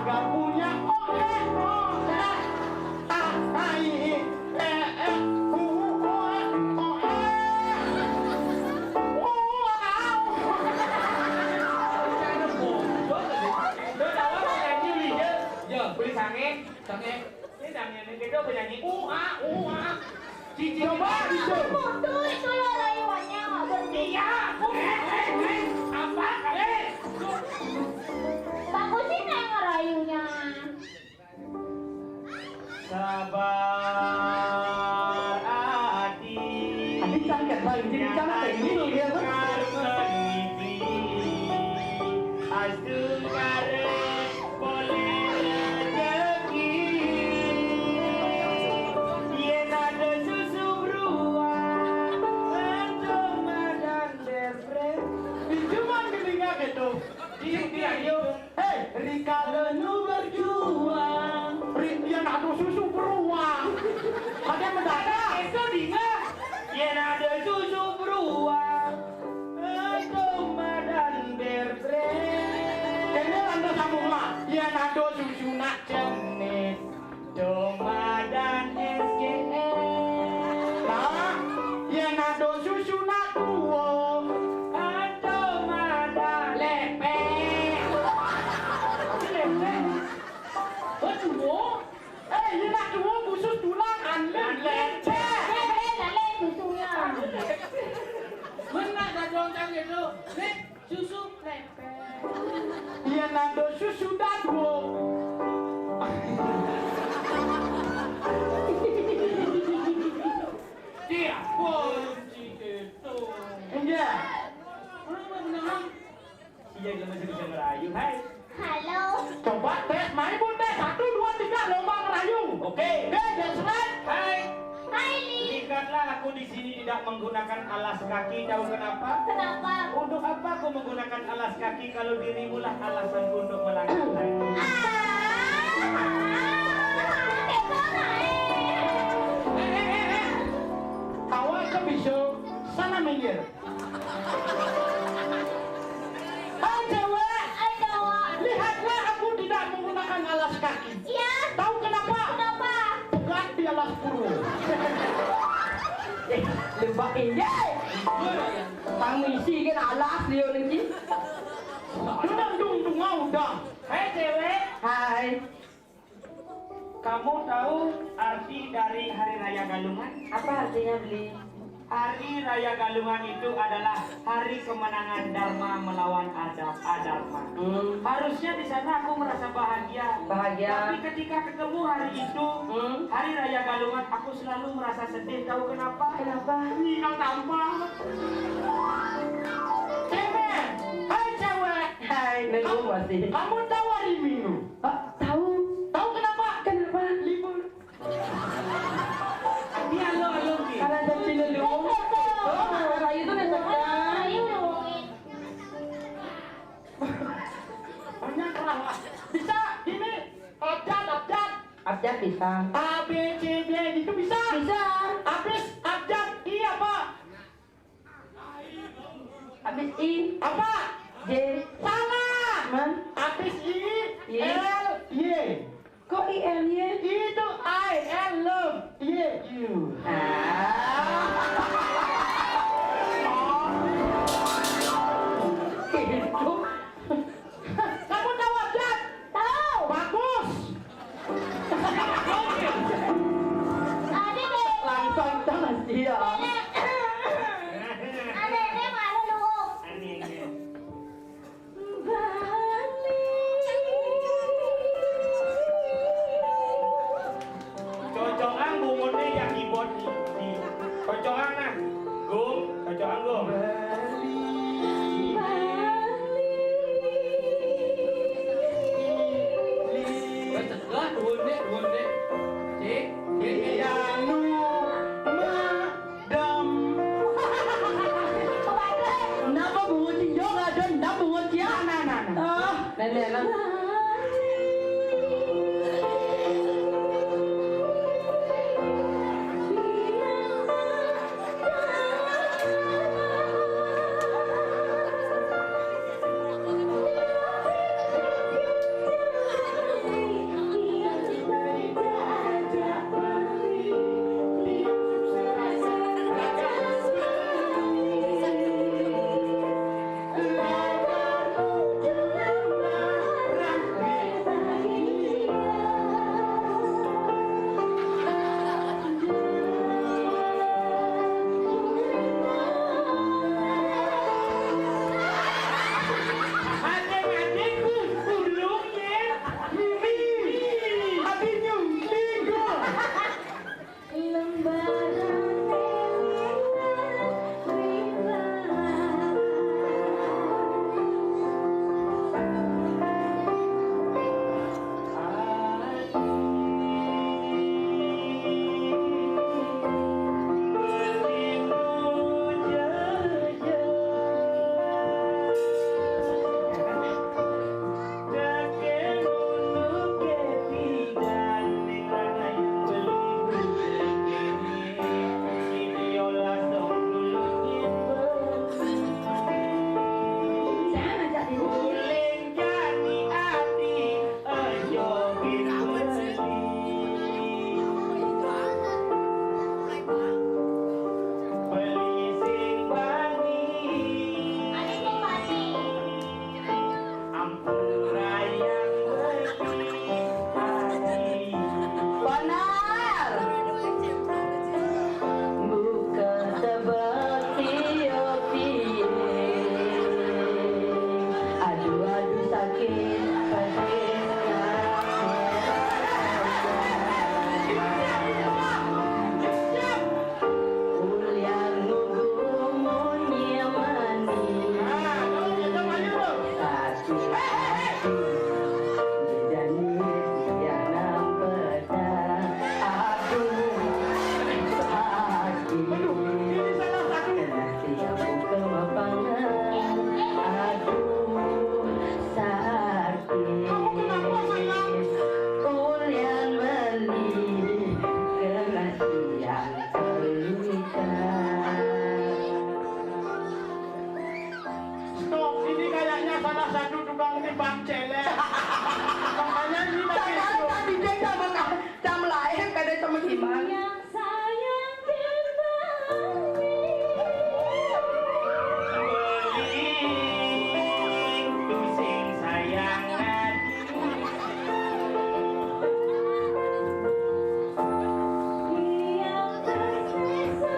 gak punya Beli sange. Ini sange ini kita penyanyi Cici Coba bisa. Itu lo rayuannya nggak berhenti. Iya. Apa? Bagusin yang ngerayunya. Sabar adik. Adik cantik banget, jadi cantik gitu dia kan. Rika Lenu berjuang, dia nak susu beruang, ada mendadak. Itu dia. Yang ada susu beruang. dong kan gitu. Nih, susu lepek. Iya nando susu dadwo. Dia kunci itu. Iya. Apa beneran? Iya dia masih bisa ngerayu. Hai. Halo. Coba tes, main pun tes. 1, 2, 3, lomba ngerayu. Oke. That's right. Hai. Hai Li. Lihatlah aku di sini tidak menggunakan alas kaki. Tahu kenapa? Kenapa? Untuk apa aku menggunakan alas kaki kalau dirimu lah alasanku untuk melangkah? Awak ke bisa sana minggir. Hai cewek, Hai cowok. lihatlah aku tidak menggunakan alas kaki. Iya. Tahu kenapa? Kenapa? Pegat di alas puru. Lebak ini. Pangisi kan alas dia lagi. Dudang dung mau dah. Hai cewek, Hai. kamu tahu arti dari Hari Raya Galungan? Apa artinya beli? Hari Raya Galungan itu adalah hari kemenangan Dharma melawan Adharma. Harusnya di sana aku merasa bahagia. Bahagia. Tapi ketika ketemu hari itu, Hari Raya Galungan, aku selalu merasa sedih. Tahu kenapa? Kenapa? Nina tambah. Cewek, hai cewek. Hai, nunggu masih. Kamu tahu hari Minggu? Tahu? Tahu kenapa? Kenapa? Libur. Dia lo gitu. Karena ada cililung. Oh, rayu itu udah sedang. Ayo ngomongin. Banyak lah. Bisa ini abjad. Abjad bisa. A B C D itu bisa. Bisa. Habis abjad I apa? Habis I. Apa? J. Salah. Man. Habis I Y. L Y. Kok I L Y? Itu I love Y you. Itu. Kamu tahu abjad? Tahu. Bagus. Ada deh. Langsung tangan dia. Ada deh mana lu? mang. Yang sayang kembali. Tusing sayang Yang tersisa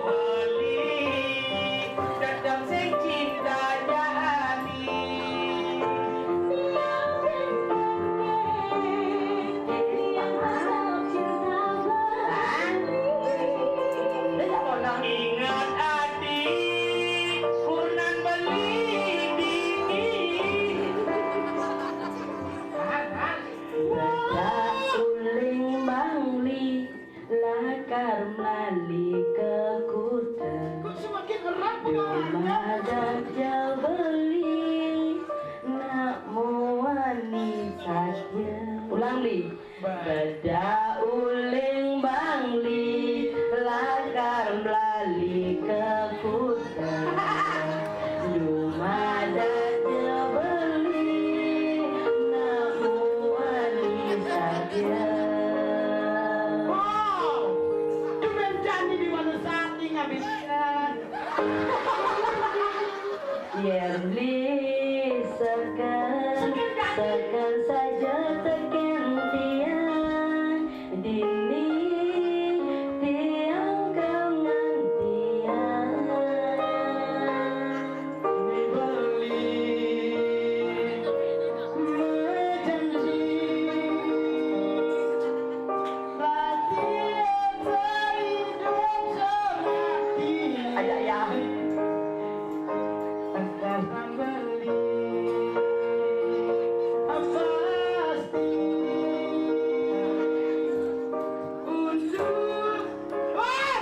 beli dadang sing cinta jani. yang harap cinta Dia tak pernah. Ingat hati purnan beli dingin. Dak uling bangli lakar mali ke kuda. Kok semakin erat pengaruhnya? Madak jauh beli nak muani saja. Ulang li. Beda uling bangli lakar melali ke kuda. Madak jauh beli nak muani saja. Wow, cuman janji di mana saat ini ngabiskan. Yerli sekan saja tergantian dini tiang gantian Dibeli berjanji hati yang hidup semati. ada ya Akan beli pasti untuk Woi!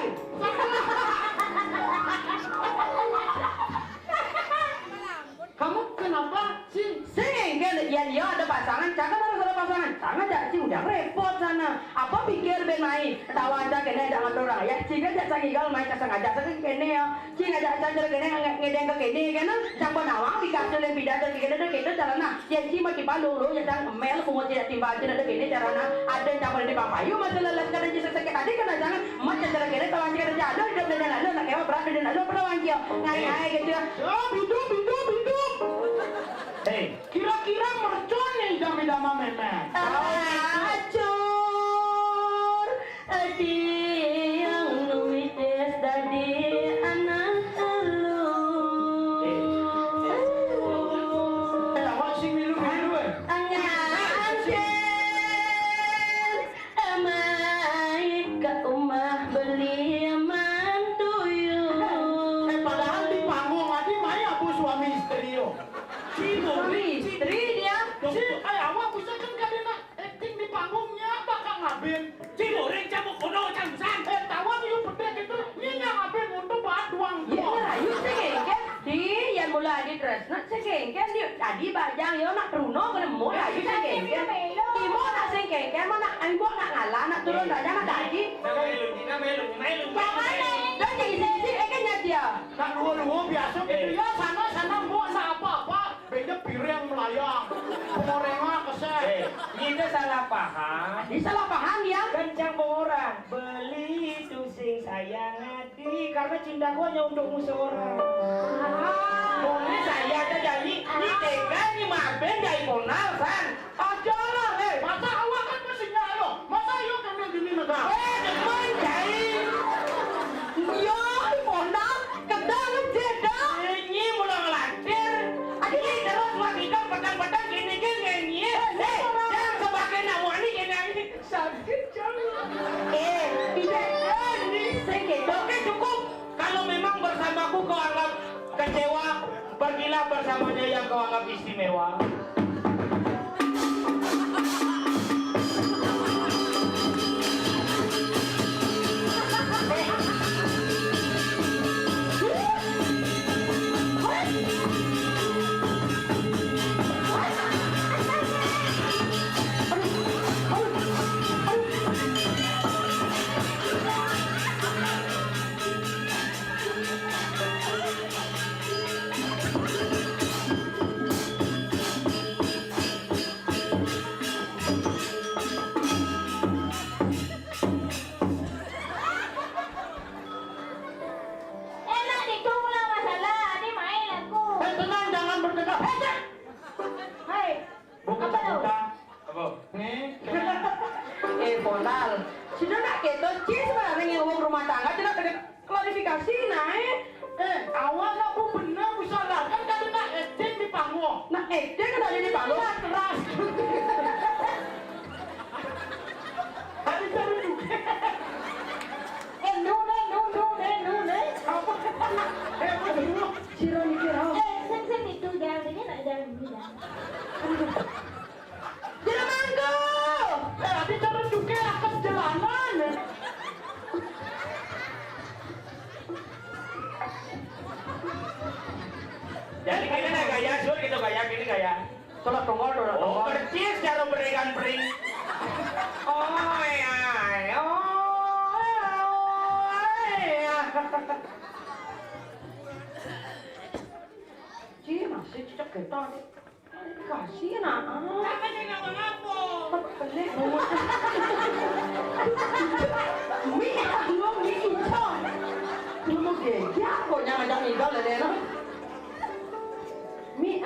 Kamu kenapa sih? sehingga ya dia ada pasangan jangan harus ada pasangan sangat tak sih udah repot sana apa pikir ben main tahu aja kena ada ngatur orang ya jika tak sakit gal main kasang aja sakit kene ya jika ada aja kene ngedeng ke kene kan sampai nawang dikasih lebih pidato kene ada kene carana ya sih mati palu lo ya jangan mel kumut tidak timba aja ada kene carana ada yang campur di pampayu masalah las kada jisa sakit tadi kena jangan macam cara kene tahu aja kada ada hidup dan lalu nak kewa berat dan lalu pernah wangkio ngai gitu ya Oh, hidup. Hei, Kira-kira mercon nih dama-dama memet. acur yang nuites dari anak elu Tawa sing milu-milu angan amai ke rumah beli mantuyu padahal di panggung aja Maya bu suami istri yo. suami istri dia Si, awak bisa kan kadena acting di panggungnya bakal ngabin. Cigoreng cabuk kono camsan. Tawa nih pedek itu, ini ngabin untuk baduang ya tuh. rayu segengken di yang mulai di tresna segengken di tadi bajang yo nak Bruno kena mau rayu segengken Imo nak segengken mana ibu nak ngalah nak turun aja nak tadi Nama elu. dan jadi sih kan dia Nah, luar biasa gitu ya, sana mau apa-apa. Beda piring melayang, pengorengnya kesel. Kita salah paham. di salah paham ya Kencang orang beli tusing sayang hati karena cinta gua hanya untuk seorang. Boleh saya ada janji ini tega ini maben dari konal san. Aja lah, masa awak kan masih nyalo. Masa yuk kan gini negara. Demen jai. yo mona kedang jeda Ini mulai ngelantir. Ini terus wakikan petang-petang gini nyanyi. Jangan sebagai nawani gini sakit jangan. tidak segitu Oke cukup. Kalau memang bersamaku kau anggap kecewa, pergilah bersamanya yang kau anggap istimewa. Nah SD kan ada di balok keras. Hari baru juga. Nune. Apa? Betul. Siro mikir apa? Sen itu jangan nak jangan ini dah. Jangan mangga. Hari baru juga akan jalanan. Jadi gini nih gaya, sur gitu gaya, gini gaya. Tolak tongol. Oh, percis cara berikan pering. Oh ya. Cih, masih cicak kita. Kasih nak. Apa sih ngapa-ngapa? Pelik banget. Mi ngomong mi itu. Ngomong gaya kok nyamajang itu lah deh. Mi.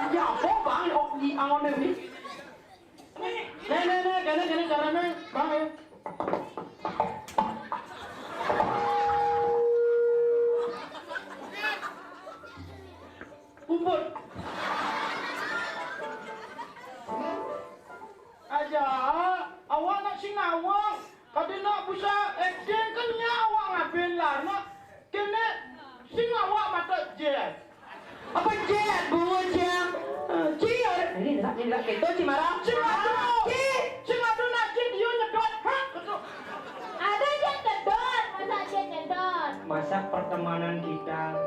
Ya apa bang? Oh di angon ni. Kena karena bang. Umput. Aja, awak nak singawang. Kadi nak busa SD kan awak ngapain lah. Nak kena singawak mata jet. Apa jet? Bawa jet. Jet. Ini nak kita cimarang. Cimadu nak jet dia nyedot. Ada yang kedot, masa dia kedot. Masa pertemanan kita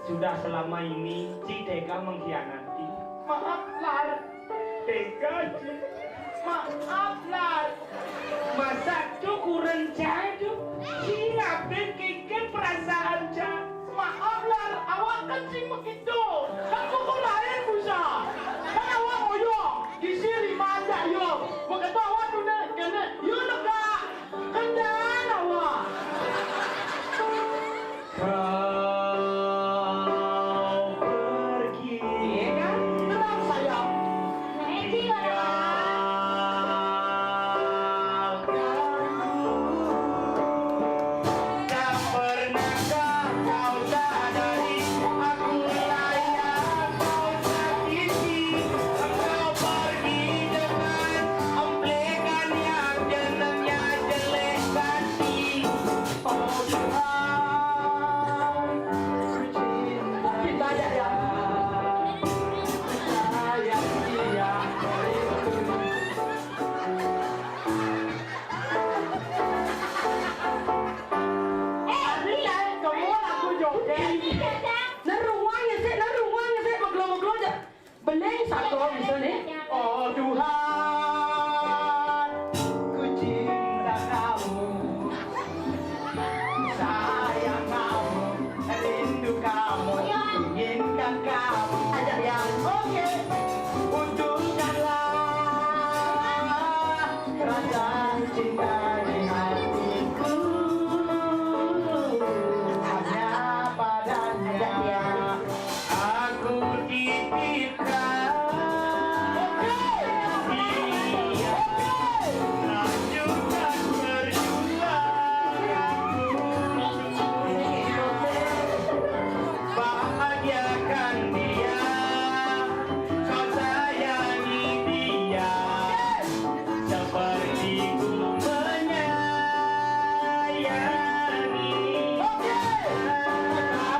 sudah selama ini si Tega mengkhianati. Maaf lah. Tega, Maaf lah. masa tuh kurang jadu. Si ngapain keke perasaan jah? Maaf lah, awak kan sing begitu. Kan kok lain busa. Kan awak moyo, gisi 5 aja yo. Begitu awak tu nak kena, yo lega. Kendan awak. Kau pergi. Iya kan? Tenang sayang. Nanti Tak pernahkah kau sadari aku layak kau sakiti. Engkau pergi dengan amplekan yang jenengnya jelek hati. Oh Tuhan, Kita aja ya. sayang dia. Ini lah, kamu aku joget. Naruangnya sih, beglo-beglo aja. Beleng satu bisa nih. Oh Tuhan, ku cinta kamu, sayang kamu, rindu kamu, inginkan kamu. Ajak yang oke, untukkanlah rasa cinta di hatiku hanya padanya. Aku titipkan dia, lanjutkan perjuanganku, bahagiakan dia, kau sayangi dia, seperti ku menyayangi.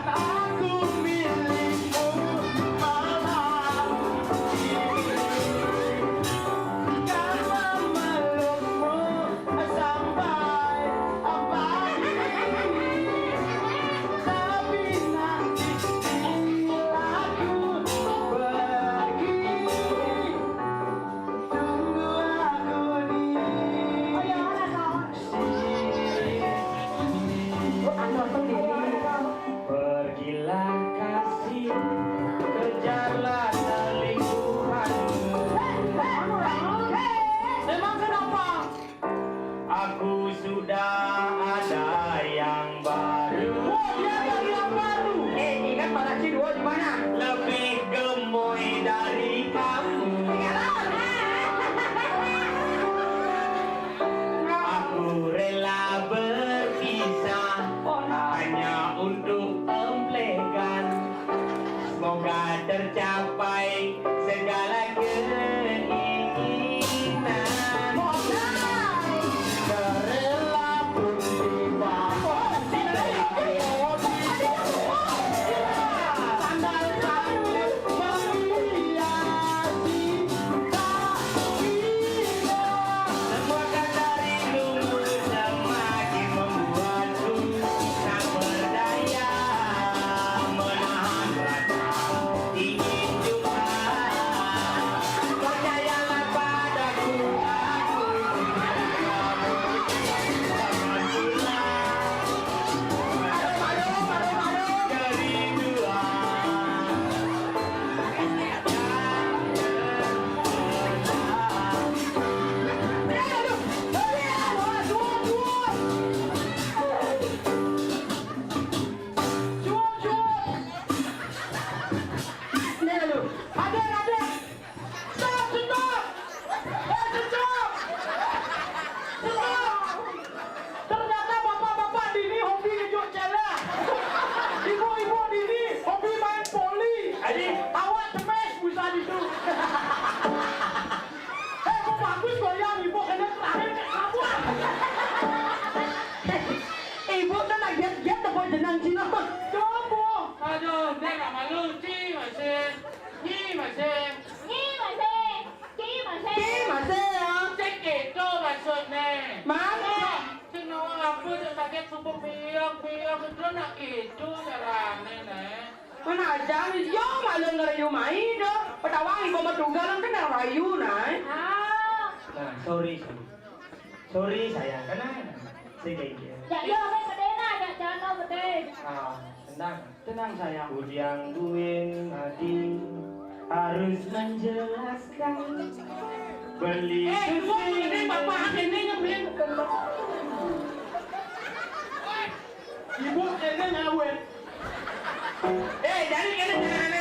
Aku milikmu, malah semoga tercapai segala keinginan. Rela pun tiba. Sandal sandal menghiasi kakinya. Semoga darimu semakin membuatku tak berdaya menahan rasa ingin jumpa. Percayalah padaku, aku kamu jangan pulang kerinduan. Ternyata bapak-bapak dini hobi ngejuk cela. Ibu-ibu dini hobi main poli. Awak cemes bisa itu. Kok bagus goyang ibu kena terakhir kayak kamu. Ibu kan lagi giat tepuk jenang Cina. Coba. Aduh, dia nggak malu, masih. Masih ya. Cek itu maksudnya. Mana? Senang aku tuh sakit subuh biok itu nak itu caranya nih. Mana aja nih, yo malu ngerayu main dah. Petawang ibu matugalan kan ngerayu nai. Nah, sorry sayang, kenapa? Saya kayak gitu. Tenang sayang. Yang duin hati harus menjelaskan beli Gua ini bapak ini nyebelin. Ibu kayaknya ngawet. jadi kene jangan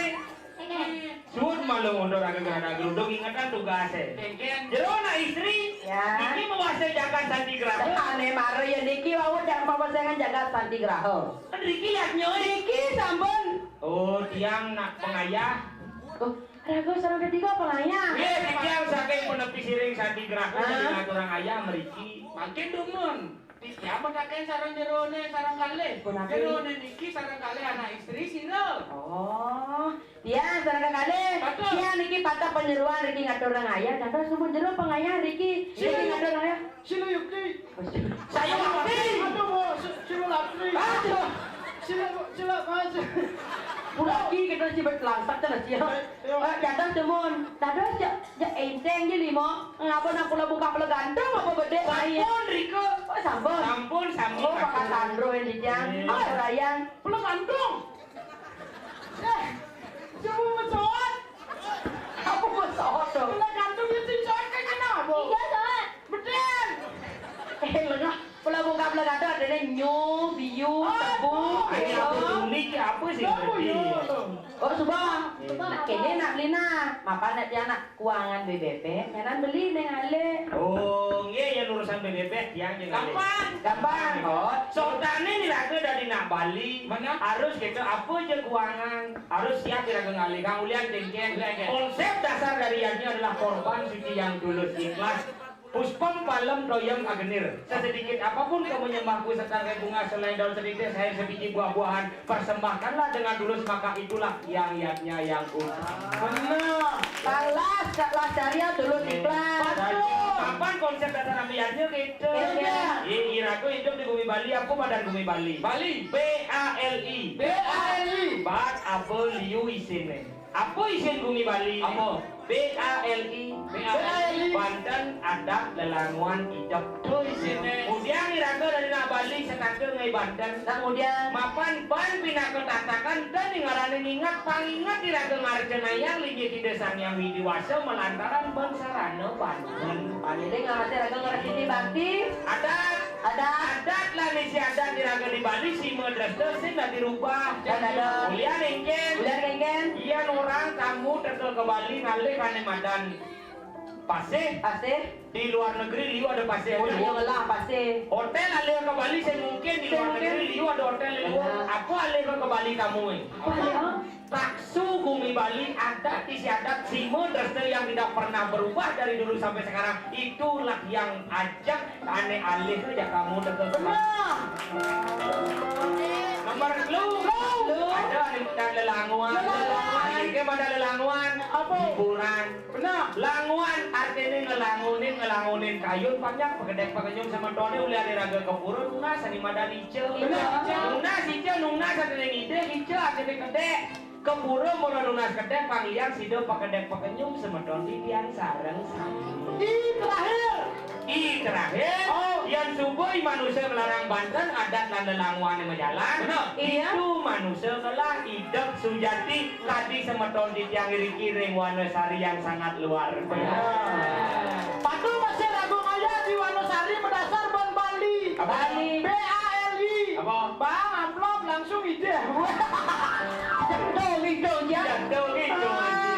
suut malu mundur agak gerada geruduk ingatan tugasnya. Dengken. Jero na istri, Ya. ini menguasai jagat santigraha. Aneh mare ya Niki wawut jangan papasangan jaga santigraha. Kan Riki liatnya Niki sampun. Oh, tiang nak pengayah. Oh, ragu sareng ketiga pelaya. Ye, tiang saking penepi siring santigraha Ah. jadi ngaturang ayah meriki. Makin dumun. Siapa kakek sarang jerone sarang kali? Punake. Jerone Niki sarang kali anak istri sino. Oh, dia sareng kali. Betul. Dia Niki patah penyeruan Riki ngatur nang ayah, kata sumpun jero pengayah Riki. Riki ngatur nang ayah. Sila Yukti. Saya ngerti. Aduh, Bu, sila Latri. Aduh. Sila masih. Lagi kita si berlangsak terus ya. Jatuh temun. Dados ya enteng je limo. Ngapa nak pula buka pula ganteng apa bede saya. Sampun Riko. Oh sampun. Sampun Oh pakai sandro ini jang. Oh Ryan. Pulang gantung. Coba mencoot. Aku pun sohot tuh. Pulang gantung itu coot kayak kenapa? Betul. Lengah. Pula buka pula ganteng ada nyu, biu, tebu. Ini apa unik apa sih ngerti? Oh subah. Nak kene nak beli nak. Mapan nak dia nak kuangan BBP. Menan beli neng ale. Oh, nggih ya urusan BBB tiang jeung Gampang. Oh. Sotane niraga dari nak Bali. Mana? Harus gitu apa aja keuangan. Harus siap niraga ngalih. Kang Ulian dengken. Konsep dasar dari ini adalah korban suci yang tulus ikhlas. Puspam palem doyong agenir. Sesedikit apapun kamu menyembahku serta bunga selain daun sedikit saya sebiji buah-buahan. Persembahkanlah dengan tulus maka itulah yang niatnya yang utama. Benar. Balas kak lasaria tulus ikhlas. Kapan konsep dasar ambiannya gitu? Iya. Iraku hidup di bumi Bali, aku badan bumi Bali. Bali. BALI. BALI. Bat apa liu isine? Apa isin bumi Bali? Apa? BALI. BALI. Banten adat lelanguan idep. Tuh isine. Kemudian iraga dari nak Bali sekake ngai Banten. Kemudian Mapan ban pinaka tatakan dan ngarane ningat pangingat iraga ngarjenayang ligi di desa yang widiwasa melantaran bangsarana Banten. Panjang nggak raga ngerti bakti. Adat Lah nih si adat diraga di Bali si medres sih nggak dirubah. Ada. Kuliah nengken. Udah kengen. Iya orang kamu tekel ke Bali ngalih kane madan. pasir. Pasir. Di luar negeri Liu ada pasir. Oh iya lah pasir. Hotel alih ke Bali saya mungkin di luar negeri Liu ada hotel di luar. Aku alih ke Bali kamu ini. Apa ya? Taksu bumi Bali adat istiadat simo dresel yang tidak pernah berubah dari dulu sampai sekarang. Itulah yang ajak aneh alih aja kamu dekat. Nomor lu ada dan lelanguan. Ini ada lelanguan. Apa? Hiburan. Benar. Languan artinya ngelangunin kayun panjang pegedek pekenyum sama tone uli ada raga kepura nuna sani madani ce. Nuna si ce nuna sadene ngide hice artinya gede. Kepura mono nuna gede panglian sido pegedek pekenyum sama tone pian sareng sami. Terakhir, yang subuh manusia melarang Banten adat dan lelanguan yang menjalan. Iya. Itu manusia telah hidup sujati tadi semeton di tiang kiri Wonosari yang sangat luar biasa. Patu masih ragu aja di Wonosari mendasar Bang Bali. Bali. BALI. Apa? Bang amplop langsung ide. Jatuh ya. Jatuh gitu aja.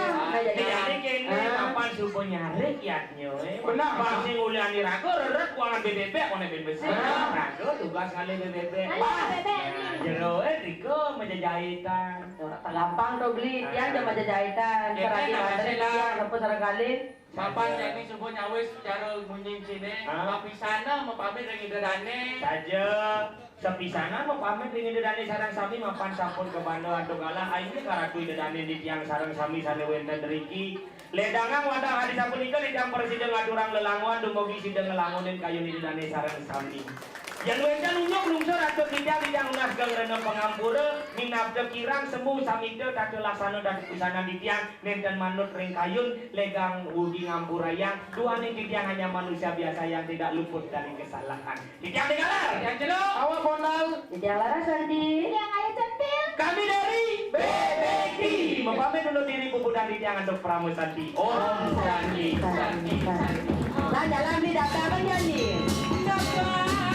jadi. Jadi kini kapan subuh nyari kiatnya? Benar. Pasti ngulian di ragu reret kuangan BBB kono ben besi. Ragu tugas kali BBB. Jero Riko menjajahitan. Gampang tuh beli tiang cuma jahitan. Seragi baterai tiang lepas sergali. Papan jadi subuh nyawis cara munying sini. Papisana mau pamit dengan dedane. Saja sepisana mau pamit dengan dedane sarang sami mapan sampun ke Bandung atau galah aing karakui dedane di tiang sarang sami sane wenten riki. Ledangang wadah hadis sapunika lidang presiden ngadurang lelanguan dumugi sideng ngelangunin kayu di dedane sarang sami. Yang wenten unyok lungsur atau tidak unas gang rena pengampura minabde kirang sembuh samide kate laksana dan pusana di tiang nenten manut ring kayun legang ugi ngampurayang duane di tiang hanya manusia biasa yang tidak luput dari kesalahan. Di tiang dengar yang celok Awak Bonal. Tiang laras nanti. Yang ayo centil. kami dari BBT mempamit dulu diri pupudan di tiang untuk Pramusanti. Om Santi. Nah jalan di data apa nyanyi? Dapat